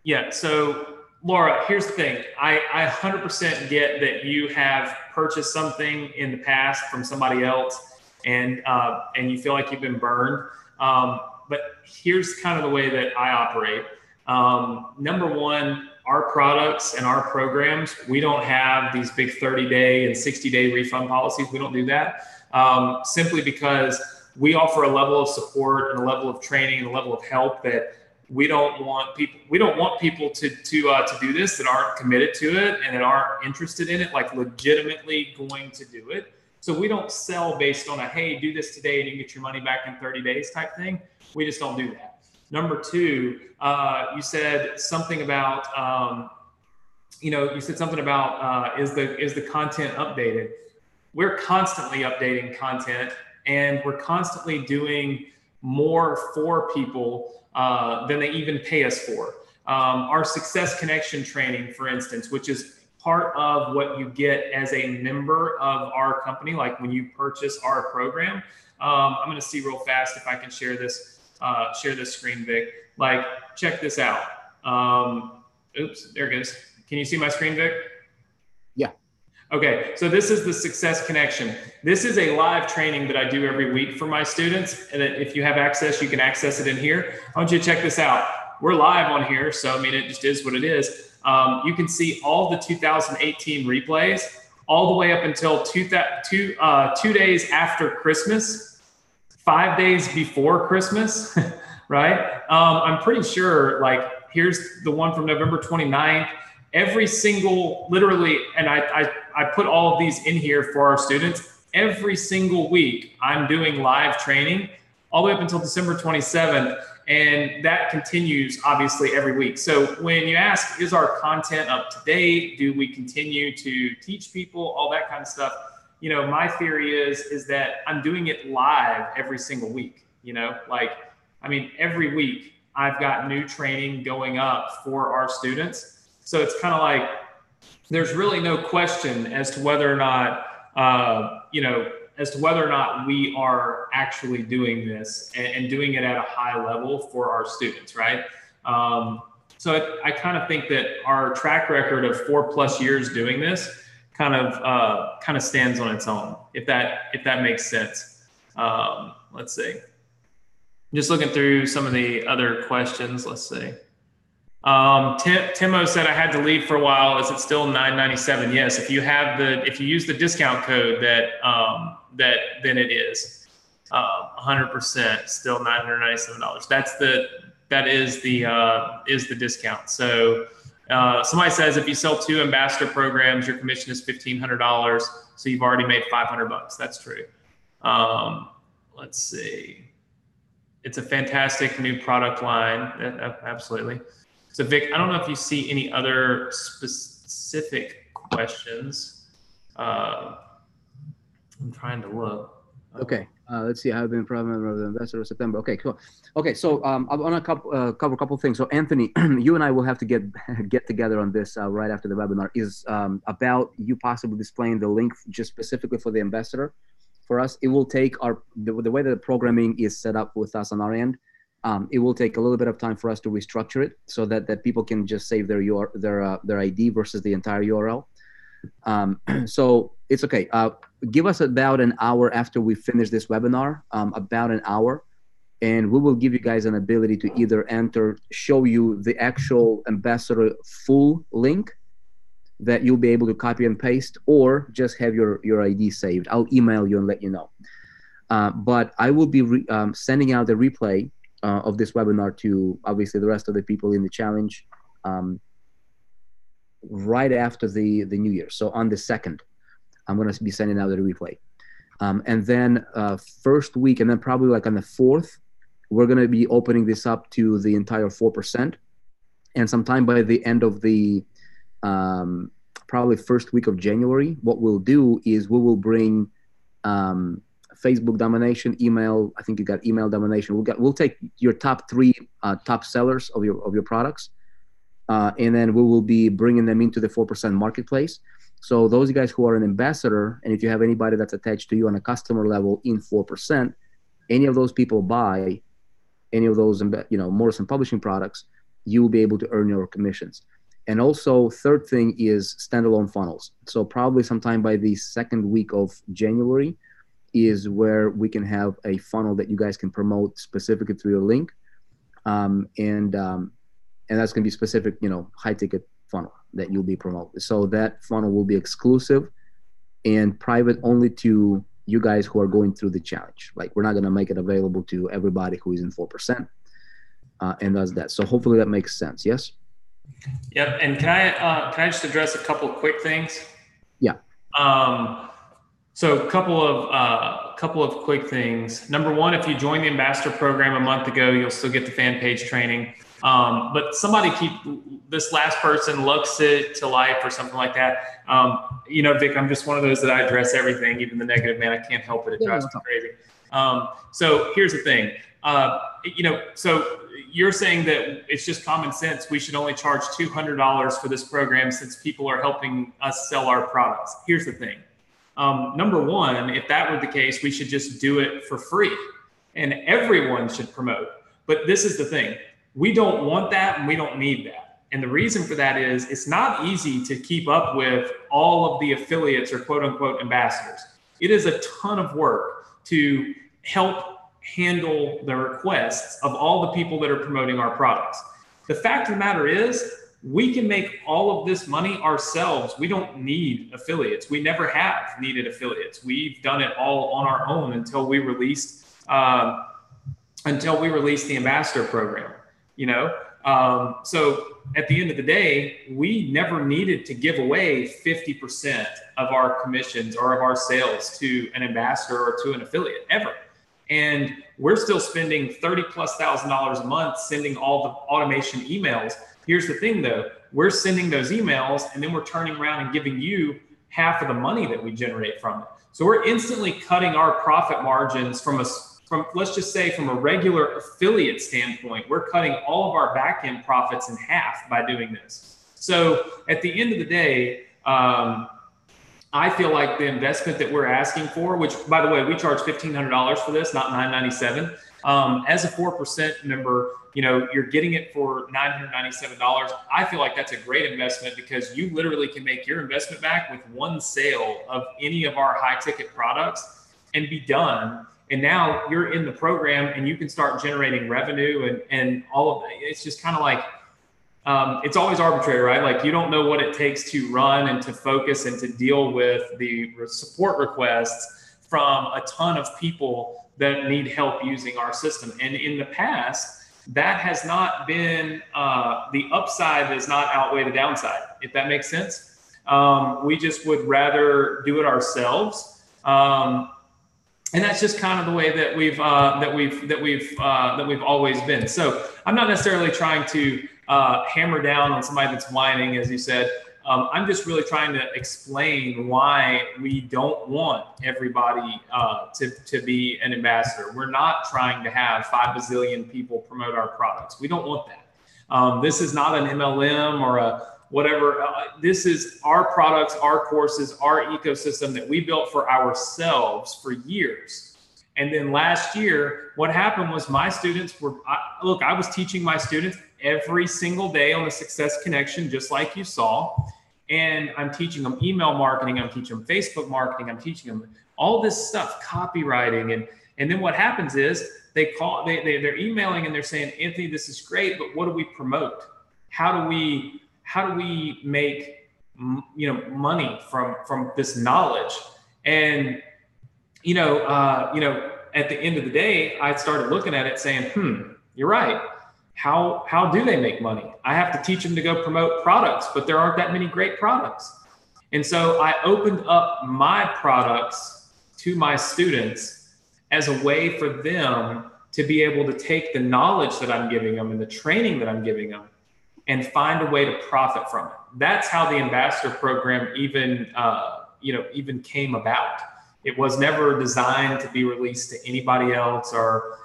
Yeah. So Laura, here's the thing. I 100% get that you have purchased something in the past from somebody else, and you feel like you've been burned. But here's kind of the way that I operate. Number one, our products and our programs, we don't have these big 30-day and 60-day refund policies. We don't do that. Simply because we offer a level of support and a level of training and a level of help that we don't want people to do this that aren't committed to it and that aren't interested in it, like legitimately going to do it. So we don't sell based on hey, do this today and you get your money back in 30 days type thing. We just don't do that. Number two, you said something about, is the content updated? We're constantly updating content, and we're constantly doing more for people than they even pay us for. Our Success Connection training, for instance, which is part of what you get as a member of our company, like when you purchase our program. I'm going to see real fast if I can share this screen, Vic. Like, check this out. Oops, there it goes. Can you see my screen, Vic? Yeah. Okay, so this is the Success Connection. This is a live training that I do every week for my students. And if you have access, you can access it in here. I want you to check this out. We're live on here, so I mean, it just is what it is. You can see all the 2018 replays all the way up until 2 days after Christmas, 5 days before Christmas, right? I'm pretty sure, like, here's the one from November 29th. Every single, literally, and I put all of these in here for our students. Every single week, I'm doing live training all the way up until December 27th. And that continues, obviously, every week. So when you ask, is our content up to date? Do we continue to teach people? All that kind of stuff. You know, my theory is that I'm doing it live every single week. You know, like, I mean, every week I've got new training going up for our students. So it's kind of like, there's really no question as to whether or not, we are actually doing this and doing it at a high level for our students, right? So I kind of think that our track record of 4+ years doing this kind of stands on its own, if that makes sense. Let's see. Just looking through some of the other questions. Let's see. Timo said I had to leave for a while. Is it still $9.97? Yes. If you use the discount code then it is 100% still $997. That is the discount. So somebody says if you sell 2 ambassador programs, your commission is $1,500. So you've already made $500. That's true. Let's see. It's a fantastic new product line. Absolutely. So Vic, I don't know if you see any other specific questions. I'm trying to look. Okay, let's see. I've been problem of the investor of September. Okay, cool. Okay, so I want to cover a couple things. So Anthony, you and I will have to get together on this right after the webinar. Is about you possibly displaying the link just specifically for the ambassador. For us, it will take the way that the programming is set up with us on our end. It will take a little bit of time for us to restructure it so that people can just save their ID versus the entire URL. So it's okay. give us about an hour after we finish this webinar, about an hour, and we will give you guys an ability to either show you the actual ambassador full link that you'll be able to copy and paste, or just have your ID saved. I'll email you and let you know. But I will be sending out the replay of this webinar to obviously the rest of the people in the challenge right after the New Year. So on the 2nd, I'm going to be sending out the replay. And then first week, and then probably like on the 4th, we're going to be opening this up to the entire 4%. And sometime by the end of the probably first week of January, what we'll do is we will bring Facebook domination, email. I think you got email domination. We'll take your top 3 top sellers of your products, and then we will be bringing them into the 4% marketplace. So those guys who are an ambassador, and if you have anybody that's attached to you on a customer level in 4%, any of those people buy any of those, Morrison Publishing products, you will be able to earn your commissions. And also, third thing is standalone funnels. So probably sometime by the 2nd week of January is where we can have a funnel that you guys can promote specifically through your link. And that's going to be specific, high ticket funnel that you'll be promoting. So that funnel will be exclusive and private only to you guys who are going through the challenge. Like, we're not going to make it available to everybody who is in 4%, and does that. So hopefully that makes sense. Yes. Yep. And can I just address a couple of quick things? Yeah. So a couple of quick things. Number one, if you joined the ambassador program a month ago, you'll still get the fan page training. But this last person looks it to life or something like that. Vic, I'm just one of those that I address everything, even the negative, man. I can't help it. It drives me crazy. So here's the thing. So you're saying that it's just common sense. We should only charge $200 for this program since people are helping us sell our products. Here's the thing. Number one, if that were the case, we should just do it for free and everyone should promote. But this is the thing. We don't want that and we don't need that. And the reason for that is it's not easy to keep up with all of the affiliates or quote unquote ambassadors. It is a ton of work to help handle the requests of all the people that are promoting our products. The fact of the matter is we can make all of this money ourselves. We don't need affiliates. We never have needed affiliates. We've done it all on our own until we released the ambassador program. So at the end of the day, we never needed to give away 50% of our commissions or of our sales to an ambassador or to an affiliate ever. And we're still spending $30,000+ a month sending all the automation emails. Here's the thing though, we're sending those emails and then we're turning around and giving you half of the money that we generate from it. So we're instantly cutting our profit margins from let's just say from a regular affiliate standpoint, we're cutting all of our back end profits in half by doing this. So at the end of the day, I feel like the investment that we're asking for, which by the way, we charge $1,500 for this, not $997. As a 4% member, you're getting it for $997. I feel like that's a great investment because you literally can make your investment back with one sale of any of our high ticket products and be done. And now you're in the program and you can start generating revenue and all of that. It's just kind of like, it's always arbitrary, right? Like you don't know what it takes to run and to focus and to deal with the support requests from a ton of people that need help using our system. And in the past, that has not been, the upside does not outweigh the downside, if that makes sense. We just would rather do it ourselves. And that's just kind of the way that we've always been. So I'm not necessarily trying to hammer down on somebody that's whining, as you said. I'm just really trying to explain why we don't want everybody to be an ambassador. We're not trying to have 5 bazillion people promote our products. We don't want that. This is not an MLM or a whatever. This is our products, our courses, our ecosystem that we built for ourselves for years. And then last year, what happened was my students were, I was teaching my students every single day on the Success Connection, just like you saw. and I'm teaching them email marketing, I'm teaching them Facebook marketing, I'm teaching them all this stuff, copywriting. And then what happens is they're emailing and they're saying, Anthony, this is great, but what do we promote? How do we make, money from this knowledge? And, at the end of the day, I started looking at it saying, you're right. How do they make money? I have to teach them to go promote products, but there aren't that many great products. And so I opened up my products to my students as a way for them to be able to take the knowledge that I'm giving them and the training that I'm giving them and find a way to profit from it. That's how the ambassador program even came about. It was never designed to be released to anybody else or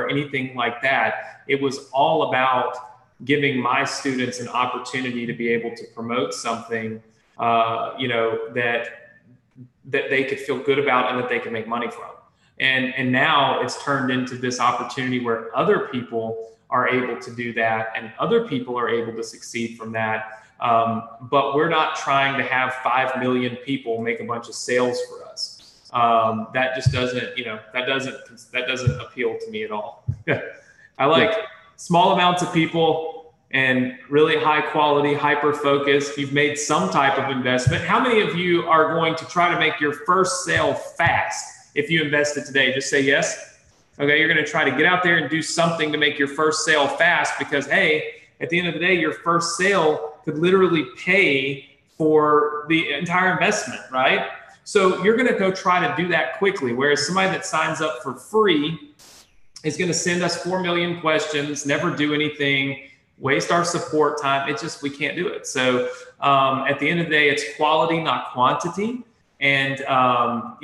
anything like that. It was all about giving my students an opportunity to be able to promote something, that they could feel good about and that they could make money from. And now it's turned into this opportunity where other people are able to do that and other people are able to succeed from that. But we're not trying to have 5 million people make a bunch of sales for us. That just doesn't, that doesn't appeal to me at all. I like small amounts of people and really high quality, hyper focused. You've made some type of investment. How many of you are going to try to make your first sale fast? If you invested today, just say yes. Okay, you're going to try to get out there and do something to make your first sale fast because, hey, at the end of the day, your first sale could literally pay for the entire investment, right? So you're going to go try to do that quickly, whereas somebody that signs up for free is going to send us 4 million questions, never do anything, waste our support time. It's just, we can't do it. So at the end of the day, it's quality, not quantity. And, and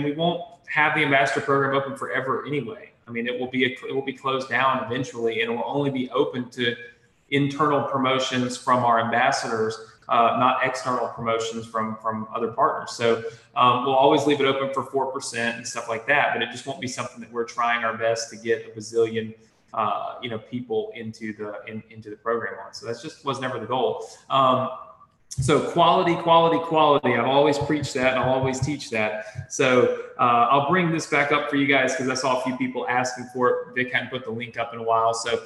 we won't have the ambassador program open forever anyway. I mean, it will be closed down eventually, and it will only be open to internal promotions from our ambassadors, not external promotions from other partners. So we'll always leave it open for 4% and stuff like that, but it just won't be something that we're trying our best to get a bazillion, people into the program on. So that's just was never the goal. So quality. I've always preached that and I'll always teach that. So I'll bring this back up for you guys because I saw a few people asking for it. They hadn't put the link up in a while. So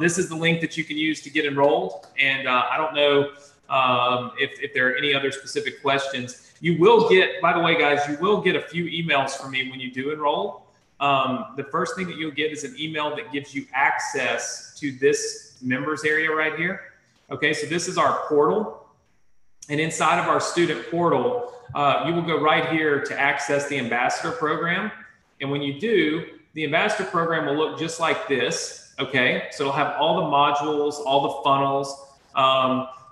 this is the link that you can use to get enrolled. And I don't know if there are any other specific questions. You will get, by the way, guys, you will get a few emails from me when you do enroll. The first thing that you'll get is an email that gives you access to this members area right here. Okay, so this is our portal. And inside of our student portal, you will go right here to access the ambassador program. And when you do, the ambassador program will look just like this. Okay, so it'll have all the modules, all the funnels.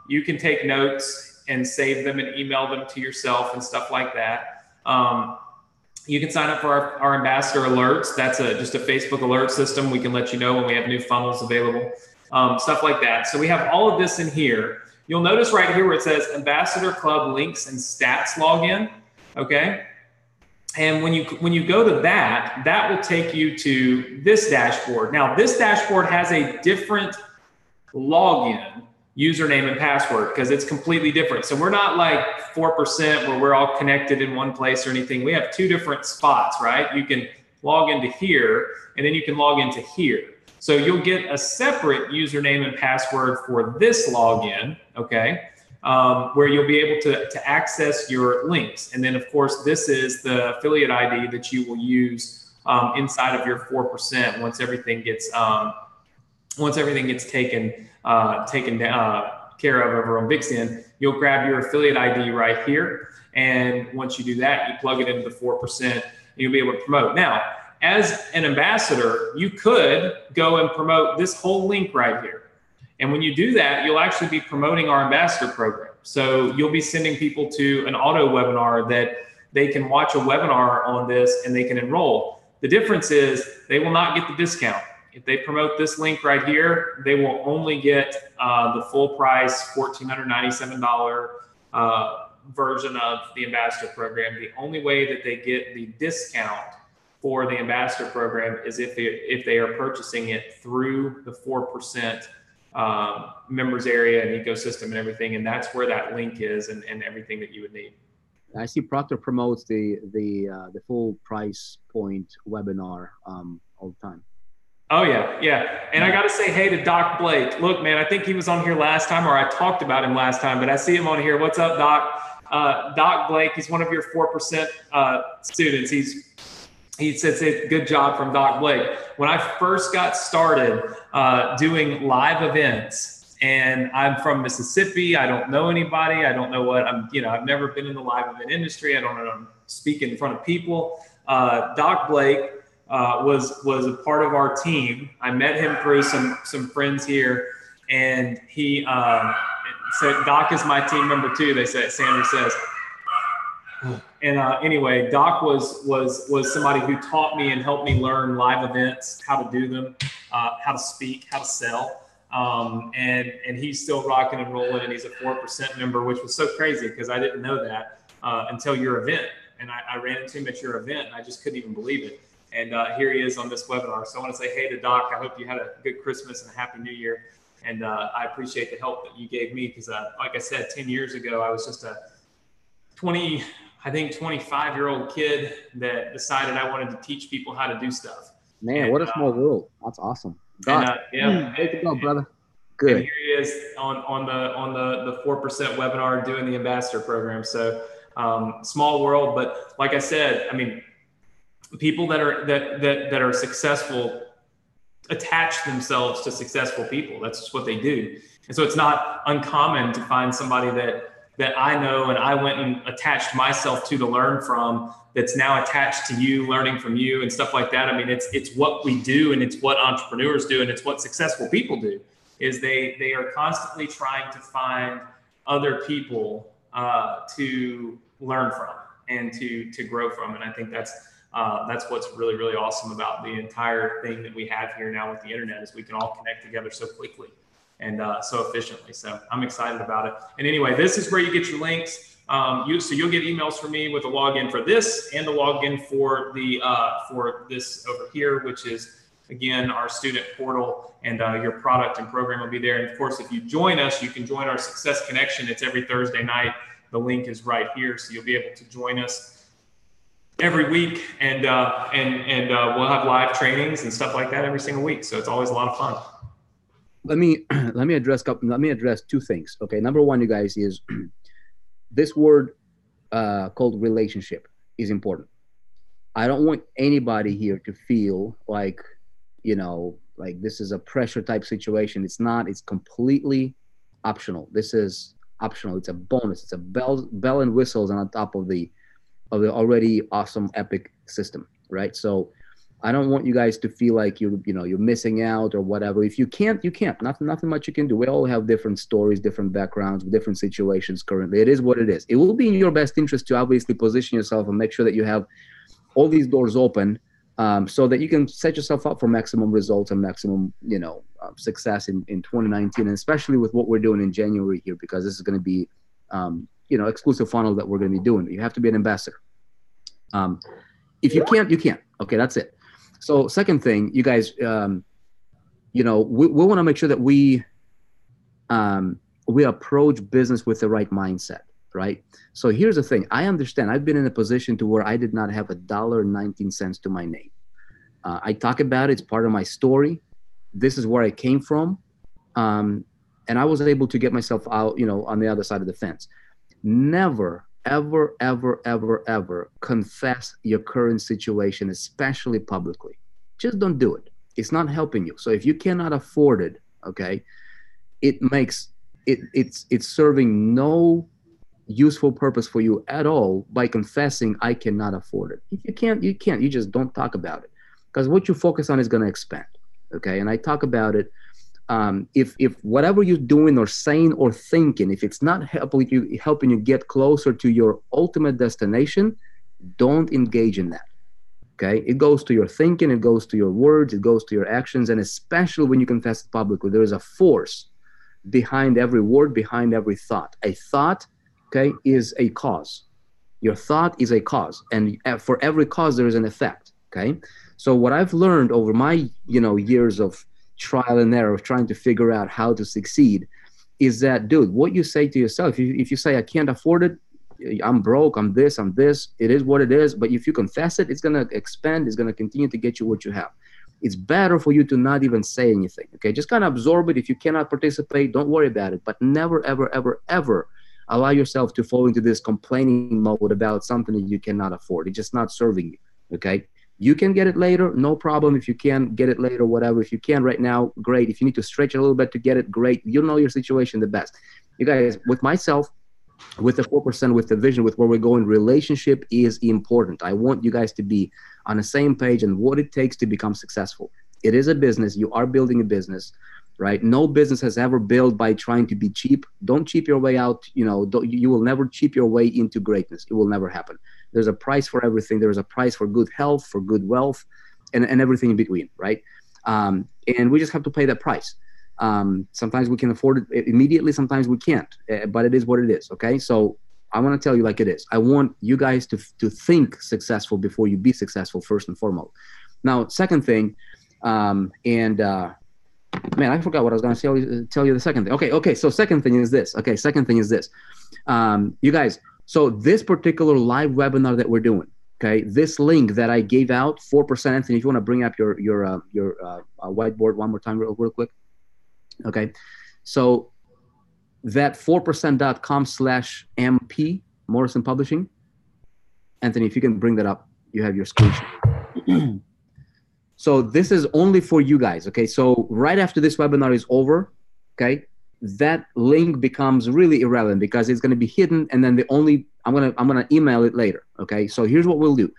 You can take notes and save them and email them to yourself and stuff like that. You can sign up for our ambassador alerts. That's just a Facebook alert system. We can let you know when we have new funnels available, stuff like that. So we have all of this in here. You'll notice right here where it says Ambassador Club links and stats login. Okay. And when you go to that, that will take you to this dashboard. Now, this dashboard has a different login, username and password, because it's completely different. So we're not like 4% where we're all connected in one place or anything. We have two different spots, right? You can log into here and then you can log into here. So you'll get a separate username and password for this login, okay, where you'll be able to access your links. And then, of course, this is the affiliate ID that you will use inside of your 4% once everything gets taken care of over on Vixen. You'll grab your affiliate ID right here, and once you do that, you plug it into the 4%, and you'll be able to promote. Now, as an ambassador, you could go and promote this whole link right here. And when you do that, you'll actually be promoting our ambassador program. So you'll be sending people to an auto webinar that they can watch a webinar on this and they can enroll. The difference is they will not get the discount. If they promote this link right here, they will only get the full price $1,497 version of the ambassador program. The only way that they get the discount for the ambassador program is if they are purchasing it through the 4% members area and ecosystem and everything. And that's where that link is and everything that you would need. I see Proctor promotes the full price point webinar all the time. Oh yeah, yeah. And I got to say hey to Doc Blake. Look, man, I think he was on here last time, or I talked about him last time, but I see him on here. What's up, Doc? Doc Blake, he's one of your 4% students. He says, good job from Doc Blake. When I first got started doing live events, and I'm from Mississippi, I don't know anybody. I don't know what I've never been in the live event industry. I don't know how to speak in front of people. Doc Blake was a part of our team. I met him through some friends here, and he said, Doc is my team member too, Sandra says. And anyway, Doc was somebody who taught me and helped me learn live events, how to do them, how to speak, how to sell. And he's still rocking and rolling, and he's a 4% member, which was so crazy because I didn't know that until your event. And I ran into him at your event, and I just couldn't even believe it. And here he is on this webinar. So I want to say hey to Doc. I hope you had a good Christmas and a happy New Year. And I appreciate the help that you gave me because, like I said, 10 years ago, I was just a 25-year-old kid that decided I wanted to teach people how to do stuff. Man, what a small world. That's awesome. Doc, yeah. Way to go, brother. Good. And here he is on the 4% webinar doing the ambassador program. So small world, but like I said, I mean, people that are successful attach themselves to successful people. That's just what they do. And so it's not uncommon to find somebody that I know and I went and attached myself to learn from, that's now attached to you, learning from you and stuff like that. I mean, it's what we do, and it's what entrepreneurs do, and it's what successful people do, is they are constantly trying to find other people to learn from and to grow from. And I think that's what's really, really awesome about the entire thing that we have here now with the internet, is we can all connect together so quickly and so efficiently. So I'm excited about it. And anyway, this is where you get your links. So you'll get emails from me with a login for this and the login for for this over here, which is, again, our student portal, and your product and program will be there. And of course, if you join us, you can join our Success Connection. It's every Thursday night. The link is right here. So you'll be able to join us every week, and we'll have live trainings and stuff like that every single week. So it's always a lot of fun. Let me address two things. Okay, number one, you guys, is this word called relationship is important. I don't want anybody here to feel like, like this is a pressure type situation. It's not. It's completely optional. This is optional. It's a bonus. It's a bell and whistles on top of the already awesome epic system, right? So I don't want you guys to feel like you're missing out or whatever. If you can't, you can't. Nothing much you can do. We all have different stories, different backgrounds, different situations currently. It is what it is. It will be in your best interest to obviously position yourself and make sure that you have all these doors open, so that you can set yourself up for maximum results and maximum, success in 2019, and especially with what we're doing in January here, because this is going to be, exclusive funnel that we're going to be doing. You have to be an ambassador. If you can't, you can't. Okay, that's it. So second thing, you guys, we want to make sure that we approach business with the right mindset, right? So here's the thing. I understand. I've been in a position to where I did not have $1.19 to my name. I talk about it. It's part of my story. This is where I came from. And I was able to get myself out, on the other side of the fence. Never, ever, ever, ever, ever confess your current situation, especially publicly. Just don't do it. It's not helping you. So if you cannot afford it, okay, it's serving no useful purpose for you at all by confessing I cannot afford it. If you can't, you can't. You just don't talk about it, because what you focus on is going to expand. Okay, and I talk about it. If whatever you're doing or saying or thinking, if it's not helping you get closer to your ultimate destination, don't engage in that. Okay, it goes to your thinking, it goes to your words, it goes to your actions, and especially when you confess it publicly, there is a force behind every word, behind every thought. A thought, okay, is a cause. Your thought is a cause, and for every cause there is an effect. Okay, so what I've learned over my years of trial and error of trying to figure out how to succeed is that, dude, what you say to yourself, if you say, I can't afford it, I'm broke, I'm this, it is what it is. But if you confess it, it's going to expand. It's going to continue to get you what you have. It's better for you to not even say anything. Okay. Just kind of absorb it. If you cannot participate, don't worry about it, but never, ever, ever, ever allow yourself to fall into this complaining mode about something that you cannot afford. It's just not serving you. Okay. You can get it later. No problem. If you can get it later, whatever. If you can right now, great. If you need to stretch a little bit to get it, great. You know your situation the best. You guys, with myself, with the 4%, with the vision, with where we're going, relationship is important. I want you guys to be on the same page and what it takes to become successful. It is a business. You are building a business, right? No business has ever built by trying to be cheap. Don't cheap your way out. You know, you will never cheap your way into greatness. It will never happen. There's a price for everything. There's a price for good health, for good wealth, and everything in between, right? And we just have to pay that price. Sometimes we can afford it immediately. Sometimes we can't, but it is what it is. Okay. So I want to tell you like it is. I want you guys to think successful before you be successful, first and foremost. Now, second thing, man, I forgot what I was going to tell you the second thing. Okay. So second thing is this. You guys, so this particular live webinar that we're doing, okay, this link that I gave out, 4%, Anthony, if you want to bring up your whiteboard one more time real quick. Okay, so that 4%.com/MP, Morrison Publishing. Anthony, if you can bring that up, you have your screenshot. So this is only for you guys, okay? So right after this webinar is over, okay, that link becomes really irrelevant because it's going to be hidden, and then I'm gonna email it later, okay? So here's what we'll do.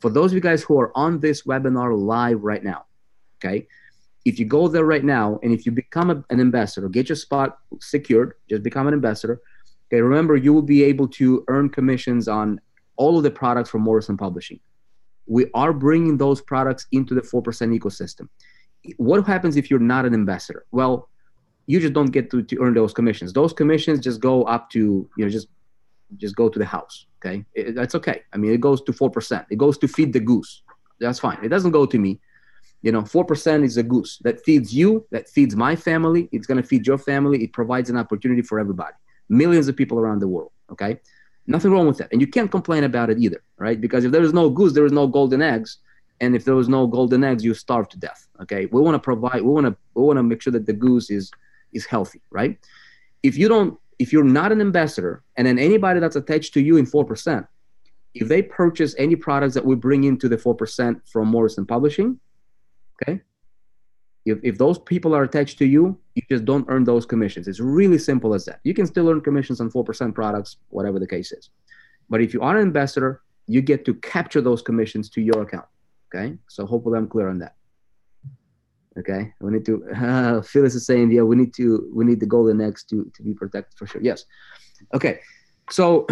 For those of you guys who are on this webinar live right now, okay, if you go there right now and if you become an ambassador, get your spot secured, just become an ambassador. Okay, remember, you will be able to earn commissions on all of the products from Morrison Publishing. We are bringing those products into the 4% ecosystem. What happens if you're not an ambassador? Well, you just don't get to earn those commissions. Those commissions just go up to, just go to the house, okay? That's okay. I mean, it goes to 4%. It goes to feed the goose. That's fine. It doesn't go to me. 4% is a goose that feeds you, that feeds my family. It's going to feed your family. It provides an opportunity for everybody, millions of people around the world. Okay. Nothing wrong with that. And you can't complain about it either, right? Because if there is no goose, there is no golden eggs. And if there was no golden eggs, you starve to death. Okay. We want to provide, we want to make sure that the goose is healthy, right? If you're not an ambassador, and then anybody that's attached to you in 4%, if they purchase any products that we bring into the 4% from Morrison Publishing, okay, if those people are attached to you, you just don't earn those commissions. It's really simple as that. You can still earn commissions on 4% products, whatever the case is. But if you are an ambassador, you get to capture those commissions to your account. Okay, so hopefully I'm clear on that. Okay, we need to. Phyllis is saying, yeah, we need the golden eggs to be protected for sure. Yes. Okay. So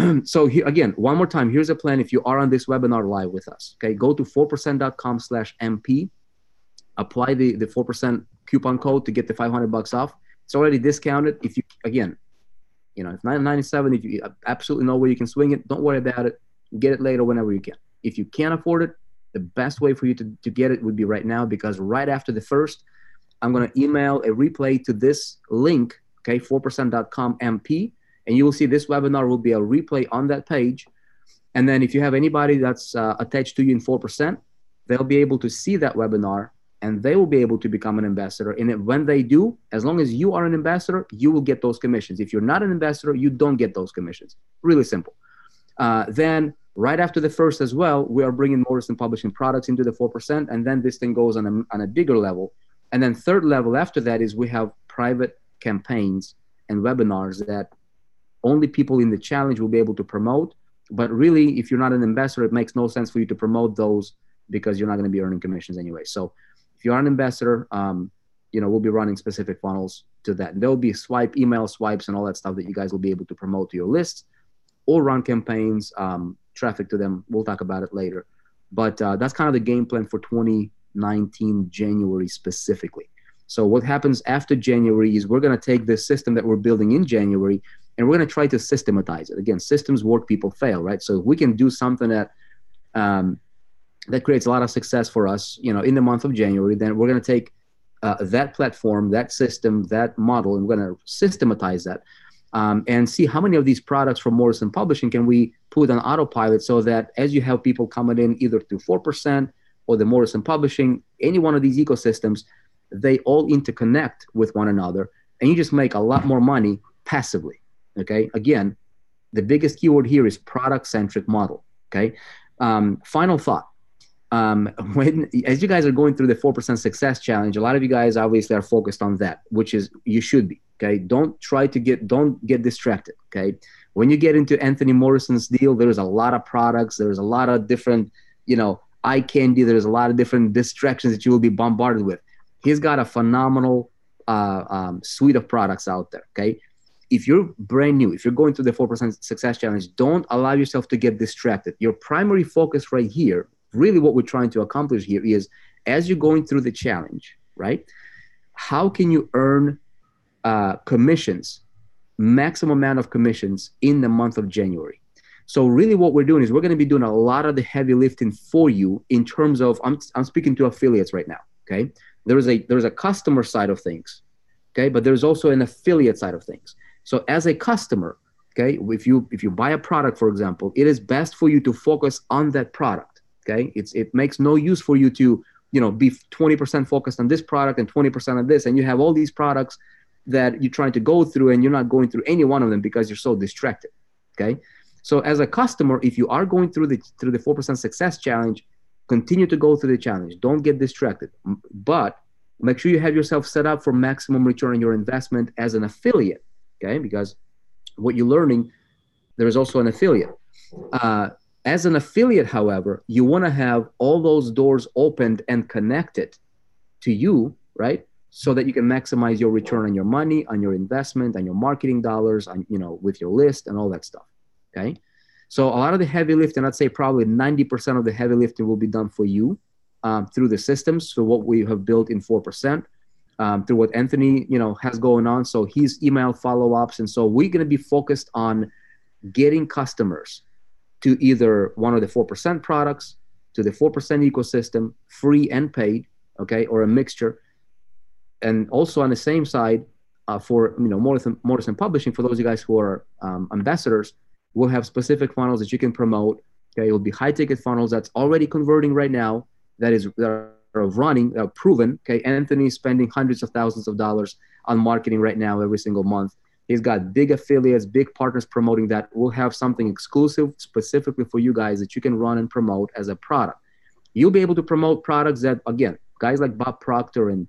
here again, one more time. Here's a plan. If you are on this webinar live with us, okay, go to 4%.com/MP. Apply the 4% coupon code to get the $500 off. It's already discounted. If you, again, if $997, if you absolutely know where you can swing it, don't worry about it. Get it later whenever you can. If you can't afford it, the best way for you to get it would be right now, because right after the first, I'm going to email a replay to this link, okay, 4%.com/MP, and you will see this webinar will be a replay on that page. And then if you have anybody that's attached to you in 4%, they'll be able to see that webinar, and they will be able to become an ambassador. And when they do, as long as you are an ambassador, you will get those commissions. If you're not an ambassador, you don't get those commissions. Really simple. Then right after the first as well, we are bringing Morrison Publishing products into the 4%, and then this thing goes on a bigger level. And then third level after that is we have private campaigns and webinars that only people in the challenge will be able to promote. But really, if you're not an ambassador, it makes no sense for you to promote those because you're not going to be earning commissions anyway. So if you are an ambassador, we'll be running specific funnels to that. And there'll be email swipes and all that stuff that you guys will be able to promote to your lists or run campaigns, traffic to them. We'll talk about it later. But that's kind of the game plan for 2019 January specifically. So what happens after January is we're going to take this system that we're building in January, and we're going to try to systematize it. Again, systems work, people fail, right? So if we can do something that that creates a lot of success for us, in the month of January, then we're going to take that platform, that system, that model, and we're going to systematize that and see how many of these products from Morrison Publishing can we put on autopilot so that as you have people coming in either through 4% or the Morrison Publishing, any one of these ecosystems, they all interconnect with one another, and you just make a lot more money passively. Okay. Again, the biggest keyword here is product-centric model. Okay. Final thought. As you guys are going through the 4% success challenge, a lot of you guys obviously are focused on that, which is you should be. Okay. Don't get distracted. Okay. When you get into Anthony Morrison's deal, there's a lot of products. There's a lot of different, eye candy. There's a lot of different distractions that you will be bombarded with. He's got a phenomenal suite of products out there. Okay. If you're brand new, if you're going through the 4% success challenge, don't allow yourself to get distracted. Your primary focus right here, really what we're trying to accomplish here is, as you're going through the challenge, right? How can you earn commissions, maximum amount of commissions in the month of January? So really what we're doing is we're going to be doing a lot of the heavy lifting for you in terms of, I'm speaking to affiliates right now, okay? There's a customer side of things, okay? But there's also an affiliate side of things. So as a customer, okay, if you buy a product, for example, it is best for you to focus on that product, okay? It makes no use for you to, be 20% focused on this product and 20% on this, and you have all these products that you're trying to go through and you're not going through any one of them because you're so distracted, okay? So as a customer, if you are going through the 4% success challenge, continue to go through the challenge. Don't get distracted, but make sure you have yourself set up for maximum return on your investment as an affiliate, okay? Because what you're learning, there is also an affiliate. As an affiliate, however, you want to have all those doors opened and connected to you, right? So that you can maximize your return on your money, on your investment, on your marketing dollars, on, with your list and all that stuff, okay? So a lot of the heavy lifting, I'd say probably 90% of the heavy lifting will be done for you through the systems. So what we have built in 4%, through what Anthony, has going on. So his email follow-ups. And so we're going to be focused on getting customers to either one of the 4% products, to the 4% ecosystem, free and paid, okay, or a mixture. And also on the same side, for Morrison Publishing, for those of you guys who are ambassadors, we'll have specific funnels that you can promote. Okay, it will be high-ticket funnels that's already converting right now, that are running, that are proven. Okay, Anthony's spending hundreds of thousands of dollars on marketing right now every single month. He's got big affiliates, big partners promoting that. We'll have something exclusive specifically for you guys that you can run and promote as a product. You'll be able to promote products that, again, guys like Bob Proctor and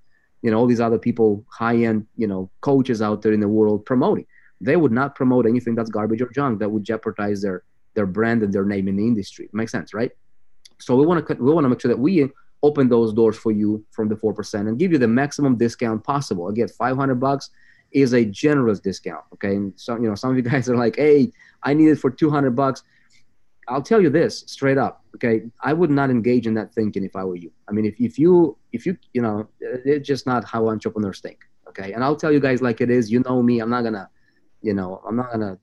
all these other people, high-end, coaches out there in the world promoting. They would not promote anything that's garbage or junk that would jeopardize their brand and their name in the industry. Makes sense, right? So we want to make sure that we open those doors for you from the 4% and give you the maximum discount possible. Again, $500 is a generous discount. Okay, and so some of you guys are like, "Hey, I need it for $200." I'll tell you this straight up. Okay, I would not engage in that thinking if I were you. I mean, if you it's just not how entrepreneurs think. Okay, and I'll tell you guys like it is. You know me. I'm not gonna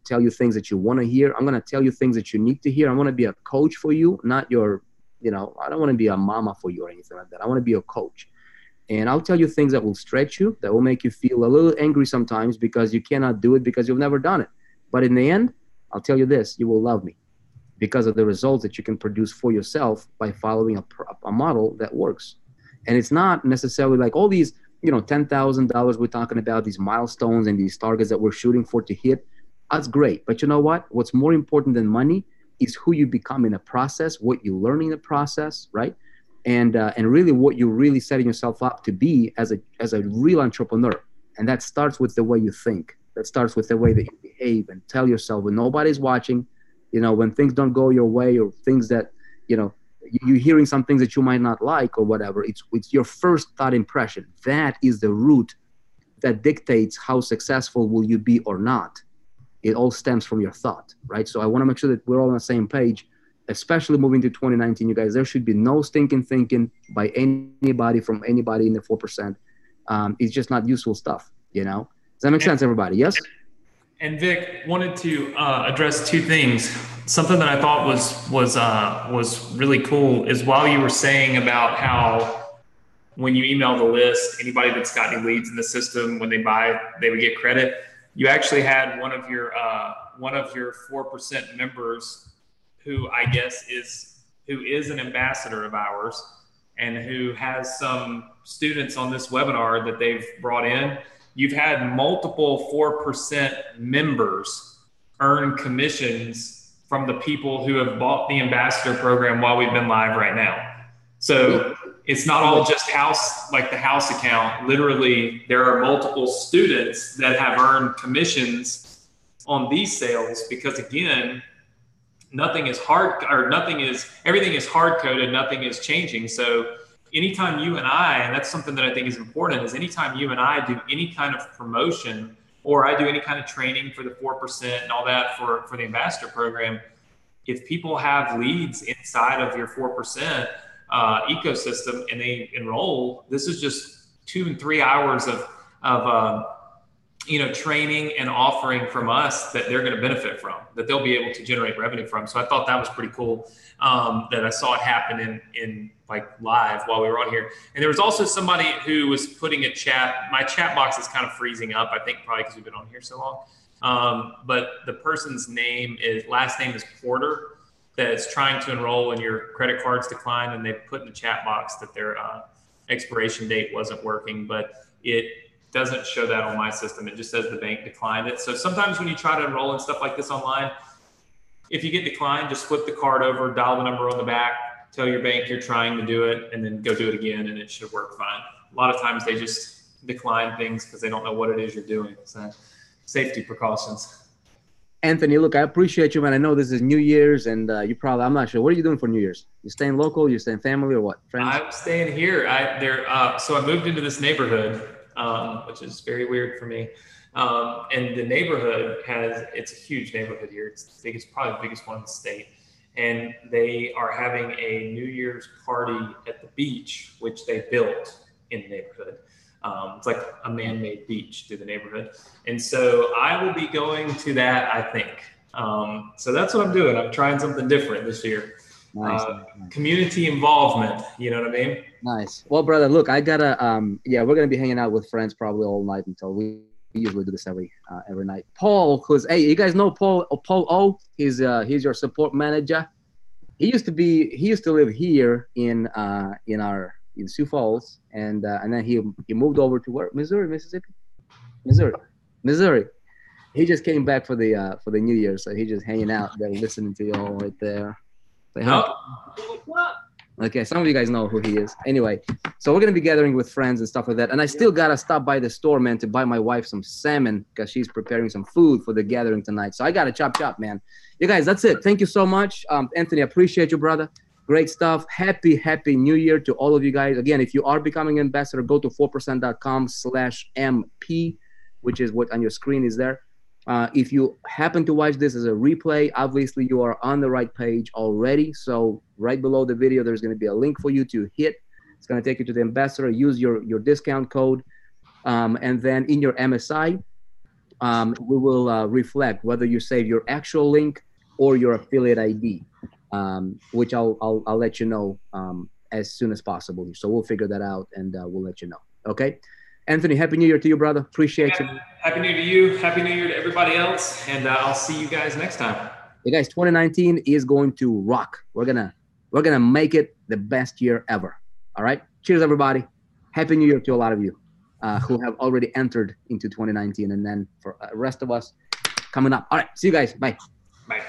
tell you things that you want to hear. I'm gonna tell you things that you need to hear. I want to be a coach for you, not your, I don't want to be a mama for you or anything like that. I want to be a coach. And I'll tell you things that will stretch you, that will make you feel a little angry sometimes because you cannot do it because you've never done it. But in the end, I'll tell you this, you will love me because of the results that you can produce for yourself by following a model that works. And it's not necessarily like all these, $10,000 we're talking about, these milestones and these targets that we're shooting for to hit. That's great. But you know what? What's more important than money is who you become in the process, what you learn in the process, right? And really what you're really setting yourself up to be as a real entrepreneur. And that starts with the way you think. That starts with the way that you behave and tell yourself when nobody's watching, when things don't go your way or things that, you're hearing some things that you might not like or whatever. It's your first thought impression. That is the root that dictates how successful will you be or not. It all stems from your thought, right? So I want to make sure that we're all on the same page, especially moving to 2019, you guys. There should be no stinking thinking by anybody from anybody in the 4%. It's just not useful stuff, Does that make sense, everybody? Yes? And Vic, wanted to address two things. Something that I thought was really cool is while you were saying about how when you email the list, anybody that's got any leads in the system, when they buy, they would get credit. You actually had one of your 4% members who I guess who is an ambassador of ours and who has some students on this webinar that they've brought in. You've had multiple 4% members earn commissions from the people who have bought the ambassador program while we've been live right now. So it's not all just like the house account. Literally, there are multiple students that have earned commissions on these sales because, again, everything is hard coded, nothing is changing. So anytime you and I, and that's something that I think is important, is anytime you and I do any kind of promotion or I do any kind of training for the 4% and all that for the ambassador program, if people have leads inside of your 4% ecosystem and they enroll, this is just 2 and 3 hours of training and offering from us that they're going to benefit from, that they'll be able to generate revenue from. So I thought that was pretty cool that I saw it happen in like live while we were on here. And there was also somebody who was putting a chat. My chat box is kind of freezing up, I think probably because we've been on here so long. But the person's last name is Porter, that's trying to enroll and your credit cards declined, and they put in the chat box that their expiration date wasn't working, but it doesn't show that on my system. It just says the bank declined it. So sometimes when you try to enroll in stuff like this online, if you get declined, just flip the card over, dial the number on the back, tell your bank you're trying to do it, and then go do it again, and it should work fine. A lot of times they just decline things because they don't know what it is you're doing. So safety precautions. Anthony, look, I appreciate you, man. I know this is New Year's, and I'm not sure. What are you doing for New Year's? You staying local? You staying family or what? Friends? I'm staying here. So I moved into this neighborhood, which is very weird for me. And the neighborhood it's a huge neighborhood here. It's probably the biggest one in the state. And they are having a New Year's party at the beach, which they built in the neighborhood. It's like a man-made beach through the neighborhood. And so I will be going to that, I think. So that's what I'm doing. I'm trying something different this year. Nice. Community involvement. You know what I mean? Nice. Well, brother, look, I gotta, we're going to be hanging out with friends probably all night until we usually do this every night. Paul, you guys know Paul O? He's your support manager. He used to live here in Sioux Falls, and then he moved over to where? Missouri. He just came back for the New Year, so he's just hanging out there, listening to you all right there. Say hi. Okay, some of you guys know who he is. Anyway, so we're gonna be gathering with friends and stuff like that, and I still gotta stop by the store, man, to buy my wife some salmon because she's preparing some food for the gathering tonight. So I gotta chop, man. You guys, that's it. Thank you so much, Anthony. I appreciate you, brother. Great stuff. Happy New Year to all of you guys. Again, if you are becoming an ambassador, go to 4%.com/MP, which is what on your screen is there. If you happen to watch this as a replay, obviously you are on the right page already. So right below the video, there's going to be a link for you to hit. It's going to take you to the ambassador. Use your discount code. And then in your MSI, we will reflect whether you save your actual link or your affiliate ID. Which I'll let you know as soon as possible. So we'll figure that out and we'll let you know. Okay, Anthony, Happy New Year to you, brother. Appreciate you. Happy New Year to you. Happy New Year to everybody else. And I'll see you guys next time. Hey guys, 2019 is going to rock. We're gonna make it the best year ever. All right. Cheers, everybody. Happy New Year to a lot of you who have already entered into 2019, and then for the rest of us coming up. All right. See you guys. Bye. Bye.